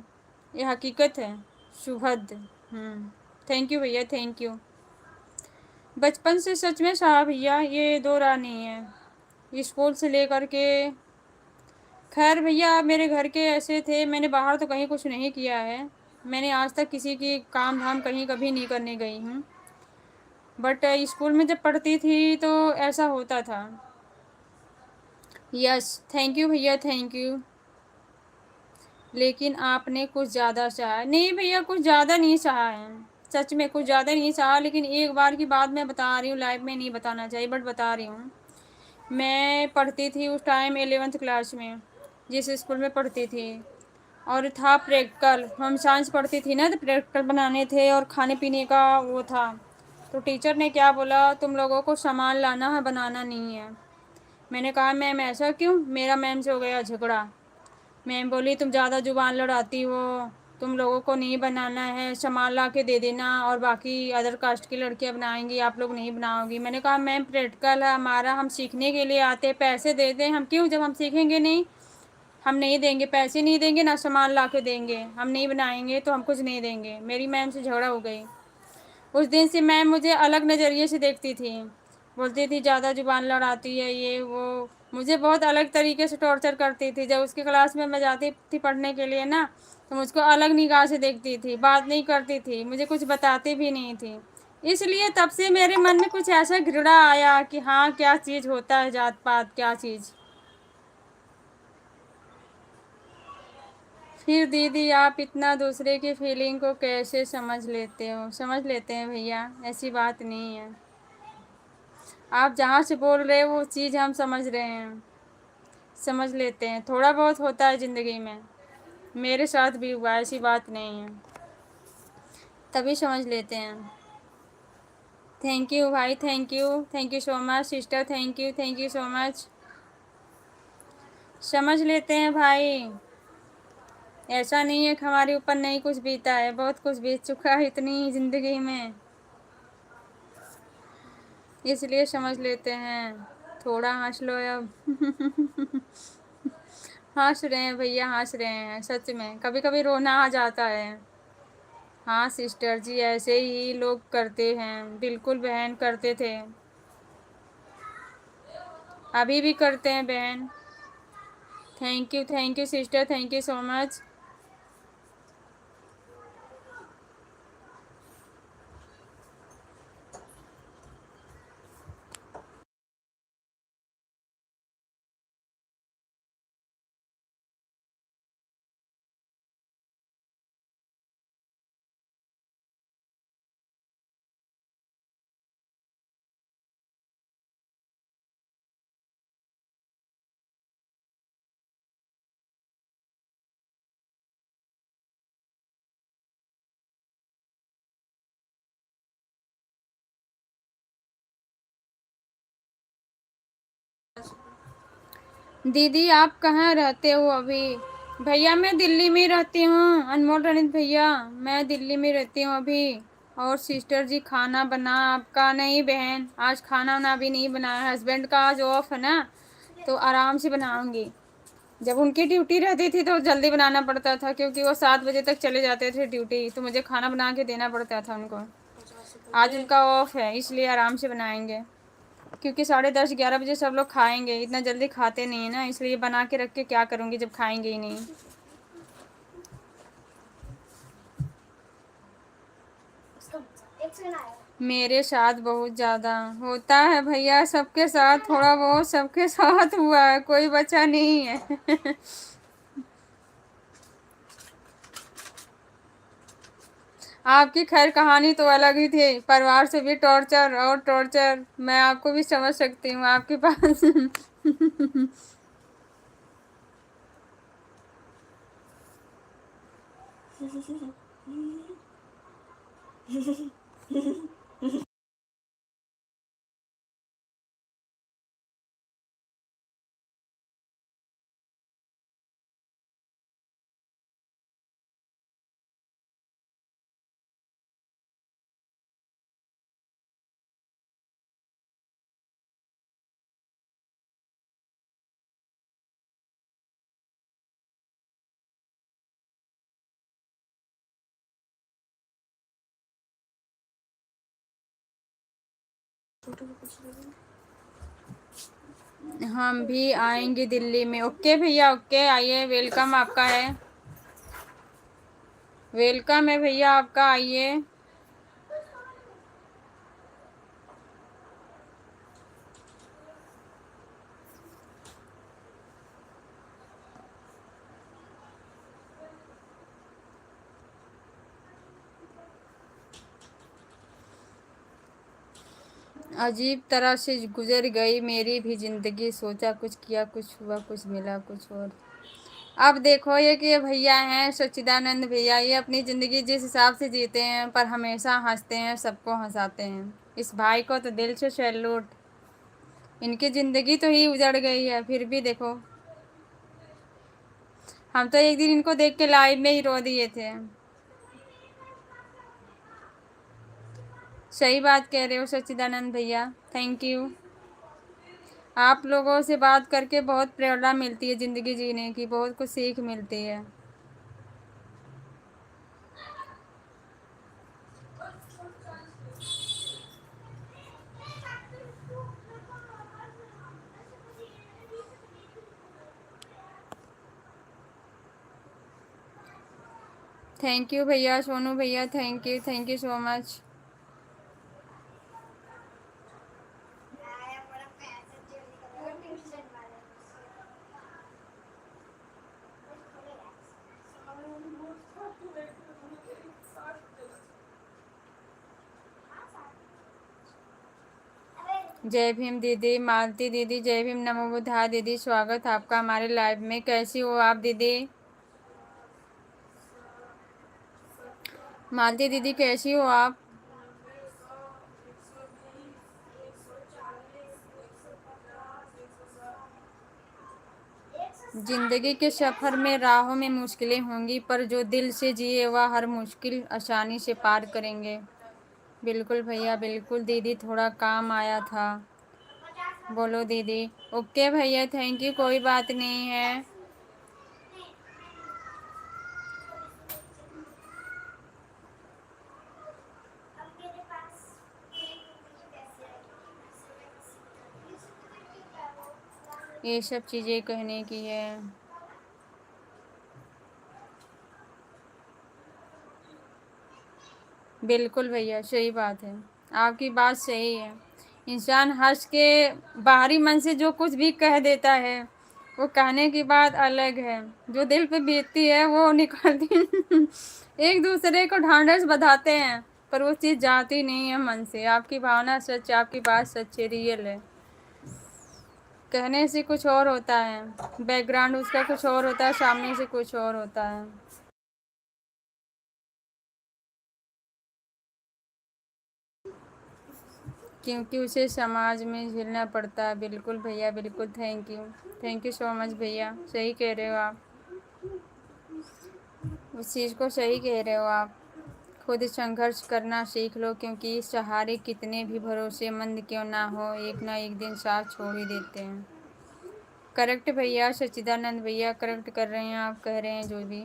ये हकीकत है। सुभद्र। थैंक यू भैया, थैंक यू। बचपन से सच में सहा भैया, ये दो राह नहीं है। स्कूल से लेकर के, खैर भैया आप मेरे घर के ऐसे थे, मैंने बाहर तो कहीं कुछ नहीं किया है। मैंने आज तक किसी की काम धाम कहीं कभी नहीं करने गई हूँ। बट स्कूल में जब पढ़ती थी तो ऐसा होता था। यस थैंक यू भैया, थैंक यू। लेकिन आपने कुछ ज़्यादा चाहा। नहीं भैया, कुछ ज़्यादा नहीं चाहा है, सच में कुछ ज़्यादा नहीं चाहा। लेकिन एक बार की बात मैं बता रही हूँ, लाइव में नहीं बताना चाहिए बट बता रही हूँ। मैं पढ़ती थी उस टाइम 11th क्लास में, जिस स्कूल में पढ़ती थी, और था प्रैक्टिकल। हम साइंस पढ़ती थी ना, तो प्रैक्टिकल बनाने थे और खाने पीने का वो था। तो टीचर ने क्या बोला, तुम लोगों को सामान लाना है, बनाना नहीं है। मैंने कहा मैम ऐसा क्यों? मेरा मैम से हो गया झगड़ा। मैम बोली तुम ज़्यादा जुबान लड़ाती हो, तुम लोगों को नहीं बनाना है, सामान ला के दे देना, और बाकी अदर कास्ट की लड़कियां बनाएंगी, आप लोग नहीं बनाओगी। मैंने कहा मैम प्रैक्टिकल है हमारा, हम सीखने के लिए आते, पैसे दे दें हम क्यों, जब हम सीखेंगे नहीं। हम नहीं देंगे, पैसे नहीं देंगे ना सामान ला के देंगे, हम नहीं बनाएंगे तो हम कुछ नहीं देंगे। मेरी मैम से झगड़ा हो गई। उस दिन से मैम मुझे अलग नज़रिए से देखती थी, बोलती थी ज़्यादा जुबान लड़ाती है ये वो, मुझे बहुत अलग तरीके से टॉर्चर करती थी। जब उसकी क्लास में मैं जाती थी पढ़ने के लिए ना, तो मुझको अलग निगाह से देखती थी, बात नहीं करती थी, मुझे कुछ बताती भी नहीं थी। इसलिए तब से मेरे मन में कुछ ऐसा घृणा आया कि हाँ क्या चीज़ होता है जात पात, क्या चीज़। फिर दीदी आप इतना दूसरे की फीलिंग को कैसे समझ लेते हो? समझ लेते हैं भैया, ऐसी बात नहीं है। आप जहाँ से बोल रहे हो वो चीज़ हम समझ रहे हैं, समझ लेते हैं। थोड़ा बहुत होता है ज़िंदगी में, मेरे साथ भी हुआ, ऐसी बात नहीं है, तभी समझ लेते हैं। थैंक यू भाई, thank you, thank you so much sister, thank you, thank you so much. समझ लेते हैं भाई, ऐसा नहीं है कि हमारे ऊपर नहीं कुछ बीता है, बहुत कुछ बीत चुका है इतनी ज़िंदगी में, इसलिए समझ लेते हैं। थोड़ा हंस लो अब। हंस रहे हैं भैया, हंस रहे हैं, सच में कभी कभी रोना आ जाता है। हाँ सिस्टर जी, ऐसे ही लोग करते हैं, बिल्कुल बहन करते थे, अभी भी करते हैं बहन। Thank you sister, thank you so much. दीदी आप कहाँ रहते हो अभी? भैया मैं दिल्ली में रहती हूँ, अनमोल रणित भैया, मैं दिल्ली में रहती हूँ अभी। और सिस्टर जी खाना बना आपका? नहीं बहन, आज खाना वाना भी नहीं बनाया, हस्बैंड का आज ऑफ है ना, तो आराम से बनाऊंगी। जब उनकी ड्यूटी रहती थी तो जल्दी बनाना पड़ता था, क्योंकि वो 7 बजे तक चले जाते थे ड्यूटी, तो मुझे खाना बना के देना पड़ता था उनको। आज उनका ऑफ है इसलिए आराम से बनाएंगे, क्योंकि 10:30-11 बजे सब लोग खाएंगे, इतना जल्दी खाते नहीं है ना, इसलिए बना के रख के क्या करूँगी जब खाएंगे ही नहीं। मेरे साथ बहुत ज़्यादा होता है भैया, सबके साथ थोड़ा बहुत सबके साथ हुआ है, कोई बचा नहीं है। आपकी खैर कहानी तो अलग ही थी, परिवार से भी टॉर्चर और टॉर्चर, मैं आपको भी समझ सकती हूँ आपके पास। हम भी आएंगे दिल्ली में। ओके भैया, ओके, आइए, वेलकम आपका है, वेलकम है भैया आपका, आइए। अजीब तरह से गुजर गई मेरी भी ज़िंदगी, सोचा कुछ किया कुछ हुआ, कुछ मिला कुछ और। अब देखो ये कि ये भैया हैं सच्चिदानंद भैया, ये अपनी ज़िंदगी जिस हिसाब से जीते हैं, पर हमेशा हंसते हैं, सबको हंसाते हैं। इस भाई को तो दिल से सैल्यूट, इनकी ज़िंदगी तो ही उजड़ गई है, फिर भी देखो, हम तो एक दिन इनको देख के लाइव में ही रो दिए थे। सही बात कह रहे हो सच्चिदानंद भैया, थैंक यू। आप लोगों से बात करके बहुत प्रेरणा मिलती है, ज़िंदगी जीने की बहुत कुछ सीख मिलती है। थैंक यू भैया, सोनू भैया, थैंक यू सो मच। जय भीम दीदी, मालती दीदी, जय भीम, नमो बुद्धाय दीदी, स्वागत आपका हमारे लाइव में। कैसी हो आप दीदी? मालती दीदी कैसी हो आप? जिंदगी के सफ़र में राहों में मुश्किलें होंगी, पर जो दिल से जिए वह हर मुश्किल आसानी से पार करेंगे। बिल्कुल भैया, बिल्कुल दीदी, थोड़ा काम आया था। बोलो दीदी। ओके भैया, थैंक यू, कोई बात नहीं है। ये सब चीज़ें कहने की है। बिल्कुल भैया, सही बात है, आपकी बात सही है। इंसान हंस के बाहरी मन से जो कुछ भी कह देता है, वो कहने की बात अलग है, जो दिल पे बीतती है वो निकलती। एक दूसरे को ढांढस बंधाते हैं, पर वो चीज़ जाती नहीं है मन से। आपकी भावना सच, आपकी बात सच्ची, रियल है। कहने से कुछ और होता है, बैकग्राउंड उसका कुछ और होता है, सामने से कुछ और होता है। क्योंकि उसे समाज में झेलना पड़ता है। बिल्कुल भैया, बिल्कुल, थैंक यू सो मच भैया, सही कह रहे हो आप, उस चीज़ को सही कह रहे हो आप। खुद संघर्ष करना सीख लो, क्योंकि सहारे कितने भी भरोसेमंद क्यों ना हो, एक ना एक दिन साथ छोड़ ही देते हैं। करेक्ट भैया, सच्चिदानंद भैया करेक्ट कर रहे हैं, आप कह रहे हैं जो भी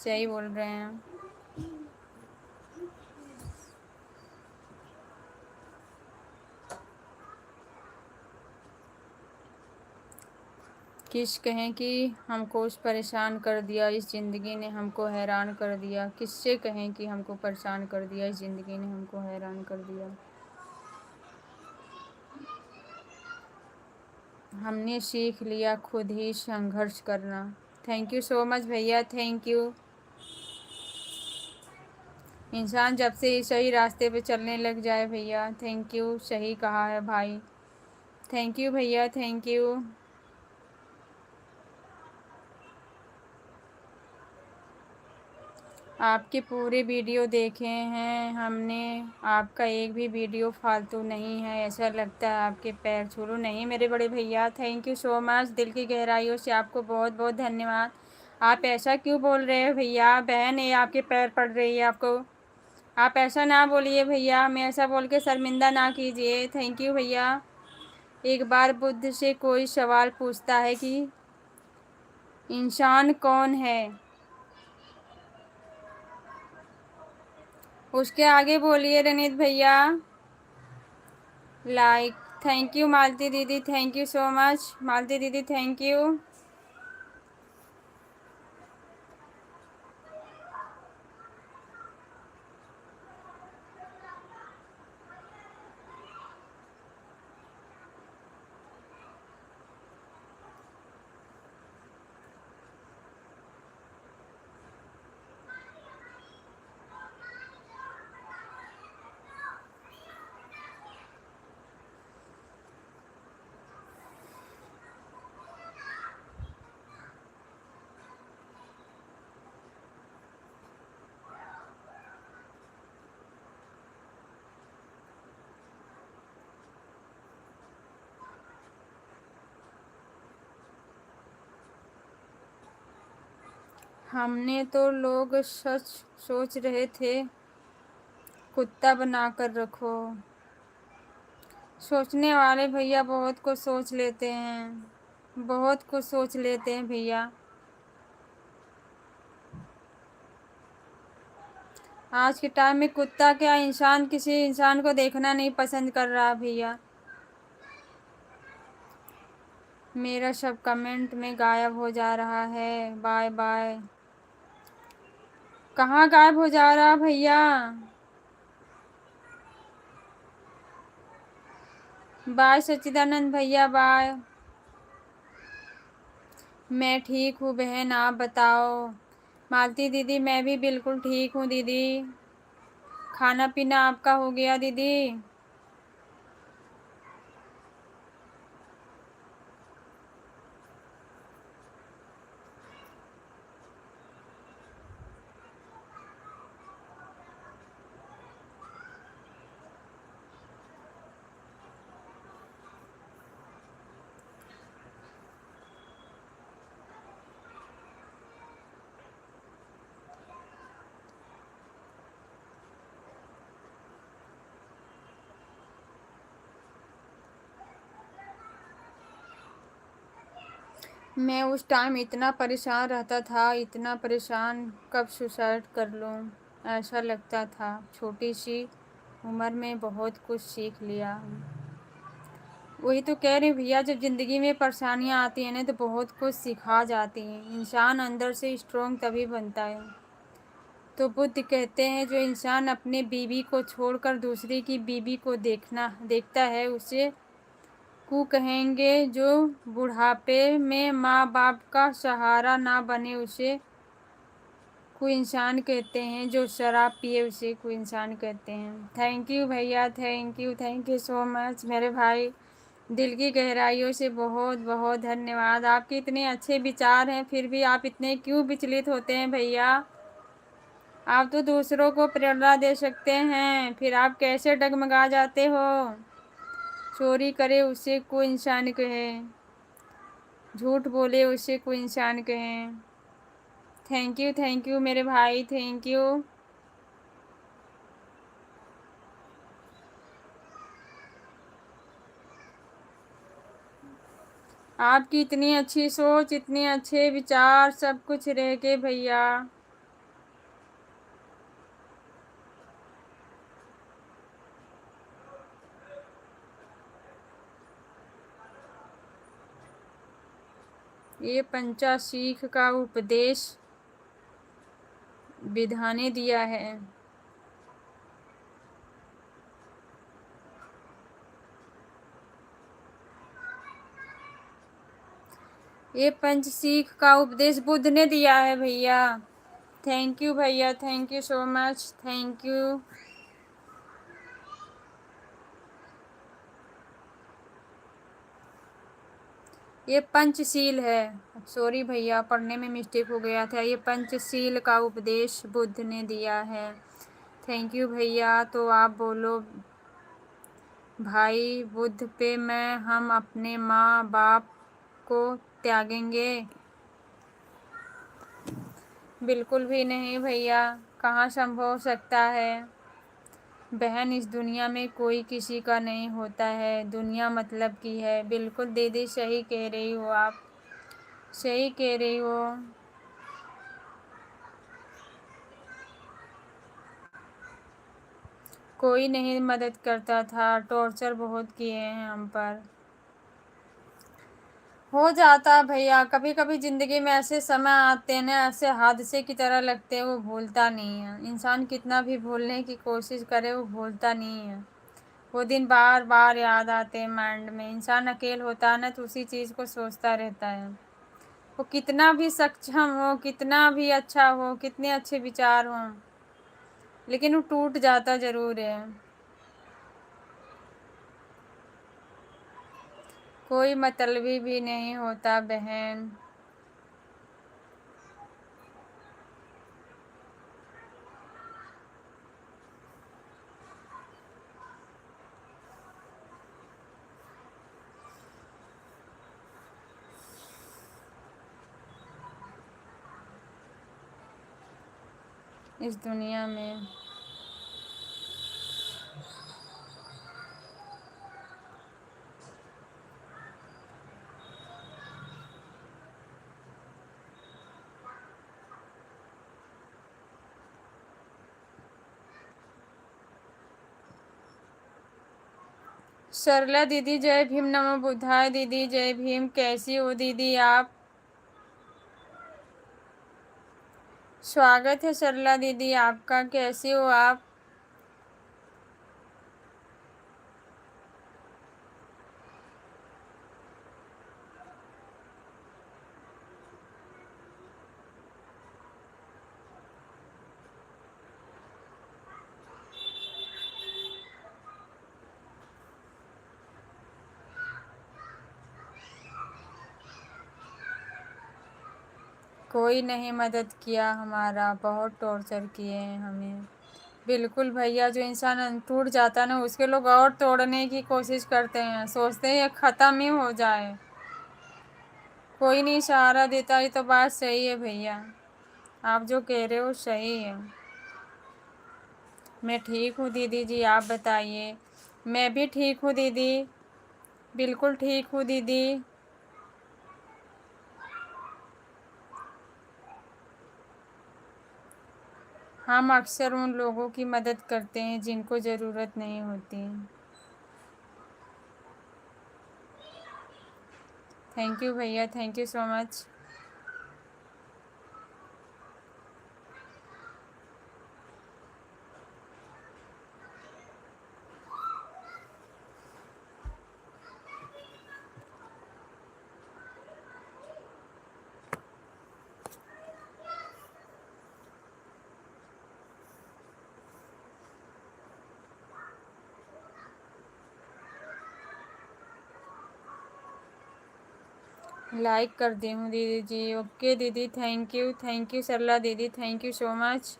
सही बोल रहे हैं। किस कहें कि हमको परेशान कर दिया, इस ज़िंदगी ने हमको हैरान कर दिया। किससे कहें कि हमको परेशान कर दिया, इस ज़िंदगी ने हमको हैरान कर दिया। हमने सीख लिया खुद ही संघर्ष करना। थैंक यू सो मच भैया, थैंक यू। इंसान जब से सही रास्ते पे चलने लग जाए भैया, थैंक यू, सही कहा है भाई। थैंक यू भैया, थैंक यू। आपके पूरे वीडियो देखे हैं हमने, आपका एक भी वीडियो फालतू नहीं है। ऐसा लगता है आपके पैर छू लूं। नहीं मेरे बड़े भैया, थैंक यू सो मच, दिल की गहराइयों से आपको बहुत बहुत धन्यवाद। आप ऐसा क्यों बोल रहे हो भैया? बहन ये आपके पैर पड़ रही है आपको। आप ऐसा ना बोलिए भैया, मैं ऐसा बोल के शर्मिंदा ना कीजिए। थैंक यू भैया। एक बार बुद्ध से कोई सवाल पूछता है कि इंसान कौन है, उसके आगे बोलिए रनीत भैया। लाइक, थैंक यू मालती दीदी, थैंक यू सो मच मालती दीदी, थैंक यू। हमने तो लोग सच सोच रहे थे कुत्ता बना कर रखो। सोचने वाले भैया बहुत कुछ सोच लेते हैं, बहुत कुछ सोच लेते हैं भैया। आज के टाइम में कुत्ता क्या, इंसान किसी इंसान को देखना नहीं पसंद कर रहा भैया। मेरा सब कमेंट में गायब हो जा रहा है। Bye bye. कहाँ गायब हो जा रहा भैया? बाय सच्चिदानंद भैया, बाय। मैं ठीक हूँ बहन, आप बताओ। मालती दीदी मैं भी बिल्कुल ठीक हूँ दीदी। खाना पीना आपका हो गया दीदी? मैं उस टाइम इतना परेशान रहता था, इतना परेशान, कब सुसाइड कर लूँ ऐसा लगता था। छोटी सी उम्र में बहुत कुछ सीख लिया। वही तो कह रही भैया, जब ज़िंदगी में परेशानियाँ आती हैं ना तो बहुत कुछ सिखा जाती हैं। इंसान अंदर से स्ट्रोंग तभी बनता है। तो बुद्ध कहते हैं जो इंसान अपने बीवी को छोड़कर दूसरी की बीवी को देखता है उसे को कहेंगे। जो बुढ़ापे में माँ बाप का सहारा ना बने उसे को इंसान कहते हैं। जो शराब पिए उसे को इंसान कहते हैं। थैंक यू भैया, थैंक यू सो मच मेरे भाई। दिल की गहराइयों से बहुत बहुत धन्यवाद। आपके इतने अच्छे विचार हैं, फिर भी आप इतने क्यों विचलित होते हैं भैया? आप तो दूसरों को प्रेरणा दे सकते हैं, फिर आप कैसे डगमगा जाते हो? चोरी करे उसे कोई इंसान कहे, झूठ बोले उसे कोई इंसान कहे। थैंक यू मेरे भाई, थैंक यू। आपकी इतनी अच्छी सोच, इतने अच्छे विचार, सब कुछ रह के भैया। ये पंचाशीख का उपदेश बुद्ध ने दिया है। ये पंचशीख का उपदेश बुद्ध ने दिया है भैया। थैंक यू भैया, thank you so much, thank you. ये पंचशील है, सॉरी भैया पढ़ने में मिस्टेक हो गया था। ये पंचशील का उपदेश बुद्ध ने दिया है। थैंक यू भैया। तो आप बोलो भाई, बुद्ध पे मैं हम अपने माँ बाप को त्यागेंगे? बिल्कुल भी नहीं भैया, कहाँ संभव हो सकता है। बहन, इस दुनिया में कोई किसी का नहीं होता है, दुनिया मतलब की है। बिल्कुल दीदी सही कह रही हो आप, सही कह रही हो। कोई नहीं मदद करता था, टॉर्चर बहुत किए हैं हम पर। हो जाता भैया, कभी कभी ज़िंदगी में ऐसे समय आते हैं ना, ऐसे हादसे की तरह लगते हैं, वो भूलता नहीं है। इंसान कितना भी भूलने की कोशिश करे, वो भूलता नहीं है। वो दिन बार बार याद आते हैं माइंड में। इंसान अकेला होता है ना, तो उसी चीज़ को सोचता रहता है। वो कितना भी सक्षम हो, कितना भी अच्छा हो, कितने अच्छे विचार हों, लेकिन वो टूट जाता ज़रूर है। कोई मतलबी भी नहीं होता बहन। इस दुनिया में सरला दीदी जय भीम, नमो बुद्धाय दीदी जय भीम। कैसी हो दीदी आप? स्वागत है सरला दीदी आपका, कैसी हो आप? कोई नहीं मदद किया हमारा, बहुत टॉर्चर किए हैं हमें। बिल्कुल भैया, जो इंसान टूट जाता है ना, उसके लोग और तोड़ने की कोशिश करते हैं, सोचते हैं ख़त्म ही हो जाए। कोई नहीं सहारा देता। ये तो बात सही है भैया, आप जो कह रहे हो सही है। मैं ठीक हूँ दीदी जी, आप बताइए। मैं भी ठीक हूँ दीदी, बिल्कुल ठीक हूँ दीदी। हम अक्सर उन लोगों की मदद करते हैं जिनको ज़रूरत नहीं होती। थैंक यू भैया, thank you so much. Like कर दी हूँ दीदी जी। ओके दीदी, थैंक यू सरला दीदी, थैंक यू सो मच।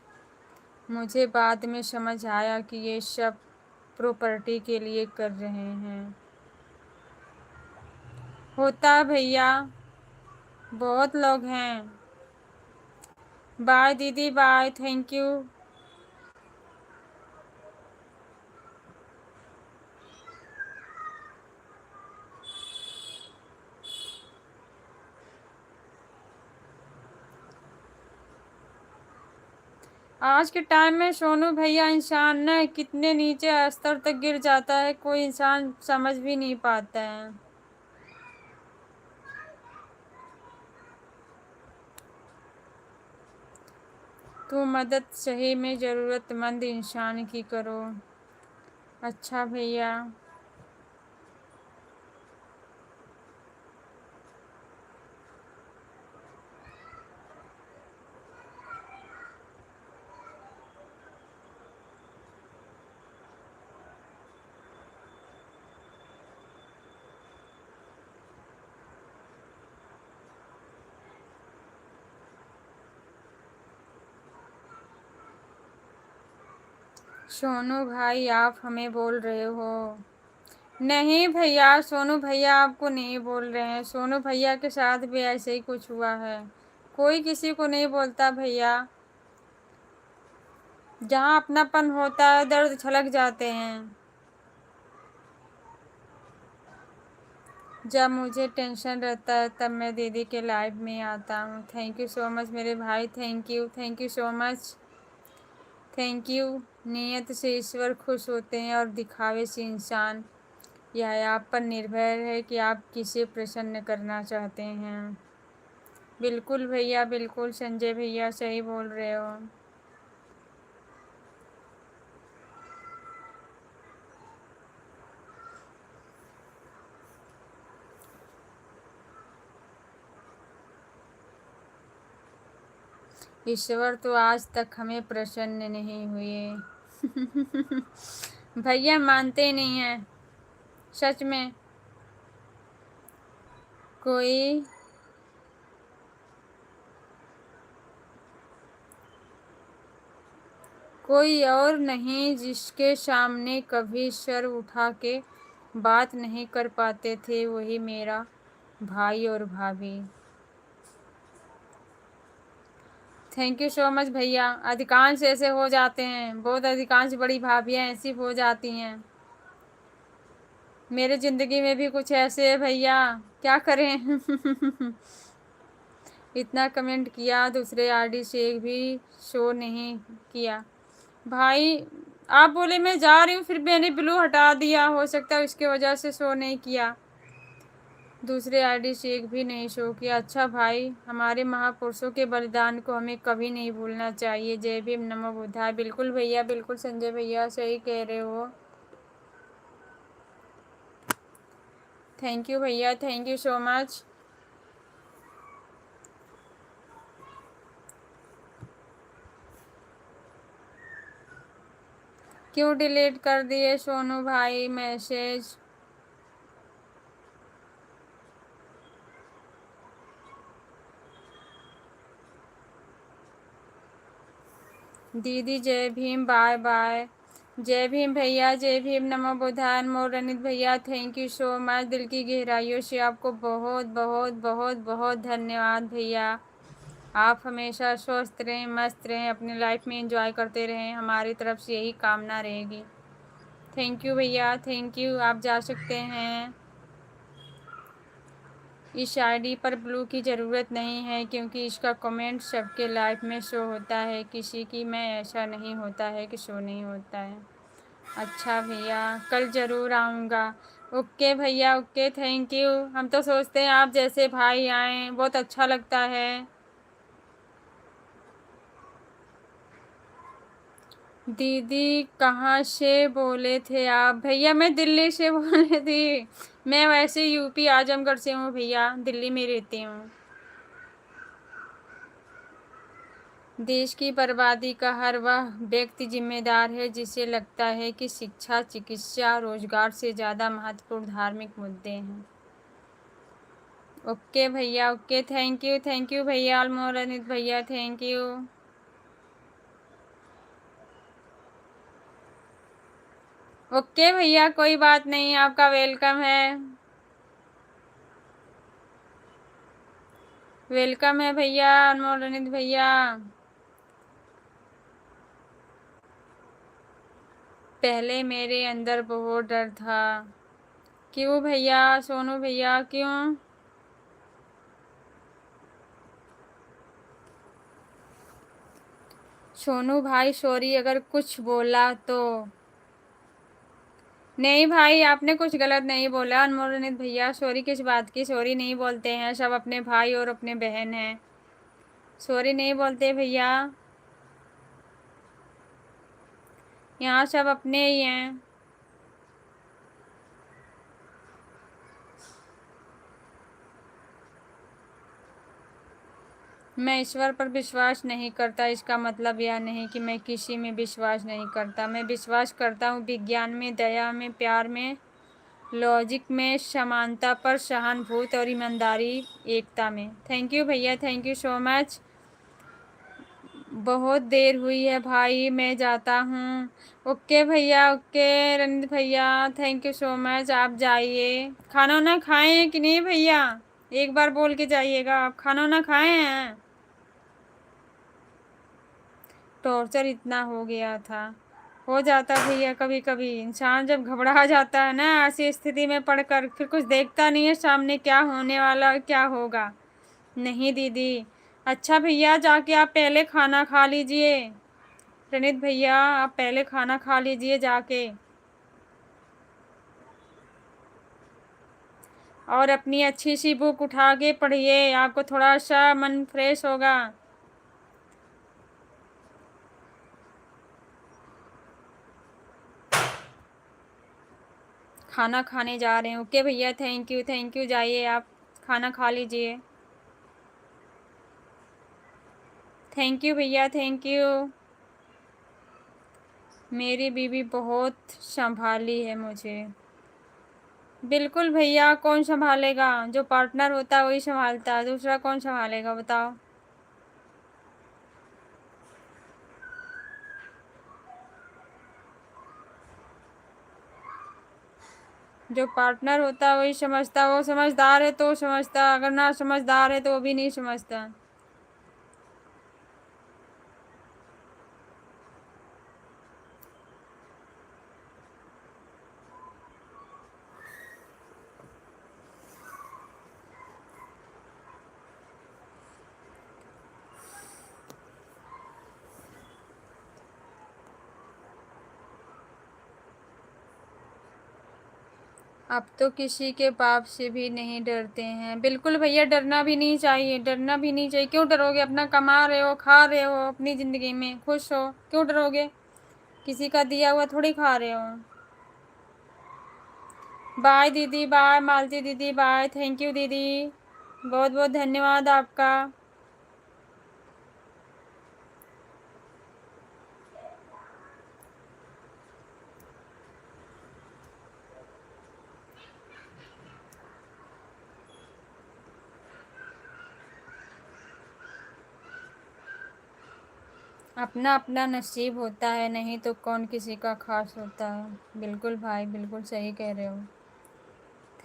मुझे बाद में समझ आया कि ये सब प्रॉपर्टी के लिए कर रहे हैं। होता है भैया, बहुत लोग हैं। बाय दीदी, बाय, थैंक यू। आज के टाइम में सोनू भैया, इंसान ना कितने नीचे स्तर तक गिर जाता है, कोई इंसान समझ भी नहीं पाता है। तो मदद सही में ज़रूरतमंद इंसान की करो। अच्छा भैया। सोनू भाई आप हमें बोल रहे हो? नहीं भैया, सोनू भैया आपको नहीं बोल रहे हैं। सोनू भैया के साथ भी ऐसे ही कुछ हुआ है। कोई किसी को नहीं बोलता भैया। जहाँ अपनापन होता है दर्द छलक जाते हैं। जब मुझे टेंशन रहता है तब मैं दीदी के लाइव में आता हूँ। थैंक यू सो मच मेरे भाई, thank you so much, thank you. नीयत से ईश्वर खुश होते हैं और दिखावे से इंसान। यह आप पर निर्भर है कि आप किसे प्रसन्न करना चाहते हैं। बिल्कुल भैया, बिल्कुल संजय भैया सही बोल रहे हो। ईश्वर तो आज तक हमें प्रसन्न नहीं हुए। भैया मानते ही नहीं हैं सच में। कोई कोई और नहीं जिसके सामने कभी सर उठा के बात नहीं कर पाते थे, वही मेरा भाई और भाभी। थैंक यू सो मच भैया। अधिकांश ऐसे हो जाते हैं, बहुत अधिकांश बड़ी भाभियाँ ऐसी हो जाती हैं। मेरे ज़िंदगी में भी कुछ ऐसे है भैया, क्या करें। इतना कमेंट किया, दूसरे आरडी से एक भी शो नहीं किया। भाई आप बोले मैं जा रही हूँ, फिर मैंने ब्लू हटा दिया, हो सकता है उसकी वजह से शो नहीं किया। दूसरे आईडी से एक भी नहीं शो किया। अच्छा भाई, हमारे महापुरुषों के बलिदान को हमें कभी नहीं भूलना चाहिए। जय भीम, नमो बुद्धाय। बिल्कुल भैया, बिल्कुल संजय भैया सही कह रहे हो। थैंक यू भैया, थैंक यू सो मच। क्यों डिलीट कर दिए सोनू भाई मैसेज? दीदी जय भीम, बाय बाय। जय भीम भैया, जय भीम, नमो बुद्धाय। मोरनीत भैया थैंक यू सो मच। दिल की गहराइयों से आपको बहुत बहुत बहुत बहुत धन्यवाद भैया। आप हमेशा स्वस्थ रहें, मस्त रहें, अपनी लाइफ में एंजॉय करते रहें, हमारी तरफ से यही कामना रहेगी। थैंक यू भैया, थैंक यू। आप जा सकते हैं। इस आईडी पर ब्लू की ज़रूरत नहीं है क्योंकि इसका कमेंट सबके लाइफ में शो होता है, किसी की में ऐसा नहीं होता है कि शो नहीं होता है। अच्छा भैया, कल ज़रूर आऊँगा। ओके भैया, ओके, थैंक यू। हम तो सोचते हैं आप जैसे भाई आएँ, बहुत अच्छा लगता है। दीदी कहाँ से बोले थे आप? भैया मैं दिल्ली से बोले थी। मैं वैसे यूपी आजमगढ़ से हूँ भैया, दिल्ली में रहती हूँ। देश की बर्बादी का हर वह व्यक्ति जिम्मेदार है जिसे लगता है कि शिक्षा, चिकित्सा, रोजगार से ज़्यादा महत्वपूर्ण धार्मिक मुद्दे हैं। ओके भैया, ओके, थैंक यू भैया। अलमोरनित भैया थैंक यू। ओके भैया, कोई बात नहीं, आपका वेलकम है। वेलकम है भैया, अनमोल भैया। पहले मेरे अंदर बहुत डर था। क्यों भैया, सोनू भैया क्यों? सोनू भाई सॉरी अगर कुछ बोला तो। नहीं भाई, आपने कुछ गलत नहीं बोला। अनमोल भैया सॉरी किस बात की? सॉरी नहीं बोलते हैं, सब अपने भाई और अपने बहन हैं। सॉरी नहीं बोलते भैया। यहाँ सब अपने ही हैं। मैं ईश्वर पर विश्वास नहीं करता, इसका मतलब यह नहीं कि मैं किसी में विश्वास नहीं करता। मैं विश्वास करता हूँ विज्ञान में, दया में, प्यार में, लॉजिक में, समानता पर, सहानुभूति और ईमानदारी, एकता में। थैंक यू भैया, थैंक यू सो मच। बहुत देर हुई है भाई, मैं जाता हूँ। ओके भैया, ओके रणजीत भैया, थैंक यू सो मच। आप जाइए। खाना वाना खाए हैं कि नहीं भैया? एक बार बोल के जाइएगा। आप खाना वाना खाए हैं? टॉर्चर इतना हो गया था। हो जाता भैया, कभी कभी इंसान जब घबरा जाता है ना ऐसी स्थिति में पड़कर, फिर कुछ देखता नहीं है सामने क्या होने वाला और क्या होगा। नहीं दीदी। अच्छा भैया, जाके आप पहले खाना खा लीजिए। प्रणीत भैया, आप पहले खाना खा लीजिए जाके, और अपनी अच्छी सी बुक उठा के पढ़िए, आपको थोड़ा सा मन फ्रेश होगा। खाना खाने जा रहे हैं। ओके भैया, थैंक यू, थैंक यू। जाइए आप खाना खा लीजिए। थैंक यू भैया, थैंक यू। मेरी बीवी बहुत संभाली है मुझे। बिल्कुल भैया, कौन संभालेगा? जो पार्टनर होता है वही संभालता है, दूसरा कौन संभालेगा बताओ? जो पार्टनर होता है वही समझता। वो समझदार है तो समझता, अगर ना समझदार है तो वो भी नहीं समझता। अब तो किसी के पाप से भी नहीं डरते हैं। बिल्कुल भैया, डरना भी नहीं चाहिए, डरना भी नहीं चाहिए। क्यों डरोगे? अपना कमा रहे हो, खा रहे हो, अपनी ज़िंदगी में खुश हो, क्यों डरोगे? किसी का दिया हुआ थोड़ी खा रहे हो। बाय दीदी, बाय मालती दीदी, बाय। थैंक यू दीदी, बहुत बहुत धन्यवाद आपका। अपना अपना नसीब होता है, नहीं तो कौन किसी का खास होता है। बिल्कुल भाई, बिल्कुल सही कह रहे हो।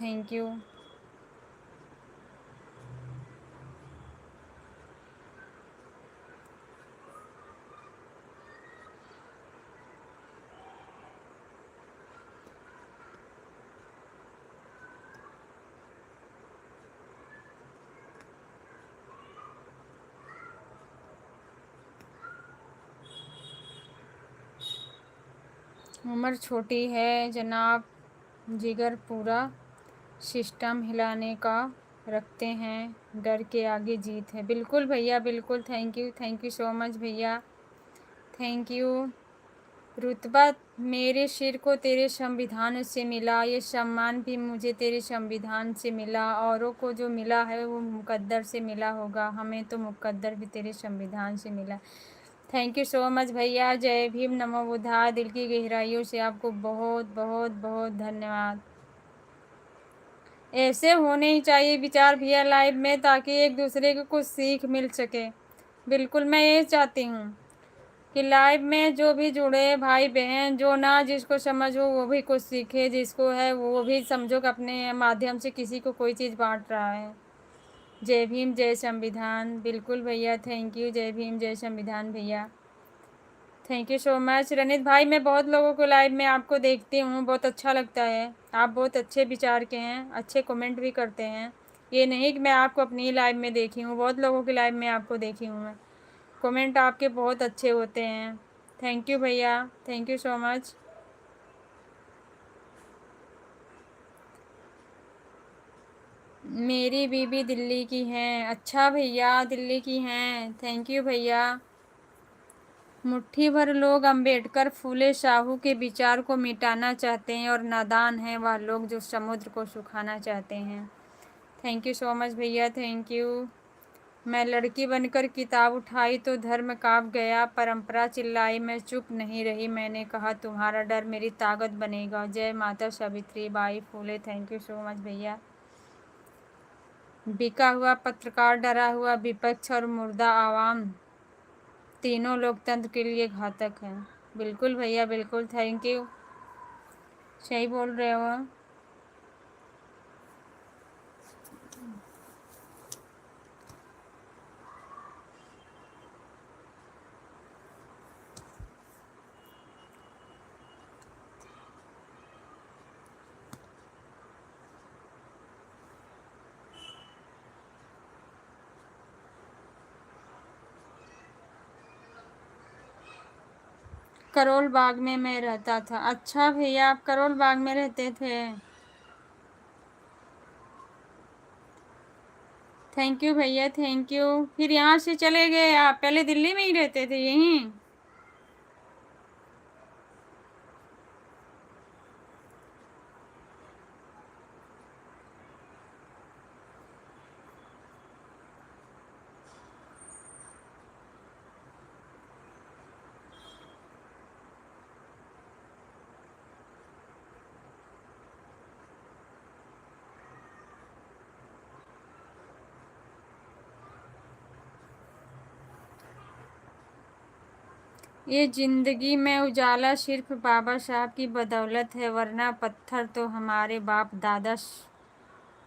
Thank you. उम्र छोटी है जनाब, जिगर पूरा, सिस्टम हिलाने का रखते हैं, डर के आगे जीत है। बिल्कुल भैया, बिल्कुल। थैंक यू सो मच भैया, थैंक यू। रुतबा मेरे सिर को तेरे संविधान से मिला, ये सम्मान भी मुझे तेरे संविधान से मिला। औरों को जो मिला है वो मुकद्दर से मिला होगा, हमें तो मुकद्दर भी तेरे संविधान से मिला। थैंक यू सो मच भैया। जय भीम, नमो बुद्धाय। दिल की गहराइयों से आपको बहुत बहुत बहुत धन्यवाद। ऐसे होने ही चाहिए विचार भैया लाइव में, ताकि एक दूसरे को कुछ सीख मिल सके। बिल्कुल, मैं ये चाहती हूँ कि लाइव में जो भी जुड़े भाई बहन, जो ना जिसको समझ हो वो भी कुछ सीखे, जिसको है वो भी समझो कि अपने माध्यम से किसी को कोई चीज़ बांट रहा है। जय भीम, जय संविधान। बिल्कुल भैया, थैंक यू। जय भीम, जय संविधान भैया, thank you so much. Ranit भाई, मैं बहुत लोगों को लाइव में आपको देखती हूँ, बहुत अच्छा लगता है। आप बहुत अच्छे विचार के हैं, अच्छे कमेंट भी करते हैं। ये नहीं कि मैं आपको अपनी लाइव में देखी हूँ, बहुत लोगों की लाइव में आपको देखी हूँ मैं। कमेंट आपके बहुत अच्छे होते हैं। थैंक यू भैया, थैंक यू सो मच। मेरी बीबी दिल्ली की हैं। अच्छा भैया, दिल्ली की हैं। थैंक यू भैया। मुट्ठी भर लोग अंबेडकर फूले शाहू के विचार को मिटाना चाहते हैं और नादान हैं वह लोग जो समुद्र को सुखाना चाहते हैं। थैंक यू सो मच भैया, थैंक यू। मैं लड़की बनकर किताब उठाई तो धर्म काँप गया, परंपरा चिल्लाई मैं चुप नहीं रही, मैंने कहा तुम्हारा डर मेरी ताकत बनेगा। जय माता Savitri by Phule. Thank you so much भैया। बिका हुआ पत्रकार, डरा हुआ विपक्ष और मुर्दा आवाम तीनों लोकतंत्र के लिए घातक हैं। बिल्कुल भैया बिल्कुल, थैंक यू, सही बोल रहे हो। करोल बाग में मैं रहता था। अच्छा भैया, आप करोल बाग में रहते थे। थैंक यू भैया, थैंक यू। फिर यहाँ से चले गए आप? पहले दिल्ली में ही रहते थे यहीं? ये जिंदगी में उजाला सिर्फ बाबा साहब की बदौलत है, वरना पत्थर तो हमारे बाप दादा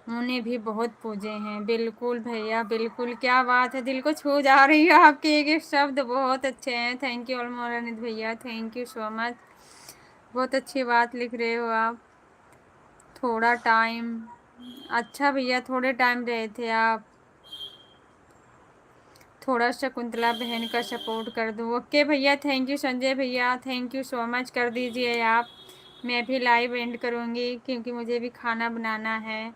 उन्हें भी बहुत पूजे हैं। बिल्कुल भैया बिल्कुल, क्या बात है, दिल को छू जा रही है आपके एक एक शब्द, बहुत अच्छे हैं। थैंक यू अलमोरानित भैया, थैंक यू सो मच, बहुत अच्छी बात लिख रहे हो आप। थोड़ा टाइम, अच्छा भैया थोड़े टाइम रहे थे आप, थोड़ा शकुंतला बहन का सपोर्ट कर दूँ। ओके भैया, थैंक यू संजय भैया, थैंक यू सो मच, कर दीजिए आप। मैं भी लाइव एंड करूँगी क्योंकि मुझे भी खाना बनाना है।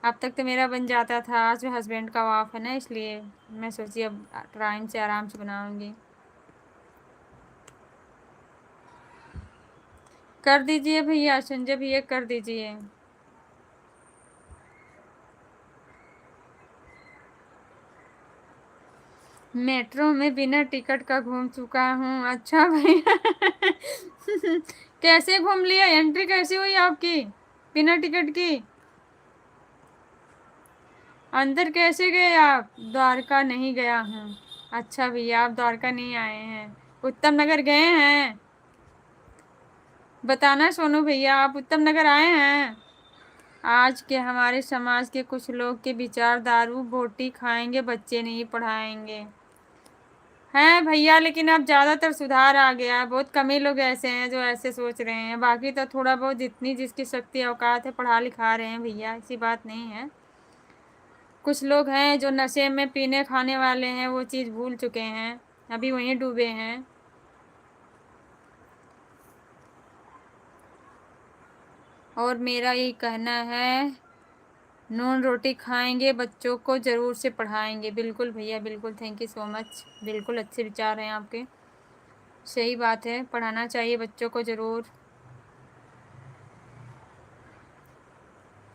अब तक तो मेरा बन जाता था, आज हस्बैंड का ऑफ है ना, इसलिए मैं सोची अब टाइम से आराम से बनाऊँगी। कर दीजिए भैया, संजय भैया कर दीजिए। मेट्रो में बिना टिकट का घूम चुका हूँ। अच्छा भैया कैसे घूम लिया, एंट्री कैसी हुई आपकी बिना टिकट की? अंदर कैसे गए आप? द्वारका नहीं गया हूँ। अच्छा भैया, आप द्वारका नहीं आए हैं, उत्तम नगर गए हैं? बताना सोनू भैया, आप उत्तम नगर आए हैं? आज के हमारे समाज के कुछ लोग के विचार दारू बोटी खाएंगे, बच्चे नहीं पढ़ाएंगे हैं भैया, लेकिन अब ज़्यादातर सुधार आ गया है। बहुत कम ही लोग ऐसे हैं जो ऐसे सोच रहे हैं, बाकी तो थोड़ा बहुत जितनी जिसकी शक्ति औकात है पढ़ा लिखा रहे हैं भैया, ऐसी बात नहीं है। कुछ लोग हैं जो नशे में पीने खाने वाले हैं, वो चीज़ भूल चुके हैं, अभी वहीं डूबे हैं। और मेरा ये कहना है, नून रोटी खाएंगे, बच्चों को ज़रूर से पढ़ाएंगे। बिल्कुल भैया बिल्कुल, थैंक यू सो मच, बिल्कुल अच्छे विचार हैं आपके, सही बात है, पढ़ाना चाहिए बच्चों को ज़रूर,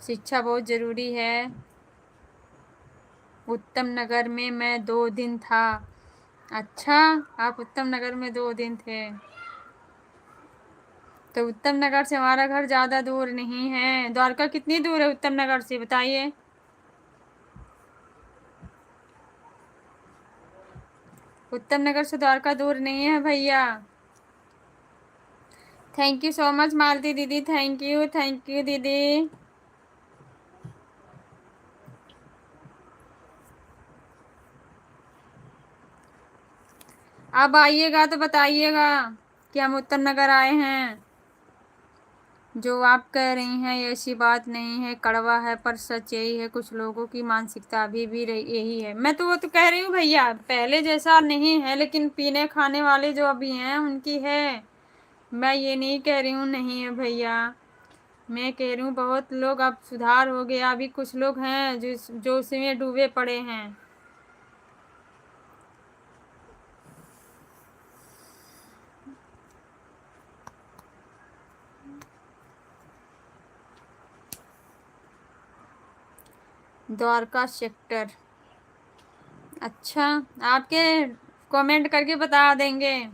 शिक्षा बहुत ज़रूरी है। उत्तम नगर में मैं 2 दिन था। अच्छा, आप उत्तम नगर में 2 दिन थे, तो उत्तम नगर से हमारा घर ज़्यादा दूर नहीं है। द्वारका कितनी दूर है उत्तम नगर से, बताइए? उत्तम नगर से द्वारका दूर नहीं है भैया। थैंक यू सो मच मालती दीदी, थैंक यू दीदी। अब आइएगा तो बताइएगा कि हम उत्तम नगर आए हैं। जो आप कह रही हैं ऐसी बात नहीं है, कड़वा है पर सच यही है, कुछ लोगों की मानसिकता अभी भी यही है। मैं तो वो तो कह रही हूँ भैया, पहले जैसा नहीं है, लेकिन पीने खाने वाले जो अभी हैं उनकी है। मैं ये नहीं कह रही हूँ नहीं है भैया, मैं कह रही हूँ बहुत लोग अब सुधार हो गया, अभी कुछ लोग हैं जो उसमें डूबे पड़े हैं। द्वारका सेक्टर। अच्छा, आपके कमेंट करके बता देंगे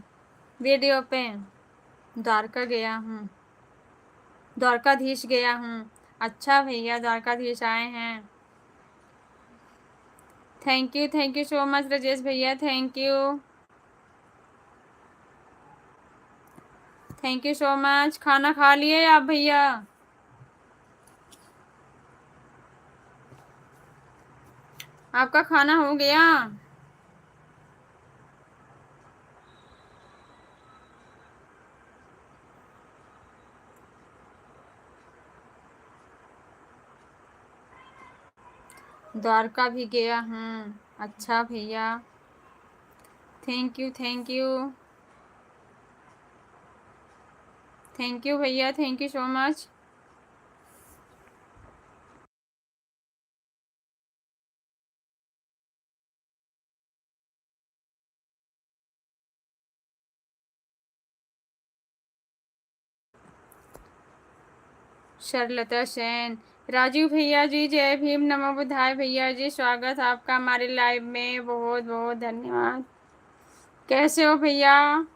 वीडियो पे। द्वारका गया हूँ, द्वारकाधीश गया हूँ। अच्छा भैया, द्वारकाधीश आए हैं। Thank you so much Rajesh भैया, थैंक यू सो मच। खाना खा लिए आप भैया? आपका खाना हो गया? द्वारका भी गया हूँ। अच्छा भैया, थैंक यू भैया, थैंक यू सो मच। सरलता सेन, राजू भैया जी जय भीम, नमो बुद्धाय भैया जी, स्वागत आपका हमारे लाइव में, बहुत बहुत धन्यवाद। कैसे हो भैया?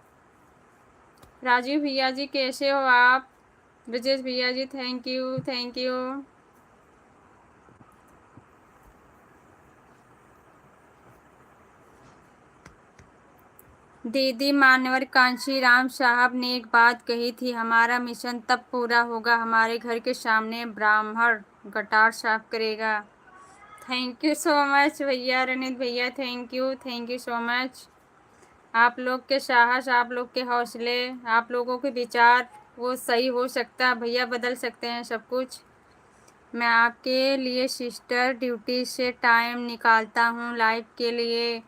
राजीव भैया जी कैसे हो आप? ब्रजेश भैया जी थैंक यू। दीदी मान्यवर कांशी राम साहब ने एक बात कही थी, हमारा मिशन तब पूरा होगा हमारे घर के सामने ब्राह्मण गटार साफ करेगा। थैंक यू सो मच भैया, रणित भैया थैंक यू सो मच। आप लोग के साहस, आप लोग के हौसले, आप लोगों के विचार, वो सही हो सकता है भैया, बदल सकते हैं सब कुछ। मैं आपके लिए सिस्टर ड्यूटी से टाइम निकालता हूँ लाइव के लिए।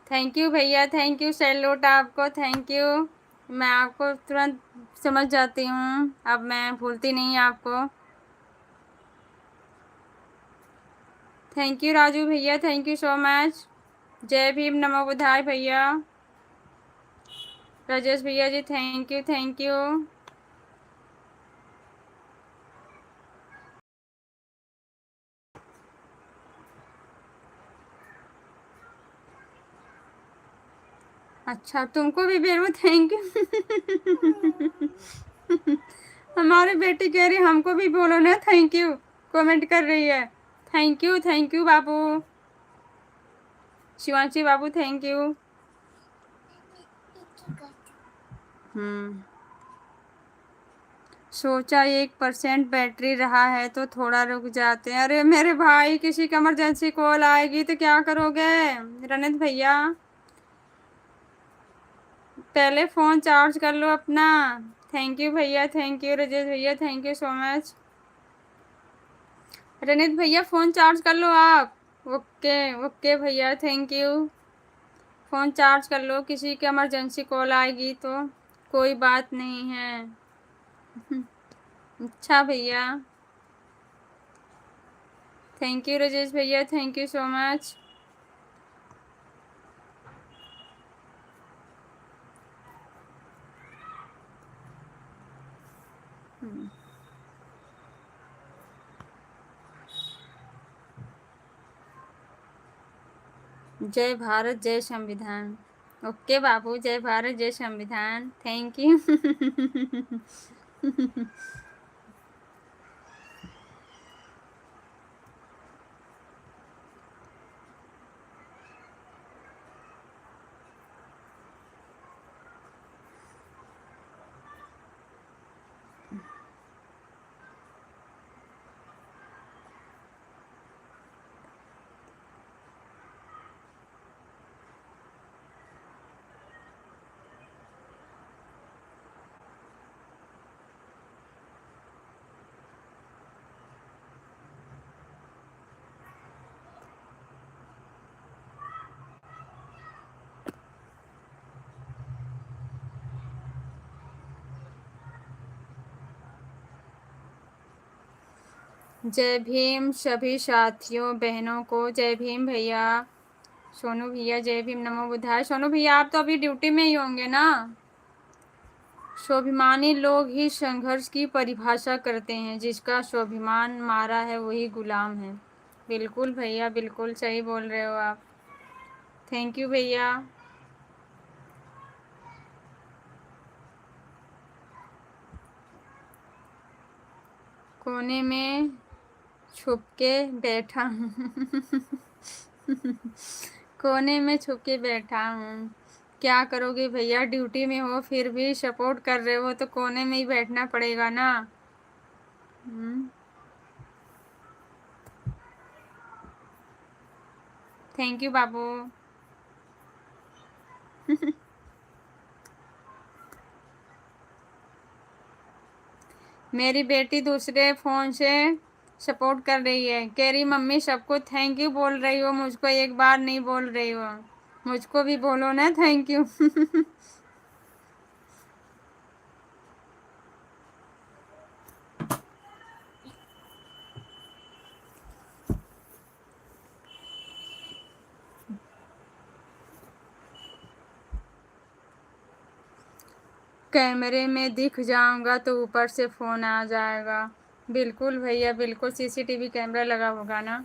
थैंक यू भैया, थैंक यू, सैल्यूट आपको, थैंक यू। मैं आपको तुरंत समझ जाती हूँ, अब मैं भूलती नहीं आपको। थैंक यू राजू भैया, थैंक यू सो मच। जय भीम, नमो बुद्धाय भैया। राजेश भैया जी थैंक यू। अच्छा, तुमको भी बेरो थैंक यू। हमारी बेटी कह रही हमको भी बोलो ना थैंक यू, कमेंट कर रही है। Thank you Babu, Shivanshi Babu thank you. सोचा 1% बैटरी रहा है तो थोड़ा रुक जाते हैं। अरे मेरे भाई, किसी की इमरजेंसी कॉल आएगी तो क्या करोगे रणित भैया? पहले फ़ोन चार्ज कर लो अपना। थैंक यू भैया, थैंक यू राजेश भैया, थैंक यू सो मच। रणित भैया फ़ोन चार्ज कर लो आप। ओके भैया, थैंक यू। फ़ोन चार्ज कर लो, किसी की इमरजेंसी कॉल आएगी तो कोई बात नहीं है। अच्छा भैया, थैंक यू राजेश भैया, थैंक यू सो मच। जय भारत जय संविधान। ओके बाबू, जय भारत जय संविधान, थैंक यू। जय भीम सभी साथियों बहनों को, जय भीम भैया। सोनू भैया जय भीम, नमो बुद्धाय। सोनू भैया आप तो अभी ड्यूटी में ही होंगे ना? स्वाभिमानी लोग ही संघर्ष की परिभाषा करते हैं, जिसका स्वाभिमान मारा है वही गुलाम है। बिल्कुल भैया, बिल्कुल सही बोल रहे हो आप। थैंक यू भैया। कोने में छुप के बैठा हूँ। कोने में छुप के बैठा हूँ। क्या करोगे भैया, ड्यूटी में हो फिर भी सपोर्ट कर रहे हो तो कोने में ही बैठना पड़ेगा ना। थैंक यू बाबू। मेरी बेटी दूसरे फ़ोन से सपोर्ट कर रही है, कह रही मम्मी सबको थैंक यू बोल रही हो, मुझको एक बार नहीं बोल रही हो, मुझको भी बोलो ना थैंक यू। कैमरे में दिख जाऊंगा तो ऊपर से फ़ोन आ जाएगा। बिल्कुल भैया, बिल्कुल सीसीटीवी कैमरा लगा होगा ना।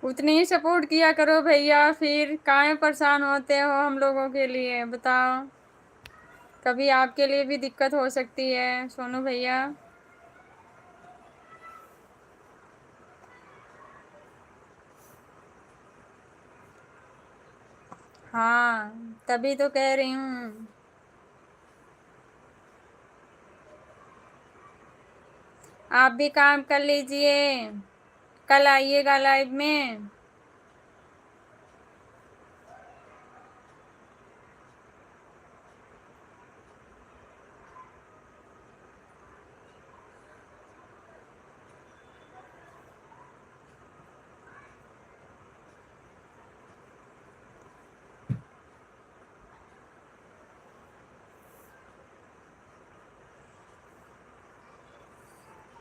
उतनी ही सपोर्ट किया करो भैया, फिर काहे परेशान होते हो हम लोगों के लिए, बताओ। कभी आपके लिए भी दिक्कत हो सकती है सोनू भैया। हाँ, तभी तो कह रही हूँ। आप भी काम कर लीजिए, कल आइएगा लाइव में।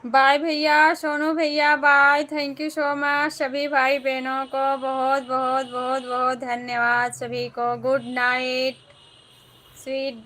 बाय भैया, सोनू भैया bye. Thank you so much सभी भाई बहनों को, बहुत बहुत बहुत बहुत धन्यवाद सभी को। Good night, sweet